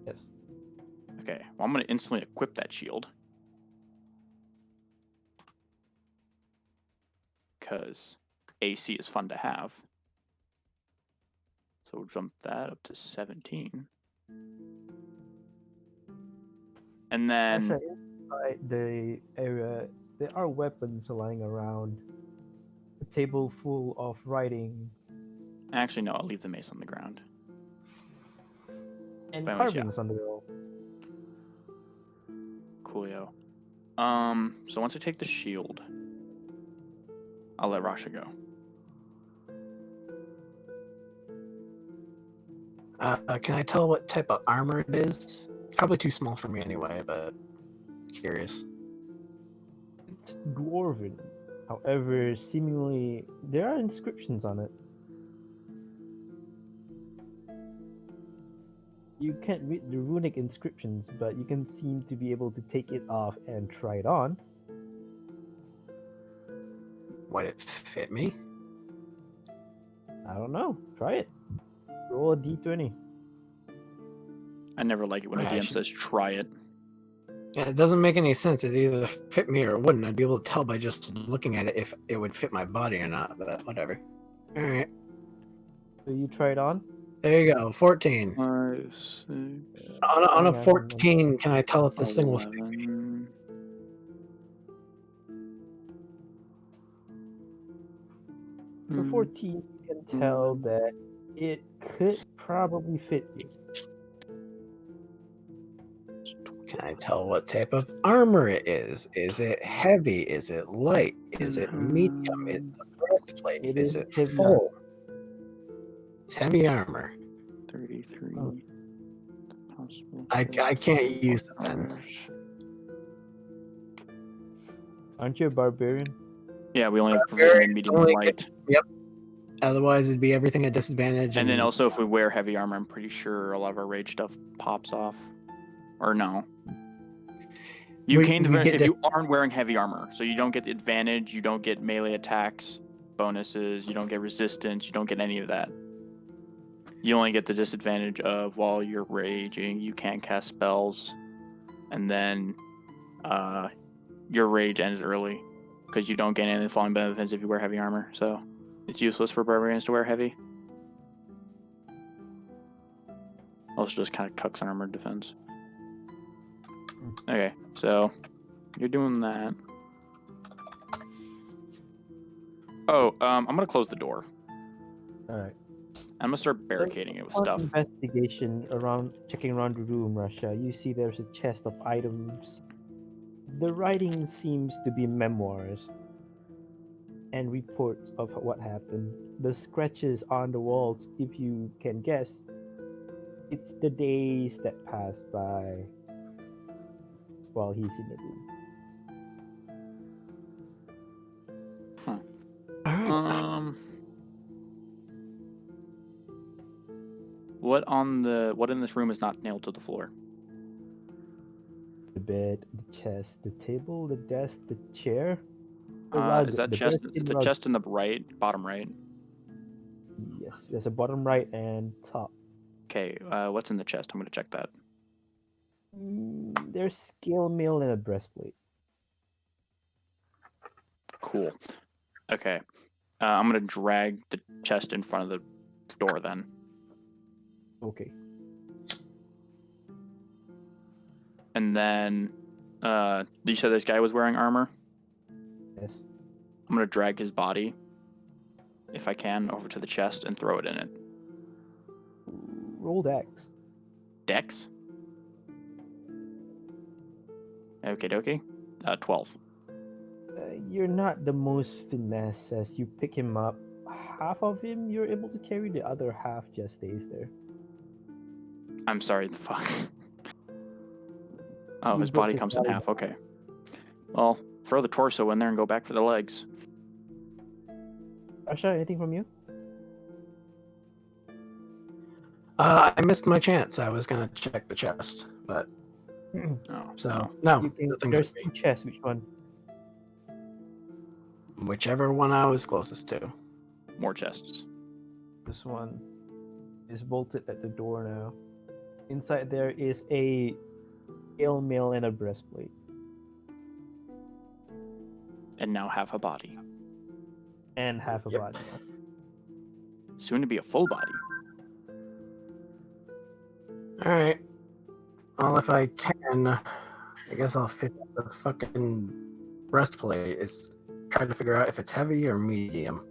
Yes. Okay, well, I'm going to instantly equip that shield. Because AC is fun to have. So we'll jump that up to 17. And then... Actually, inside the area, there are weapons lying around. A table full of writing Actually, no, I'll leave the mace on the ground. and But anyways, yeah. carvings on the wall. Coolio. So once I take the shield, I'll let Rasha go. Can I tell what type of armor it is? It's probably too small for me anyway, but curious. It's dwarven. However, seemingly there are inscriptions on it. You can't read the runic inscriptions, but you can seem to be able to take it off and try it on. Would it fit me? I don't know. Try it. Roll a d20. I never like it when a Okay, I DM should- says try it. Yeah, it doesn't make any sense. It either fit me or it wouldn't. I'd be able to tell by just looking at it if it would fit my body or not, but whatever. All right. So you try it on? There you go. 14. 5, 6, On a Hang on, 14, can I tell if this thing will fit? 11. For 14, you can tell that it could probably fit you. Can I tell what type of armor it is? Is it heavy? Is it light? Is it medium? Is it a breastplate? It Is is it heavy. full? It's heavy armor. 33. Oh. Possible I can't use it then. hours. Aren't you a barbarian? Yeah, we only have Barbarian proficient, medium, and only light. Otherwise, it'd be everything at disadvantage. And then also, if we wear heavy armor, I'm pretty sure a lot of our rage stuff pops off. Or no. You We- gain the we advantage get if you aren't wearing heavy armor. So you don't get the advantage, you don't get melee attacks, bonuses, you don't get resistance, you don't get any of that. You only get the disadvantage of while you're raging, you can't cast spells. And then your rage ends early. Because you don't gain any of the falling benefits if you wear heavy armor. So it's useless for barbarians to wear heavy. Also just kind of cucks on armored defense. Okay, so you're doing that. Oh, I'm gonna close the door. Alright. I'm gonna start barricading it with On stuff. investigation around, checking around the room, Rasha, you see there's a chest of items. The writing seems to be memoirs and reports of what happened. The scratches on the walls, if you can guess, it's the days that passed by while he's in the room. All right. what in this room is not nailed to the floor? The bed, the chest, the table, the desk, the chair, the rug, Is that the chest? bearskin Is the rug. chest in the bottom right? Yes, there's a bottom right and top. Okay. What's in the chest? I'm gonna check that. There's scale mail and a breastplate. Cool. Okay. I'm gonna drag the chest in front of the door then. Okay. And then, you said this guy was wearing armor? Yes. I'm gonna drag his body, if I can, over to the chest and throw it in it. Roll dex. Dex? Okay, dokie. 12. You're not the most finesse as you pick him up. Half of him you're able to carry, the other half just stays there. I'm sorry, the fuck. Oh, You his broke body his comes in body half, okay. Well, throw the torso in there and go back for the legs. Rasha, anything from you? I missed my chance. I was gonna check the chest, but Oh, so no. no, You can, nothing there's for me. two chests, which one? Whichever one I was closest to. More chests. This one is bolted at the door now. Inside there is a scale mail and a breastplate. And now half a body. And half a Yep. body now. Soon to be a full body. All right. Well, if I can, I guess I'll fit the fucking breastplate. Is trying to figure out if it's heavy or medium.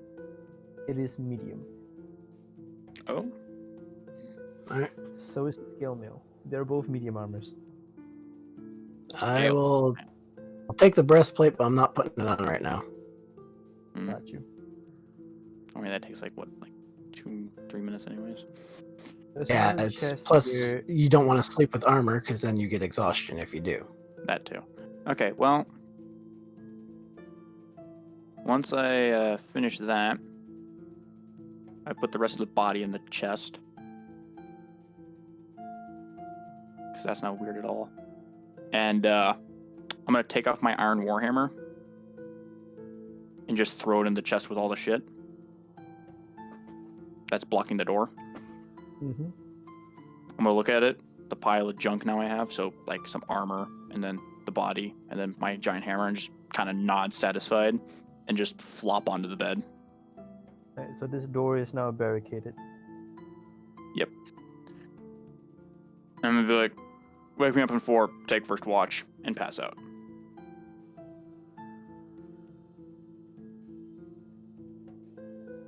It is medium. Oh? All right. So is the scale mail. They're both medium armors. I Scale. will. I'll take the breastplate, but I'm not putting it on right now. Mm. Got you. I mean, that takes like, what, like 2-3 minutes anyways? There's Yeah, another it's chest plus here. you don't want to sleep with armor because then you get exhaustion if you do. That too. Okay, well, once I finish that, I put the rest of the body in the chest. Because that's not weird at all. And I'm going to take off my iron warhammer and just throw it in the chest with all the shit that's blocking the door. Mm-hmm. I'm going to look at it, the pile of junk now I have, so like some armor, and then the body, and then my giant hammer, and just kind of nod satisfied, and just flop onto the bed. Right, so this door is now barricaded. Yep. I'm going to be like, wake me up in 4, take first watch, and pass out.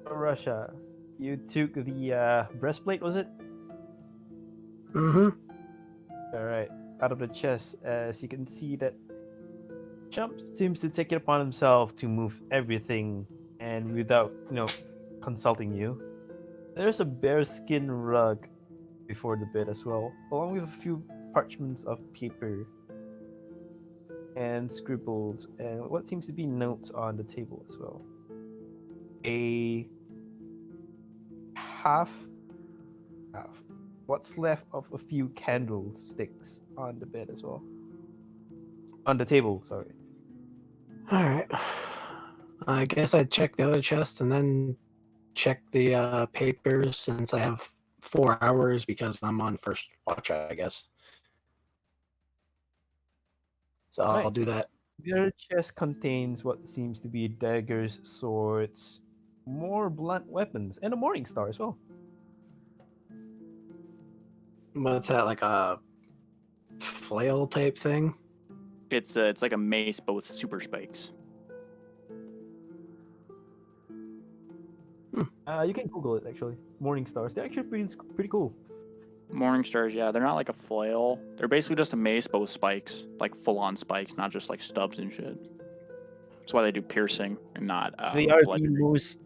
Russia, you took the breastplate, was it? Mm-hmm. All right. Out of the chest, as you can see that Shump seems to take it upon himself to move everything, and without consulting you. There's a bearskin rug before the bed as well, along with a few parchments of paper and scribbles and what seems to be notes on the table as well. A half what's left of a few candlesticks on the bed as well. On the table, sorry. All right. I guess I'd check the other chest and then check the papers since I have 4 hours because I'm on first watch, I guess. So I'll Right. do that. The other chest contains what seems to be daggers, swords, more blunt weapons, and a morning star as well. What's that, like a flail type thing? It's like a mace, but with super spikes. You can Google it actually. Morning stars. They're actually pretty cool. Morning stars, yeah, they're not like a flail. They're basically just a mace, but with spikes, like full-on spikes, not just like stubs and shit. That's why they do piercing and not They are the bludgeoning. most.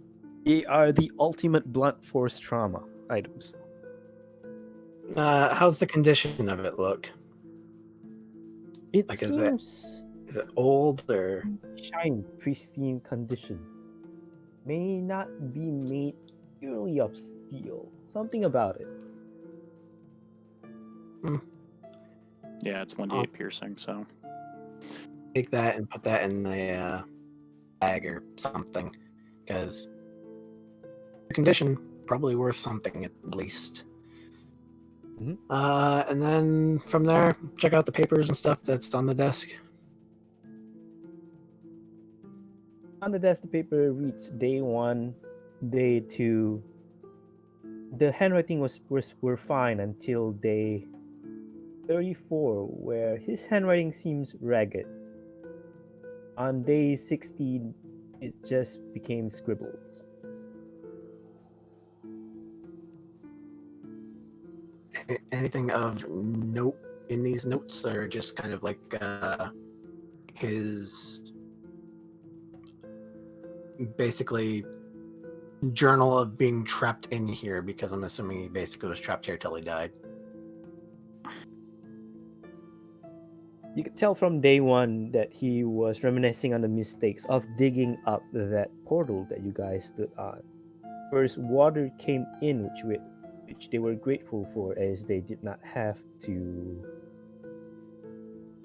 They are the ultimate blunt force trauma items. How's the condition of it look? It Like, is seems it old or? shine, pristine condition. May not be made purely of steel. Something about it. Yeah, it's 1d8 piercing, so. Take that and put that in a bag or something, because the condition probably worth something at least. Mhm. And then from there, check out the papers and stuff that's on the desk. On the desk, the paper reads day 1, day 2. The handwriting were fine until day 34, where his handwriting seems ragged. On day 16, it just became scribbles. Anything of note in these notes, or just kind of like his basically journal of being trapped in here, because I'm assuming he basically was trapped here till he died. You could tell from day 1 that he was reminiscing on the mistakes of digging up that portal that you guys stood on. First, water came in, which they were grateful for, as they did not have to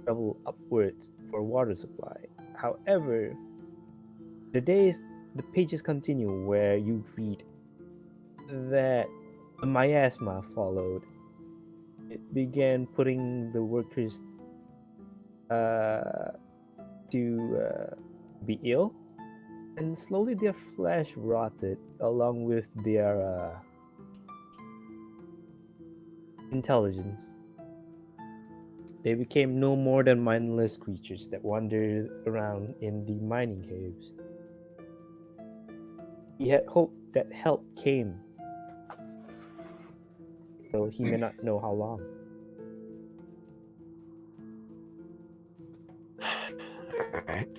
travel upwards for water supply. However, the pages continue where you read that a miasma followed. It began putting the workers to be ill, and slowly their flesh rotted along with their intelligence. They became no more than mindless creatures that wandered around in the mining caves. He had hoped that help came, though he may not know how long. Alright.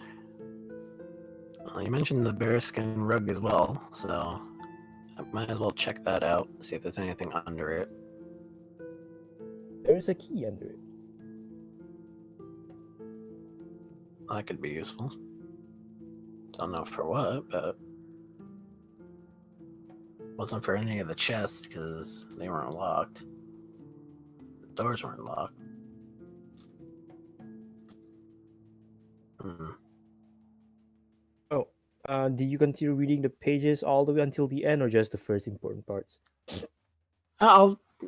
Well, you mentioned the bearskin rug as well, so I might as well check that out, see if there's anything under it. There is a key under it. That could be useful. Don't know for what, but wasn't for any of the chests because they weren't locked. The doors weren't locked. Do you continue reading the pages all the way until the end, or just the first important parts?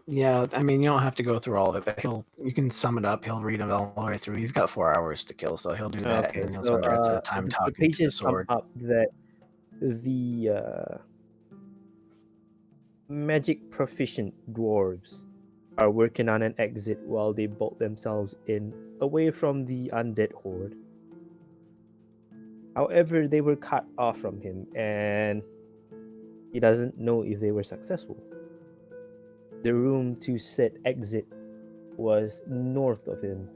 Yeah, I mean, you don't have to go through all of it, but you can sum it up. He'll read it all the way through. He's got 4 hours to kill, so he'll do that, Okay, and he'll so spend the rest of the time the talking to the pages sum sword. up that the magic proficient dwarves are working on an exit while they bolt themselves in away from the undead horde. However, they were cut off from him, and he doesn't know if they were successful. The room to set exit was north of him,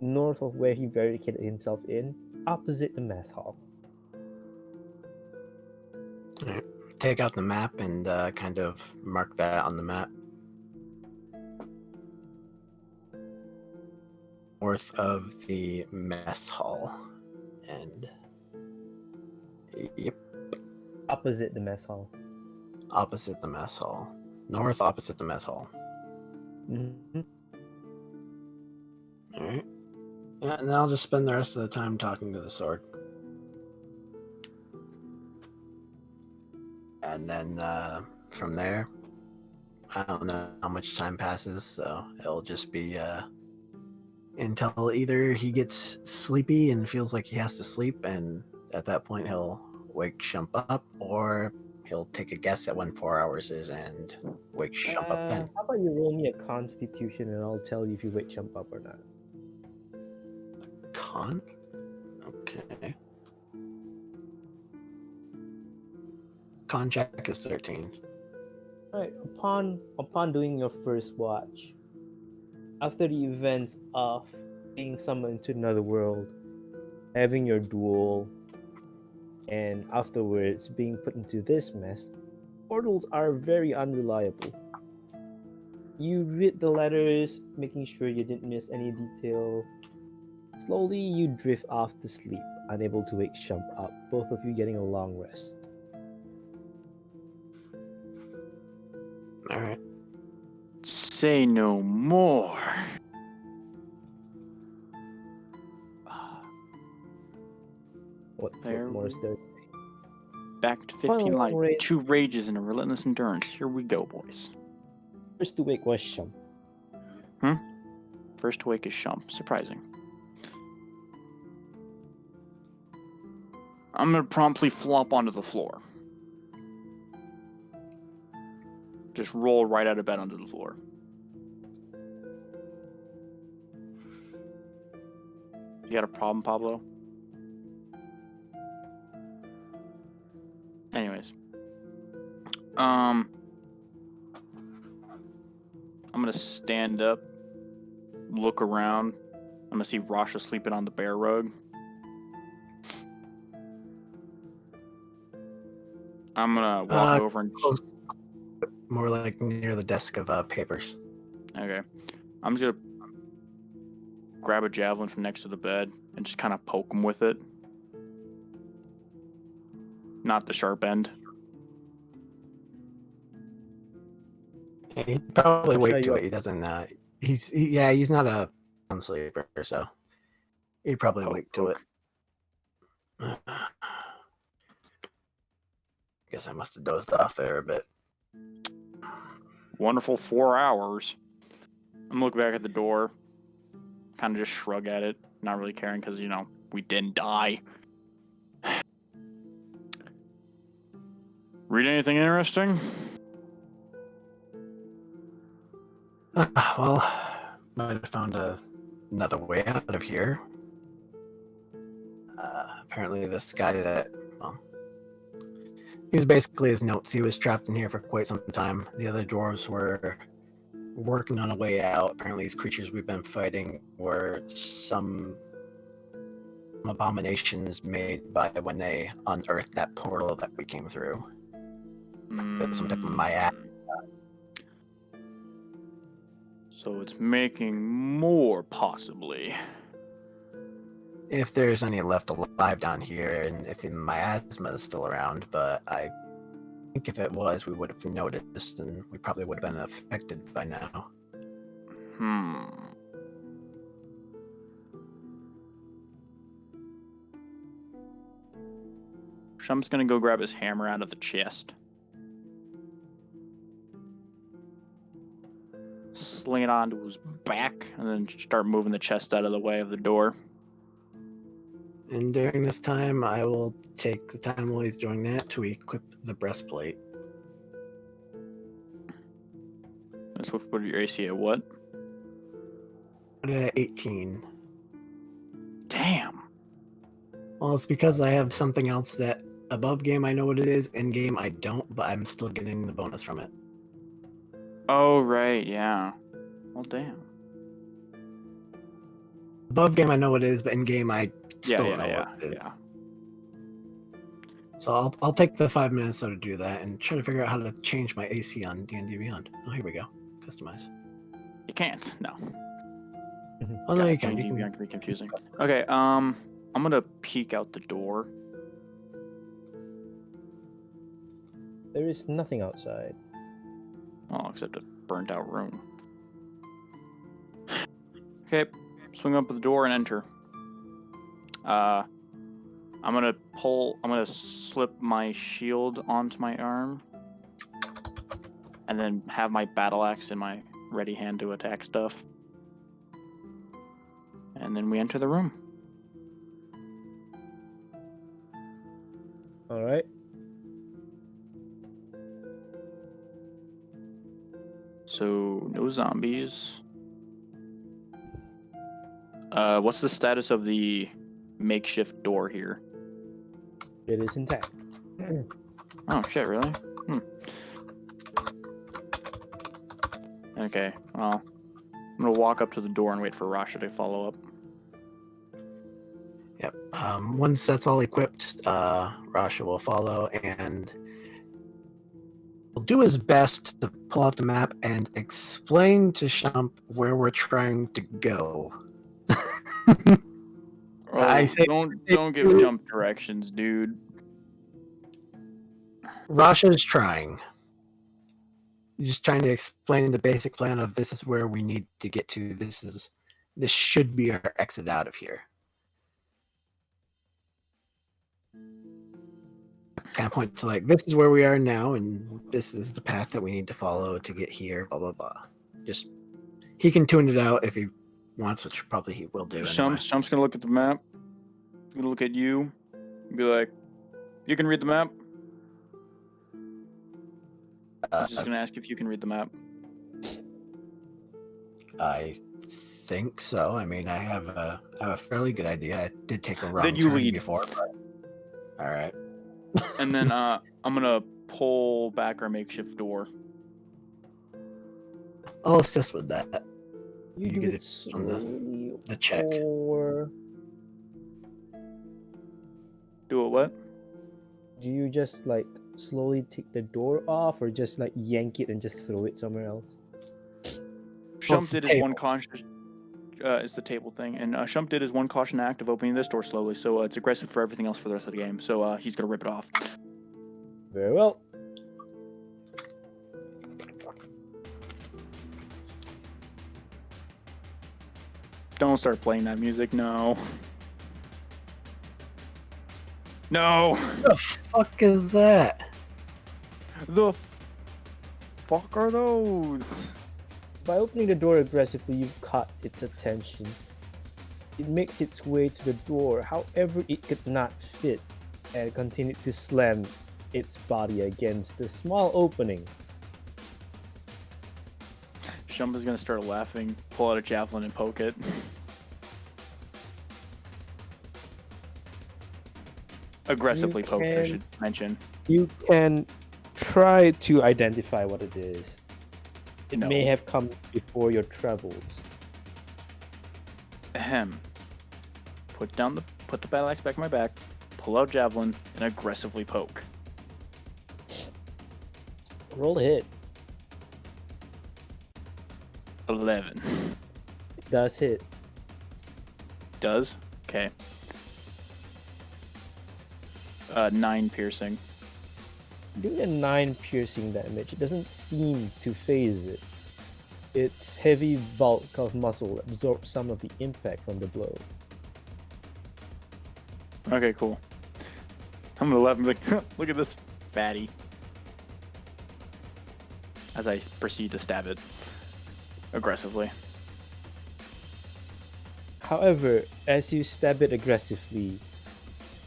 north of where he barricaded himself in, opposite the mess hall. Alright. Take out the map and kind of mark that on the map. North of the mess hall. And yep, Opposite the mess hall. opposite the mess hall. North opposite the mess hall. Mm-hmm. Alright. Yeah, and then I'll just spend the rest of the time talking to the sword. And then from there, I don't know how much time passes, so it'll just be until either he gets sleepy and feels like he has to sleep, and at that point he'll wake Shump up, or he'll take a guess at when 4 hours is and wake Shump up then. How about you roll me a constitution and I'll tell you if you wake Shump up or not. Con? Okay. Con check is 13. Alright, upon doing your first watch, after the events of being summoned to another world, having your duel, and afterwards being put into this mess, portals are very unreliable. You read the letters, making sure you didn't miss any detail. Slowly, you drift off to sleep, unable to wake Shump up, both of you getting a long rest. Alright. Say no more. What There more is there? Back to 15 Final life, rage. 2 rages, and a relentless endurance. Here we go, boys. First to wake was Shump. First to wake is Shump. Surprising. I'm gonna promptly flop onto the floor. Just roll right out of bed onto the floor. You got a problem, Pablo? Anyways. I'm gonna stand up, look around. I'm gonna see Rasha sleeping on the bear rug. I'm gonna walk over and... Close. More like near the desk of papers. Okay. I'm just gonna grab a javelin from next to the bed and just kind of poke him with it. Not the sharp end. He'd probably I'll show wait to you it. He doesn't. He's not a sleeper, so he'd probably Poke, wait to it. Guess I must have dozed off there a bit. Wonderful 4 hours. I'm looking back at the door. Kind of just shrug at it. Not really caring because, we didn't die. Read anything interesting? Well, might have found another way out of here. Apparently this guy these are basically his notes. He was trapped in here for quite some time. The other dwarves were working on a way out. Apparently these creatures we've been fighting were some abominations made by when they unearthed that portal that we came through. Some type of Maya. So it's making more, possibly. If there's any left alive down here, and if the miasma is still around, but I think if it was, we would have noticed, and we probably would have been affected by now. Shump's gonna go grab his hammer out of the chest. Sling it onto his back, and then start moving the chest out of the way of the door. And during this time, I will take the time while he's doing that to equip the breastplate. Let's put your AC at what? Put it at 18. Damn. Well, it's because I have something else that above game I know what it is, in game I don't, but I'm still getting the bonus from it. Oh, right, yeah. Well, damn. Above game I know what it is, but in game I still don't know what it is. Yeah. So I'll take the 5 minutes to do that and try to figure out how to change my AC on D&D Beyond. Oh, here we go. Customize. You can't, no. Oh, no, you can. can. Beyond can be confusing. Okay, I'm gonna peek out the door. There is nothing outside. Oh, except a burnt out room. Okay, swing up the door and enter. I'm gonna slip my shield onto my arm, and then have my battle axe in my ready hand to attack stuff. And then we enter the room. All right. So, no zombies. What's the status of the makeshift door here? It is intact. Oh, shit, really? Okay, well, I'm gonna walk up to the door and wait for Rasha to follow up. Yep. Once that's all equipped, Rasha will follow and will do his best to pull out the map and explain to Shump where we're trying to go. Oh, don't give jump directions, dude. Rasha's trying. just trying to explain the basic plan of this is where we need to get to. This should be our exit out of here. Kind of point to like, this is where we are now, and this is the path that we need to follow to get here. Blah blah blah. Just he can tune it out if he wants, which probably he will do. Anyway. Shump's gonna look at the map. He's gonna look at you. And be like, "You can read the map." He's just gonna ask if you can read the map. I think so. I mean, I have a fairly good idea. I did take a wrong Then you turn lead. before. But... All right. And then I'm gonna pull back our makeshift door. I'll assist with that. You do get it it on slowly, the check. or Do it what? do you just like slowly take the door off, or just like yank it and just throw it somewhere else? Shump it's the did his one table. cautious. It's the table thing, and Shump did his one caution act of opening this door slowly, so it's aggressive for everything else for the rest of the game. So he's gonna rip it off. Very well. Don't start playing that music, no. No. What the fuck is that? The fuck are those? By opening the door aggressively, you've caught its attention. It makes its way to the door, however it could not fit, and continued to slam its body against the small opening. Shump is gonna start laughing, pull out a javelin and poke it. Aggressively poke, I should mention. You can try to identify what it is. It No. may have come before your travels. Ahem. Put the battle axe back in my back, pull out javelin, and aggressively poke. Roll a hit. 11. It does hit. Does? Okay. 9 piercing. Doing a 9 piercing damage, it doesn't seem to phase it. Its heavy bulk of muscle absorbs some of the impact from the blow. Okay, cool. I'm gonna laugh and be like, look at this fatty. As I proceed to stab it aggressively. However, as you stab it aggressively,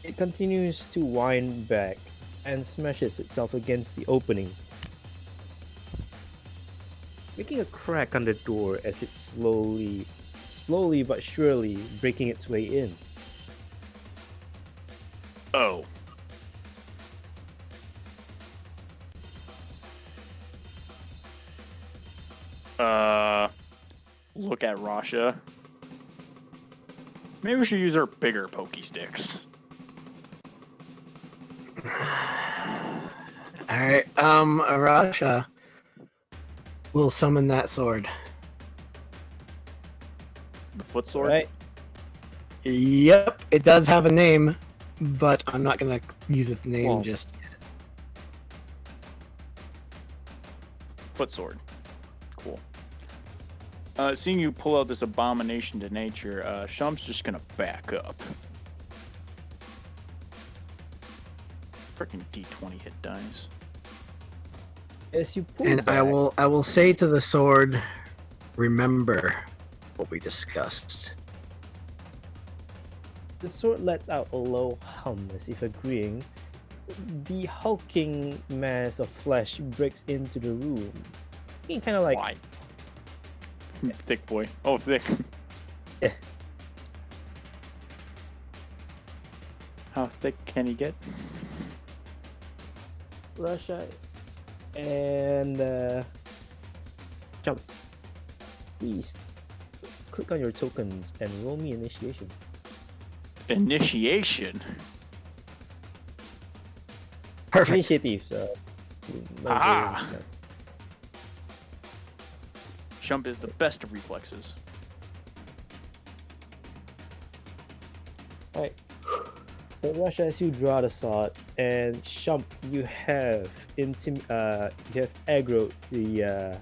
it continues to wind back and smashes itself against the opening, making a crack on the door as it's slowly but surely breaking its way in. Oh. Look at Rasha. Maybe we should use our bigger pokey sticks. Alright, Rasha will summon that sword. The foot sword? Right? Yep, it does have a name, but I'm not gonna use its name Well. just yet. Foot sword. Cool. Seeing you pull out this abomination to nature, Shump's just gonna back up. Freaking D20 hit dice. As you pull And back, I will say to the sword, remember what we discussed. the sword lets out a low hum as if agreeing. The hulking mass of flesh breaks into the room. Looking kind of like Why? Thick boy. Oh, thick. Yeah. How thick can he get? Rasha and Jump. Please click on your tokens and roll me initiation. Initiation? Perfect. Initiative. No Aha! games, no. Shump is the best of reflexes. Alright. So Russia, as you draw the sword, and Shump, you have you have aggroed the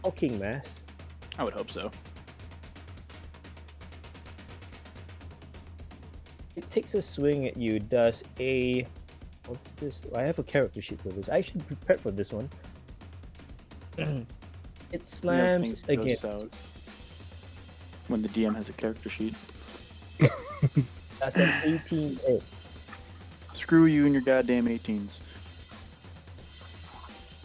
hulking mass. I would hope so. It takes a swing at you. Does a what's this? I have a character sheet for this. I actually prepared for this one. It slams Things go again. south when the DM has a character sheet. That's an 18 hit. Screw you and your goddamn 18s.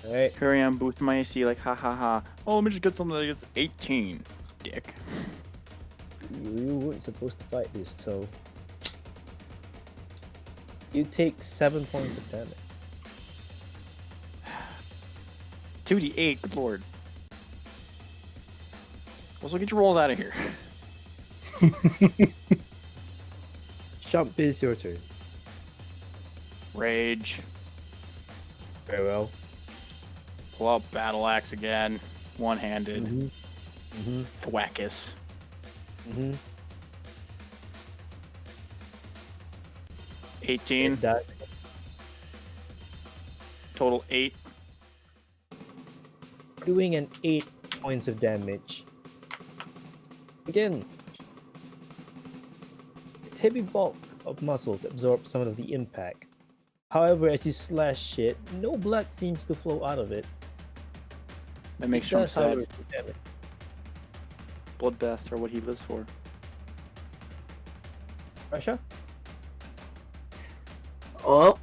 Alright. Here I am boosting my AC like ha ha ha. Oh, let me just get something that gets 18. Dick. You weren't supposed to fight this, so you take 7 points of damage. 2d8, good lord. Also, get your rolls out of here. Shump, is your turn. Rage. Very well. Pull out battle axe again. One-handed. Mm-hmm. Thwackus. Mm-hmm. 18. That Total 8. doing an 8 points of damage. Again, its heavy bulk of muscles absorbs some of the impact. However, as you slash it, no blood seems to flow out of it. That makes It Trump does, however, sad. do damage. Bloodbaths are what he lives for. Rasha? Well,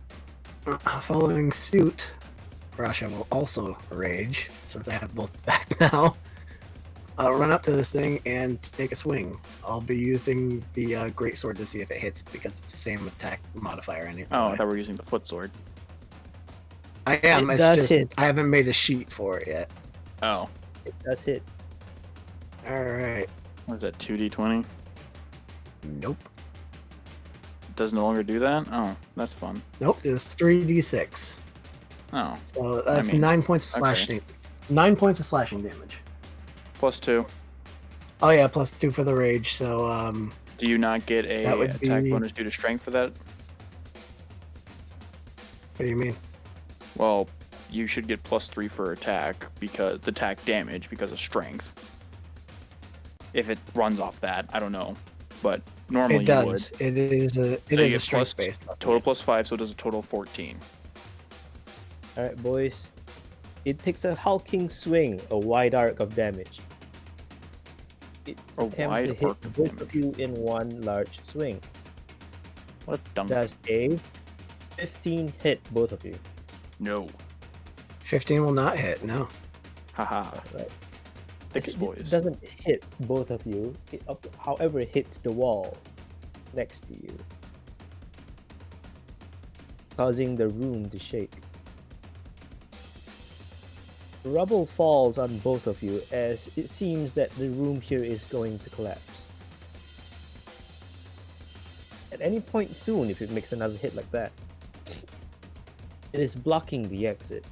following suit, Rasha will also rage, since I have both back now. I'll run up to this thing and take a swing. I'll be using the greatsword to see if it hits, because it's the same attack modifier anyway. Oh, I thought we were using the foot sword. I am. It It's does just hit. I haven't made a sheet for it yet. Oh. It does hit. Alright. What is that, 2d20? Nope. Does no longer do that? Oh, that's fun. Nope, it's 3d6. Oh. So that's mean, 9 points of okay. slashing. 9 points of slashing damage. Plus 2. Oh yeah, plus 2 for the rage, so Do you not get a That would attack be- bonus due to strength for that? what do you mean? Well, you should get plus 3 for attack because attack damage because of strength. If it runs off that, I don't know, but normally It you would. does. It is a So you a get strength based. total plus 5, so it does a total of 14. Alright, boys. It takes a hulking swing, a wide arc of damage. It A attempts wide to hit arc of both damage. of you in one large swing. What a dumb. Does a 15 hit both of you? No. 15 will not hit. No. Haha. Right. Thanks, It boys. doesn't hit both of you. However, it hits the wall next to you, causing the room to shake. Rubble falls on both of you as it seems that the room here is going to collapse. At any point soon, if it makes another hit like that, it is blocking the exit.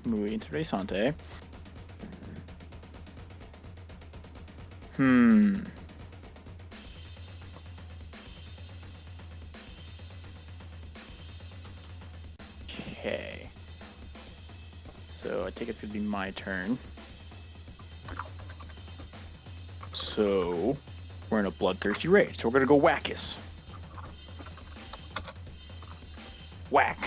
Muy interesante. Okay. So I think it's gonna be my turn. So we're in a bloodthirsty rage. So we're gonna go whackus. Whack.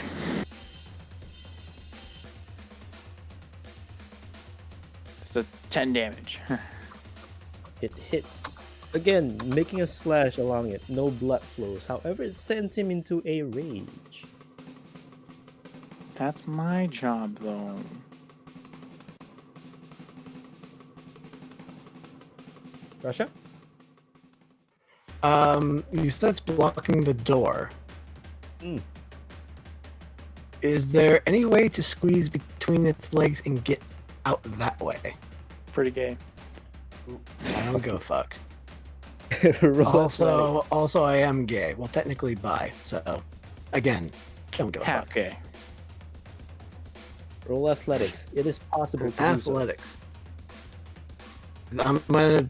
It's a 10 damage. It hits. Again, making a slash along it. No blood flows. However, it sends him into a rage. That's my job, though. Rasha? You said it's blocking the door. Mm. Is there any way to squeeze between its legs and get out that way? Pretty gay. I don't go fuck. Roll athletics. Also, I am gay. Well, technically bi. So, again, don't go Half fuck. gay. Roll athletics. It is possible to do so. Athletics. I'm gonna.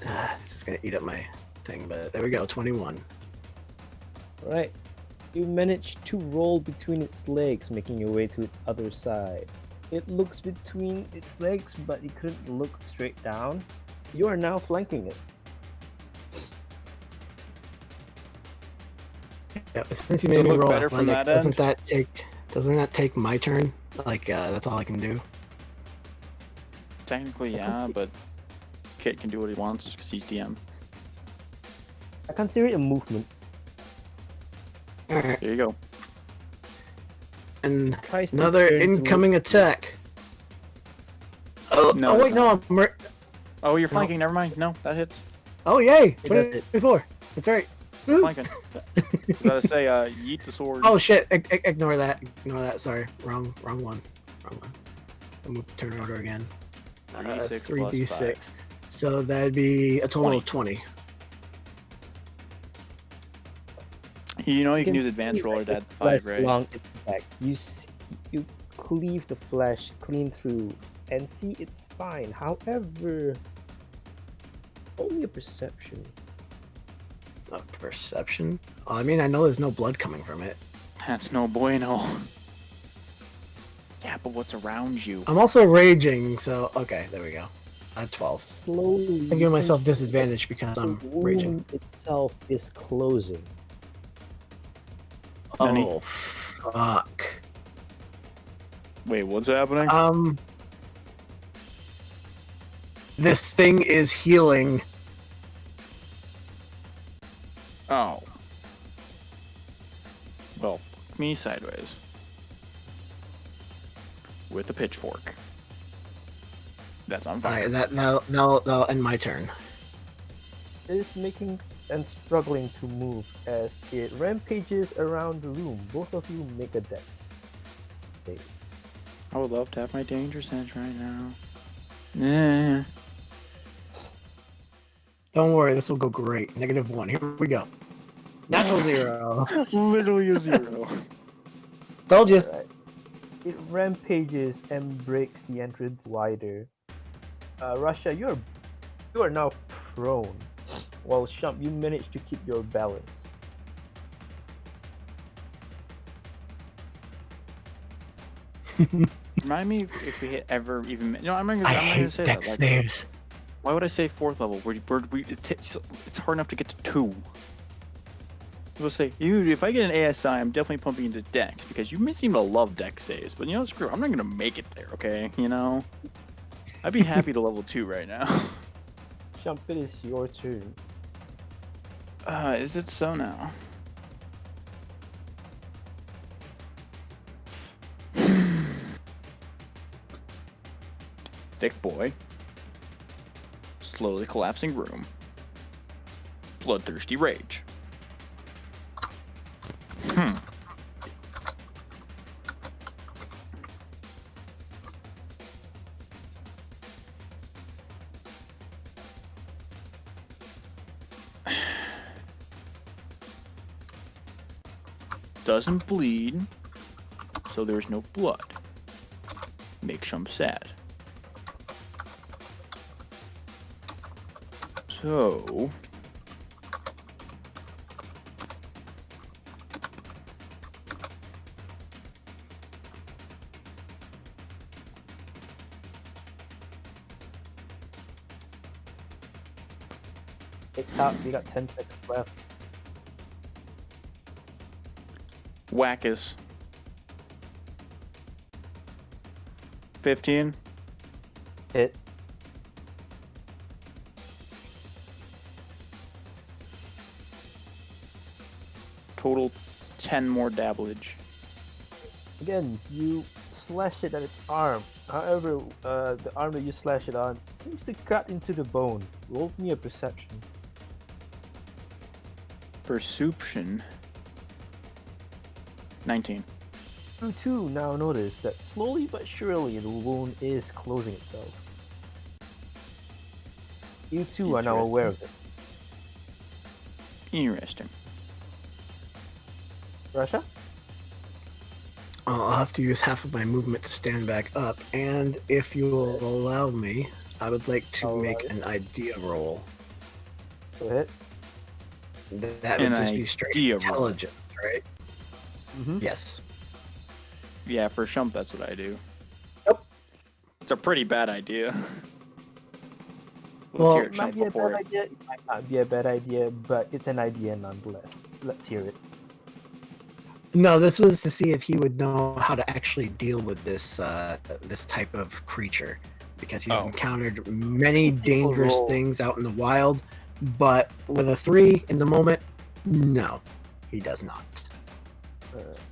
This is gonna eat up my thing, but there we go. 21. Alright. You managed to roll between its legs, making your way to its other side. It looks between its legs, but it couldn't look straight down. You are now flanking it. Yeah, since you Does it made me look roll better from athletics, that doesn't that take my turn? Like that's all I can do. Technically, yeah, but Kit can do what he wants because he's DM. I consider it a movement. All right, There you go. and Tries to another turn to incoming look- attack. Oh, No, oh wait, it's no, not. Oh, you're No. flanking. Never mind. No, that hits. Oh yay! It does hit. 24. That's right. Woo. Flanking. Gotta say, yeet the sword. Oh shit! Ignore that. Ignore that. Sorry, wrong one. Wrong one. I moved the turn order again. 3d6 3d6. plus 5. So that'd be a total of 20. You know you can can use advanced see, roller like, at the 5, flesh right? along its back. You cleave the flesh clean through and see its spine. However, only a perception. A perception? Oh, I mean, I know there's no blood coming from it. That's no bueno. Yeah, but what's around you? I'm also raging, so okay, there we go. 12. Slowly, I'm you giving myself can see disadvantage because the I'm wound raging. itself is closing. Nani? Oh, fuck. Wait, what's happening? This thing is healing. Oh. Well, fuck me sideways. With a pitchfork. That's on fire. Alright, that'll end my turn. It is making and struggling to move as it rampages around the room. Both of you make a dex. Okay. I would love to have my danger sense right now. Nah. Don't worry, this will go great. -1. Here we go. Natural 0. Literally a 0. Told you. Alright. It rampages and breaks the entrance wider. Rasha, you are now prone, while Shump, you manage to keep your balance. Remind me if we hit ever even. No, I'm not I gonna hate say dex that. Like, saves. why would I say 4th level? It's hard enough to get to 2. We'll say, if I get an ASI, I'm definitely pumping into Dex because you seem to love Dex saves. But you know, screw, I'm not gonna make it there. Okay, you know, I'd be happy to level 2 right now. Shump, it is your turn. Is it so now? Thick boy. Slowly collapsing room. Bloodthirsty rage. Doesn't bleed, so there's no blood. Makes Shump sad. So... It's out. You got 10 seconds left. Whackus. 15. Hit. Total 10 more dabblage. Again, you slash it at its arm. However, the arm that you slash it on seems to cut into the bone. Roll me a perception. Perception. 19. You too now notice that slowly but surely the wound is closing itself. You too are now aware of it. Interesting. Rasha? I'll have to use half of my movement to stand back up, and if you will allow me, I would like to I'll make allow you. an idea roll. Go ahead. That An would just be straight idea roll. intelligence, right? Mm-hmm. Yes. Yeah, for Shump, that's what I do. Yep. It's a pretty bad idea. Well, hear It it, might Shump, be a before bad it. idea. It might not be a bad idea, but it's an idea nonetheless. Let's hear it. No, this was to see if he would know how to actually deal with this this type of creature, because he's Oh. encountered many People dangerous roll. things out in the wild, but with a 3 in the moment, no, he does not.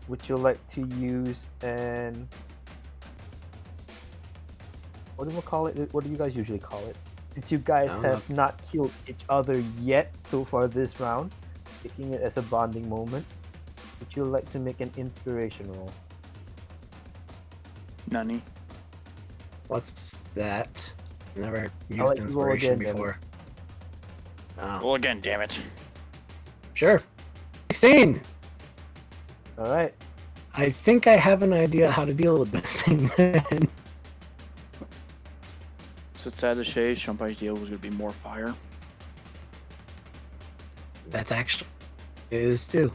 Would you like to use an... What do we call it? What do you guys usually call it? Since you guys I don't know. have not killed each other yet so far this round, taking it as a bonding moment, would you like to make an inspiration roll? Nani. What's that? Never I'll let used you roll inspiration again, then. before. Oh, Well, again, damn it. sure. 16. All right. I think I have an idea how to deal with this thing. Then. So it's sad to say, Shump idea was going to be more fire. That's actually it is too.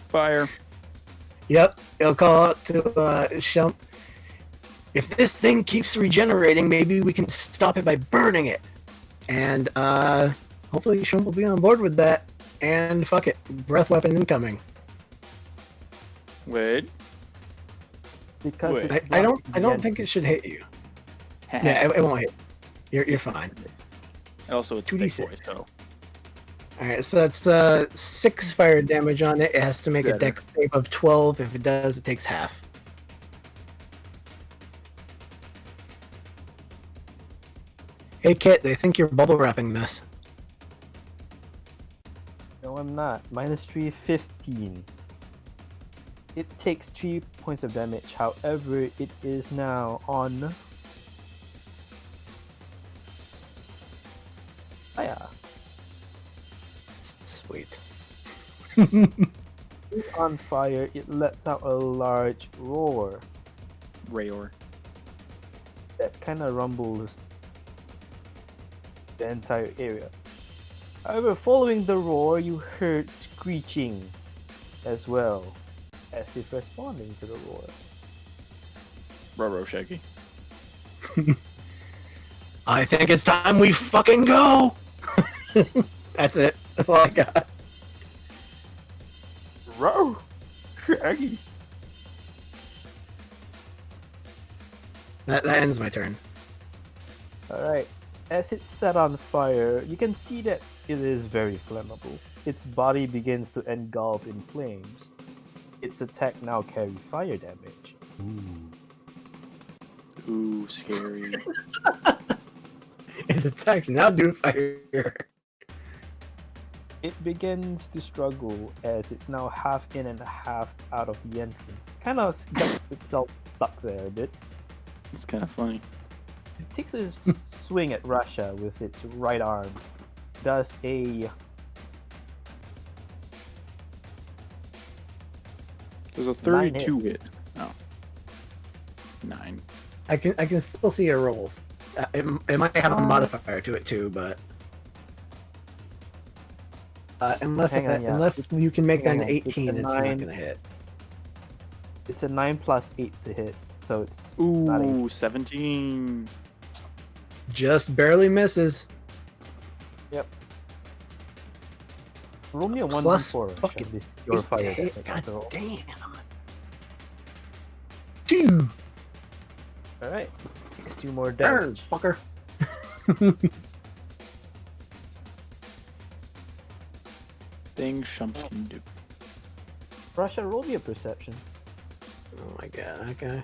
Fire. Yep, he'll call out to Shump. If this thing keeps regenerating, maybe we can stop it by burning it. And hopefully Shump will be on board with that. And fuck it, breath weapon incoming. Wait. Because Wait. it's I blocked don't again. think it should hit you. Yeah, it won't hit. You're fine. Also, it's 2d6. thick boy, so. All right, so that's 6 fire damage on it. It has to make a Good. dex save of 12. If it does, it takes half. Hey Kit, they think you're bubble wrapping this. No, I'm not. -3, 15. It takes 3 points of damage. However, it is now on... Fire. Sweet. On fire, it lets out a large roar Rayor. that kind of rumbles the entire area. However, following the roar, you heard screeching as well, as if responding to the roar. Roro Shaggy. I think it's time we fucking go! That's it. That's all I got. Roar! Shaggy! That ends my turn. Alright, as it's set on fire, you can see that it is very flammable. Its body begins to engulf in flames. Its attack now carry fire damage. Ooh, scary. Its attacks now do fire. It begins to struggle as it's now half in and half out of the entrance. Kind of got itself stuck there a bit. It's kind of funny. It takes a swing at Rasha with its right arm. Does a There's a 9 32 hit. Oh. 9. I can still see your rolls. It might have a modifier to it too, but unless Hang on, yeah. unless you can make that Hang an on, it's a 18, it's not 9. gonna hit. It's a 9 plus 8 to hit, so it's not Ooh, 18. 17. Just barely misses. Yep. Roll me a Plus 1d4. fucking This your 8 to fire hit. damage God after all. damn. Two. Alright. Takes 2 more Burn, damage. fucker. Things Shump can do. Rasha, roll me a perception. Oh my god. Okay.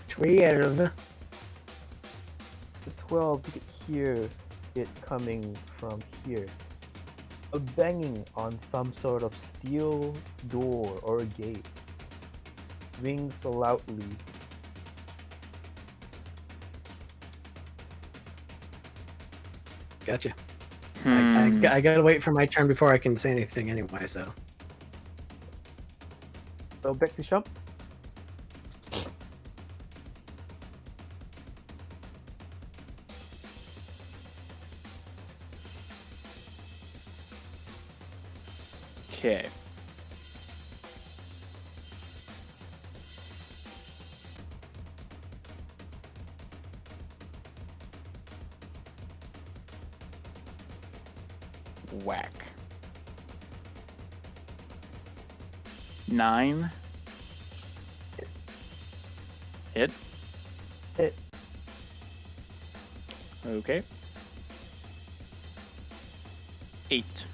The 12, you could hear it coming from here. A banging on some sort of steel door or gate. Rings loudly. Gotcha. Hmm. I gotta wait for my turn before I can say anything anyway, so. So back to Shump. Okay. Whack. 9. Hit. Hit. Okay. 8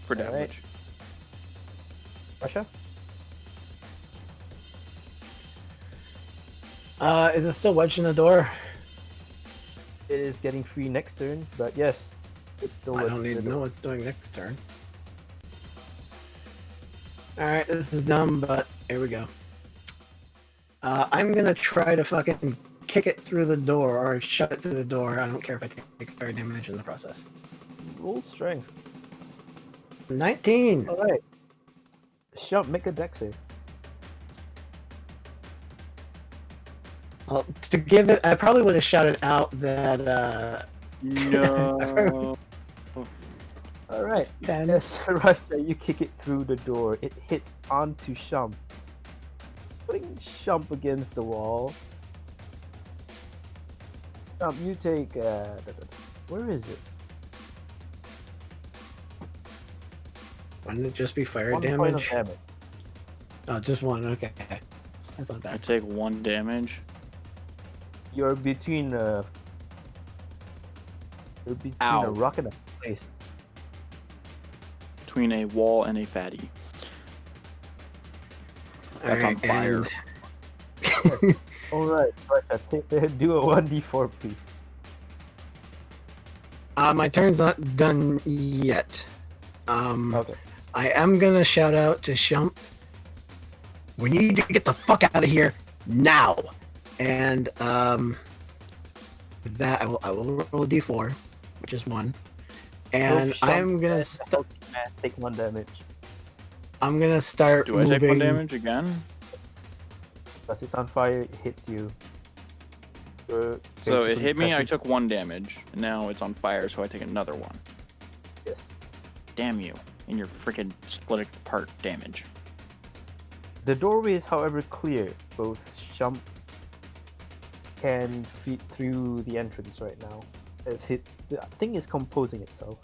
for All right. damage. Rasha? Is it still wedged in the door? It is getting free next turn, but yes, it's still I wedged don't in need the to know door. what it's doing next turn. Alright, this is dumb, but here we go. I'm gonna try to fucking kick it through the door, or shut it through the door. I don't care if I take fire damage in the process. Roll strength. 19! Alright. Shump, make a dex save. Well, to give it, I probably would have shouted out that, No. Alright. 10. Yes, Rasha, you kick it through the door. It hits onto Shump, putting Shump against the wall. Shump, you take, where is it? Wouldn't it just be fire 1 point of damage? damage. Oh, just one, okay. That's not I bad. take 1 damage. You're between a Ow. rock and a place. Between a wall and a fatty. That's on Alright, fire. and- Alright, Rasha, do a 1d4, please. my turn's not done yet. Okay. I am gonna shout out to Shump. We need to get the fuck out of here now. And that I will roll a d4, which is 1. And Shump, I'm gonna take 1 damage. I'm gonna start Do I moving. take 1 damage again? Because it's on fire, it hits you. You're So it basically hit me, I pressing- took 1 damage. And now it's on fire, so I take another 1. Yes. Damn you. And your freaking split apart damage. The doorway is, however, clear. Both Shump can fit through the entrance right now. As the thing is composing itself.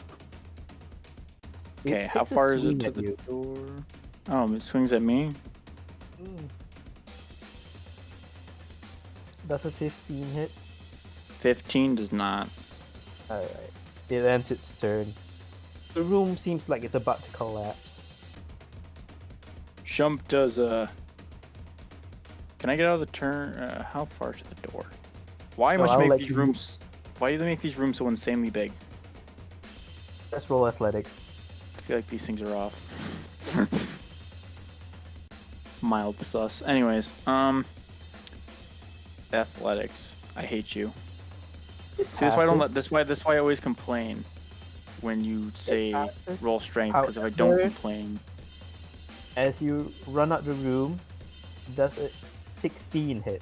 It Okay, how takes a far is it swing to at the you. door? Oh, it swings at me? Mm. Does a 15 hit? 15 does not. Alright. It ends its turn. The room seems like it's about to collapse. Shump does a. Can I get out of the turn? How far to the door? Why No, must you I'll make let these you- rooms? Why do they make these rooms so insanely big? Let's roll athletics. I feel like these things are off. Mild sus. Anyways, athletics. I hate you. See, that's why I don't. Passes. That's why I always complain when you say passes. roll strength, because if I don't However- complain, As you run out the room, does a 16 hit?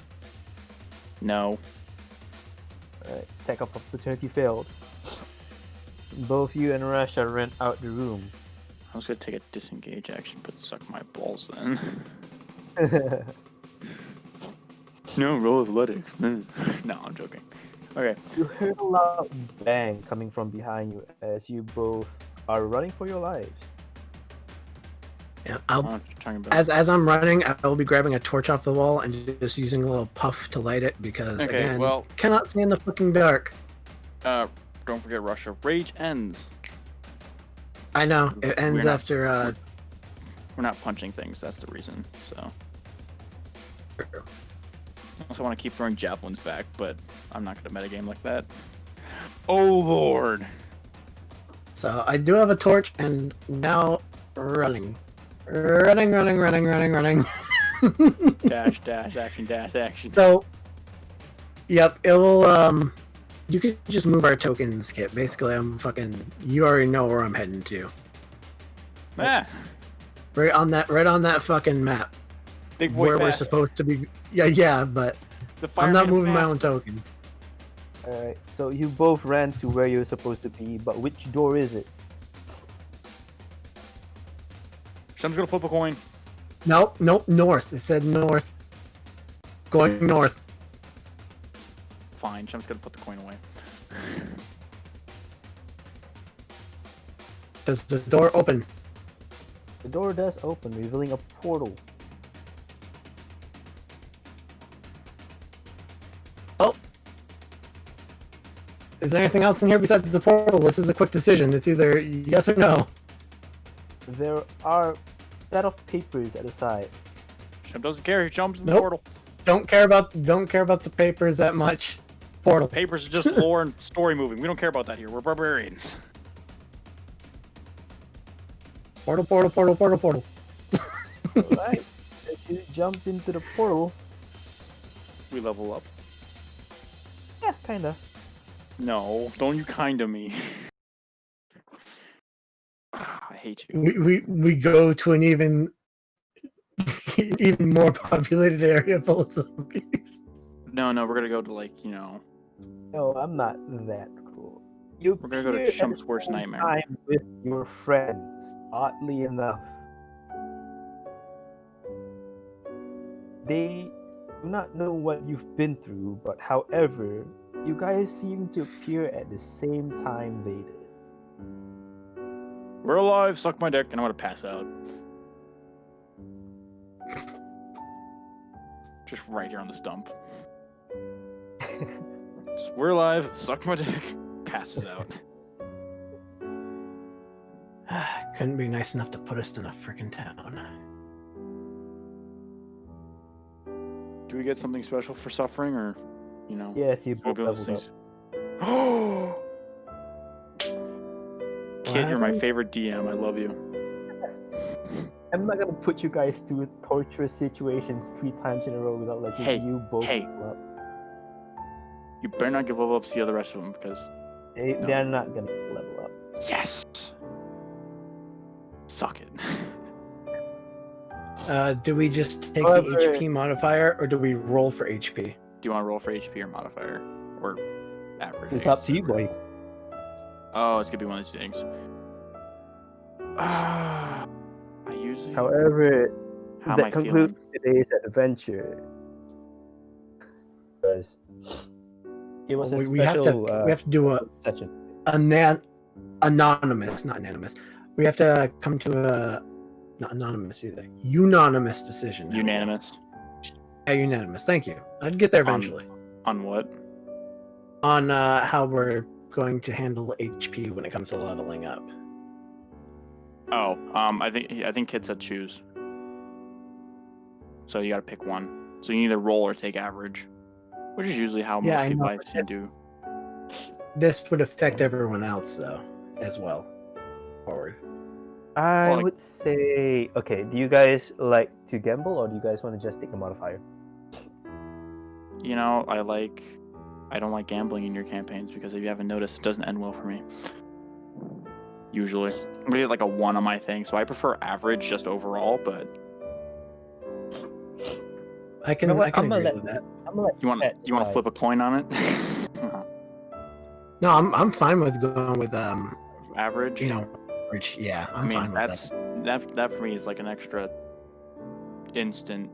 no. Alright, attack of opportunity failed. Both you and Rasha ran out the room. I was gonna take a disengage action, but suck my balls then. No, roll athletics. No, I'm joking. Okay. You heard a loud bang coming from behind you as you both are running for your lives. Yeah, I don't I'll know what you're talking about. as I'm running, I will be grabbing a torch off the wall and just using a little puff to light it because Okay, again, well- cannot see in the fucking dark. Don't forget Russia. Rage ends. I know it We're ends not- after. We're not punching things. That's the reason. So. I also want to keep throwing javelins back, but I'm not gonna metagame like that. Oh lord! So I do have a torch and now running. Running. Dash, action, dash, action. So, yep, it will, you could just move our tokens, Kit. Basically, I'm fucking, you already know where I'm heading to. Ah, Right on that fucking map. big boy Where we're fast. supposed to be. Yeah, but The I'm not fireman moving my fast. own token. Alright, so you both ran to where you're supposed to be, but which door is it? Shump's gonna flip a coin. Nope, north. It said north. Going north. Fine, Shump's gonna put the coin away. Does the door open? The door does open, revealing a portal. Oh. Is there anything else in here besides the portal? This is a quick decision. It's either yes or no. There are a set of papers at the side. Shump doesn't care. He jumps in the Nope. portal. Don't care about the papers that much. Portal. Papers are just lore and story moving. We don't care about that here. We're barbarians. Portal. Alright, as you jump into the portal, We level up. yeah, kinda. No, don't you kinda me. I hate you. We go to an even more populated area full of zombies. No, we're gonna go to like, you know, No, I'm not that cool. You we're gonna go to appear at Shump's the worst same nightmare. time with your friends, oddly enough. They do not know what you've been through, but however, you guys seem to appear at the same time they did. We're alive, suck my dick, and I'm gonna pass out. Just right here on the stump. Just, we're alive, suck my dick, passes out. Couldn't be nice enough to put us in a freaking town. Do we get something special for suffering, or, you know? Yes, you both maybe those leveled up. things- Oh! Kid, you're my favorite DM. I love you. I'm not gonna put you guys through torturous situations 3 times in a row without letting Hey, you both hey. level up. You better not give level ups to the other rest of them, because No. They're not gonna level up. yes, suck it. Do we just take However- the HP modifier, or do we roll for HP? Do you want to roll for HP or modifier or average? It's I up guess? to you, boys. Oh, it's gonna be one of these things. I usually. However, How am that I concludes feeling? today's adventure. Because it was a we have special to we have to do a session. anonymous, not anonymous. We have to come to a not anonymous either. Unanimous decision. Unanimous. Yeah, unanimous. Thank you. I'd get there eventually. On what? On how we're going to handle HP when it comes to leveling up. Oh, I think Kid said choose. So you gotta pick one. So you either roll or take average, which is usually how Yeah, most I people know, I've seen do. This would affect everyone else though, as well. Forward. I Well, like- would say, okay, do you guys like to gamble or do you guys want to just take the modifier? You know, I don't like gambling in your campaigns because if you haven't noticed, it doesn't end well for me. Usually, I'm gonna get like a 1 on my thing, so I prefer average just overall. But I can You know what? I can I'm gonna agree let- with that. I'm gonna let you want Chet to decide. flip a coin on it? No, I'm fine with going with Average. average. Yeah, I I'm mean, fine with that. that for me is like an extra instant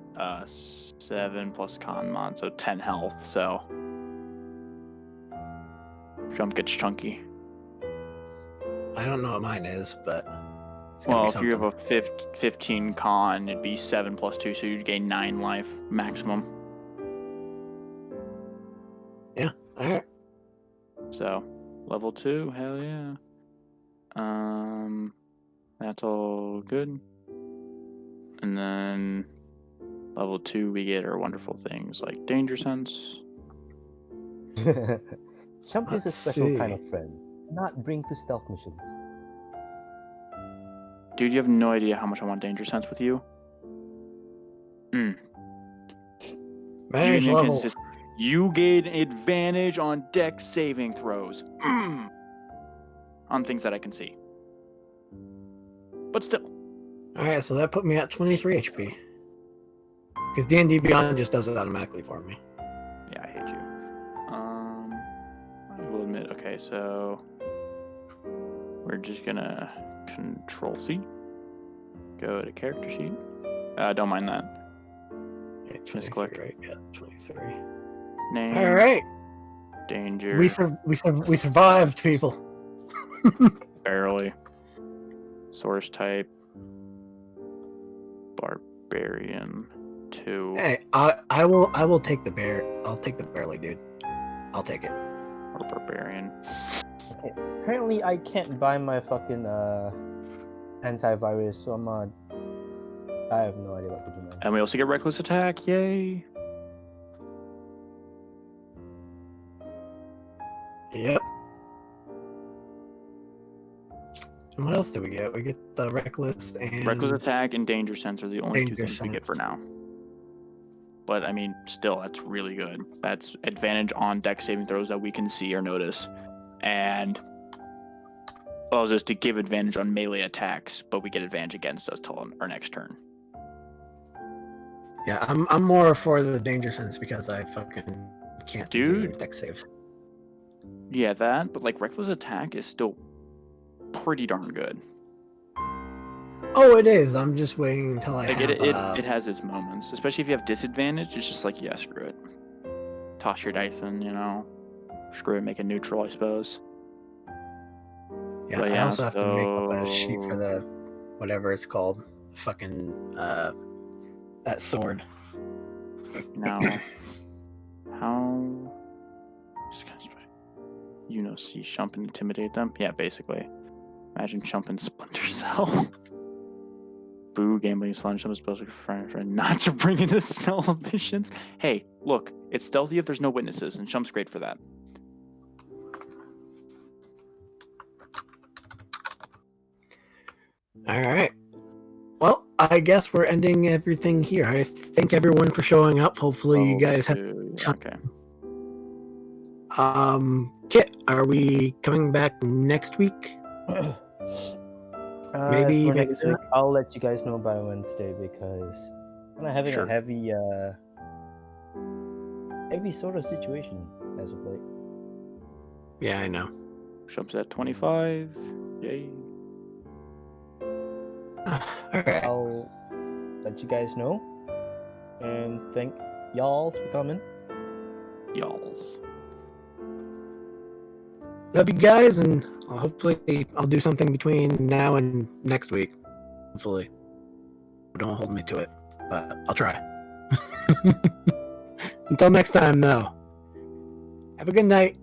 7 plus con mod, so 10 health. So Shump gets chunky. I don't know what mine is, but it's gonna Well, be if you have something. a 15 con, it'd be 7 plus 2, so you'd gain 9 life maximum. All right. So level 2, hell yeah. That's all good. And then level 2, we get our wonderful things like danger sense. Shump is a Let's special kind see. of friend. Not bring to stealth missions. Dude, you have no idea how much I want danger sense with you. Manage Union level. consist- You gain advantage on dex saving throws. On things that I can see. But still. All right, so that put me at 23 HP. Because D&D Beyond just does it automatically for me. Yeah, I hate you. I will admit, okay, so we're just gonna Control C. Go to character sheet. Don't mind that. Yeah, Just 23, click. right? Yeah, 23. Name. All right. Danger. We survived, people. Barely. Source type. Barbarian 2. Hey, I will take the bear. I'll take the barely, dude. I'll take it. Or barbarian. Okay. Apparently, I can't buy my fucking antivirus, so I have no idea what to do now. And we also get reckless attack. Yay. Yep. And what else do we get? We get the reckless and Reckless attack and danger sense are the only two Danger things we get for sense. now. But I mean, still, that's really good. That's advantage on deck saving throws that we can see or notice, and allows us to give advantage on melee attacks, but we get advantage against us till our next turn. Yeah, I'm more for the danger sense because I fucking can't do Dude. deck saves. Yeah, that. But like reckless attack is still pretty darn good. Oh, it is. I'm just waiting until I Like have. it has its moments, especially if you have disadvantage. It's just like, yeah, screw it. Toss your dice in, you know. Screw it, make it neutral, I suppose. Yeah, but I yeah, also have to make up a sheet for so- the whatever it's called. Fucking that sword. Now, how? You know, see Shump and intimidate them. Yeah, basically. Imagine Shump and Splinter Cell. Boo, gambling is fun. Shump is supposed to be friend not to bring into spell missions. Hey, look, it's stealthy if there's no witnesses, and Shump's great for that. All right. Well, I guess we're ending everything here. I thank everyone for showing up. Hopefully, you guys have. Yeah, okay. Kit, are we coming back next week? Maybe for next not. week, I'll let you guys know by Wednesday because I'm having Sure. a heavy sort of situation as of late. Yeah, I know. Shump's at 25. Yay. All right. I'll let you guys know and thank y'all for coming. Y'alls. Love you guys, and hopefully I'll do something between now and next week. Hopefully. Don't hold me to it, but I'll try. Until next time, though. Have a good night.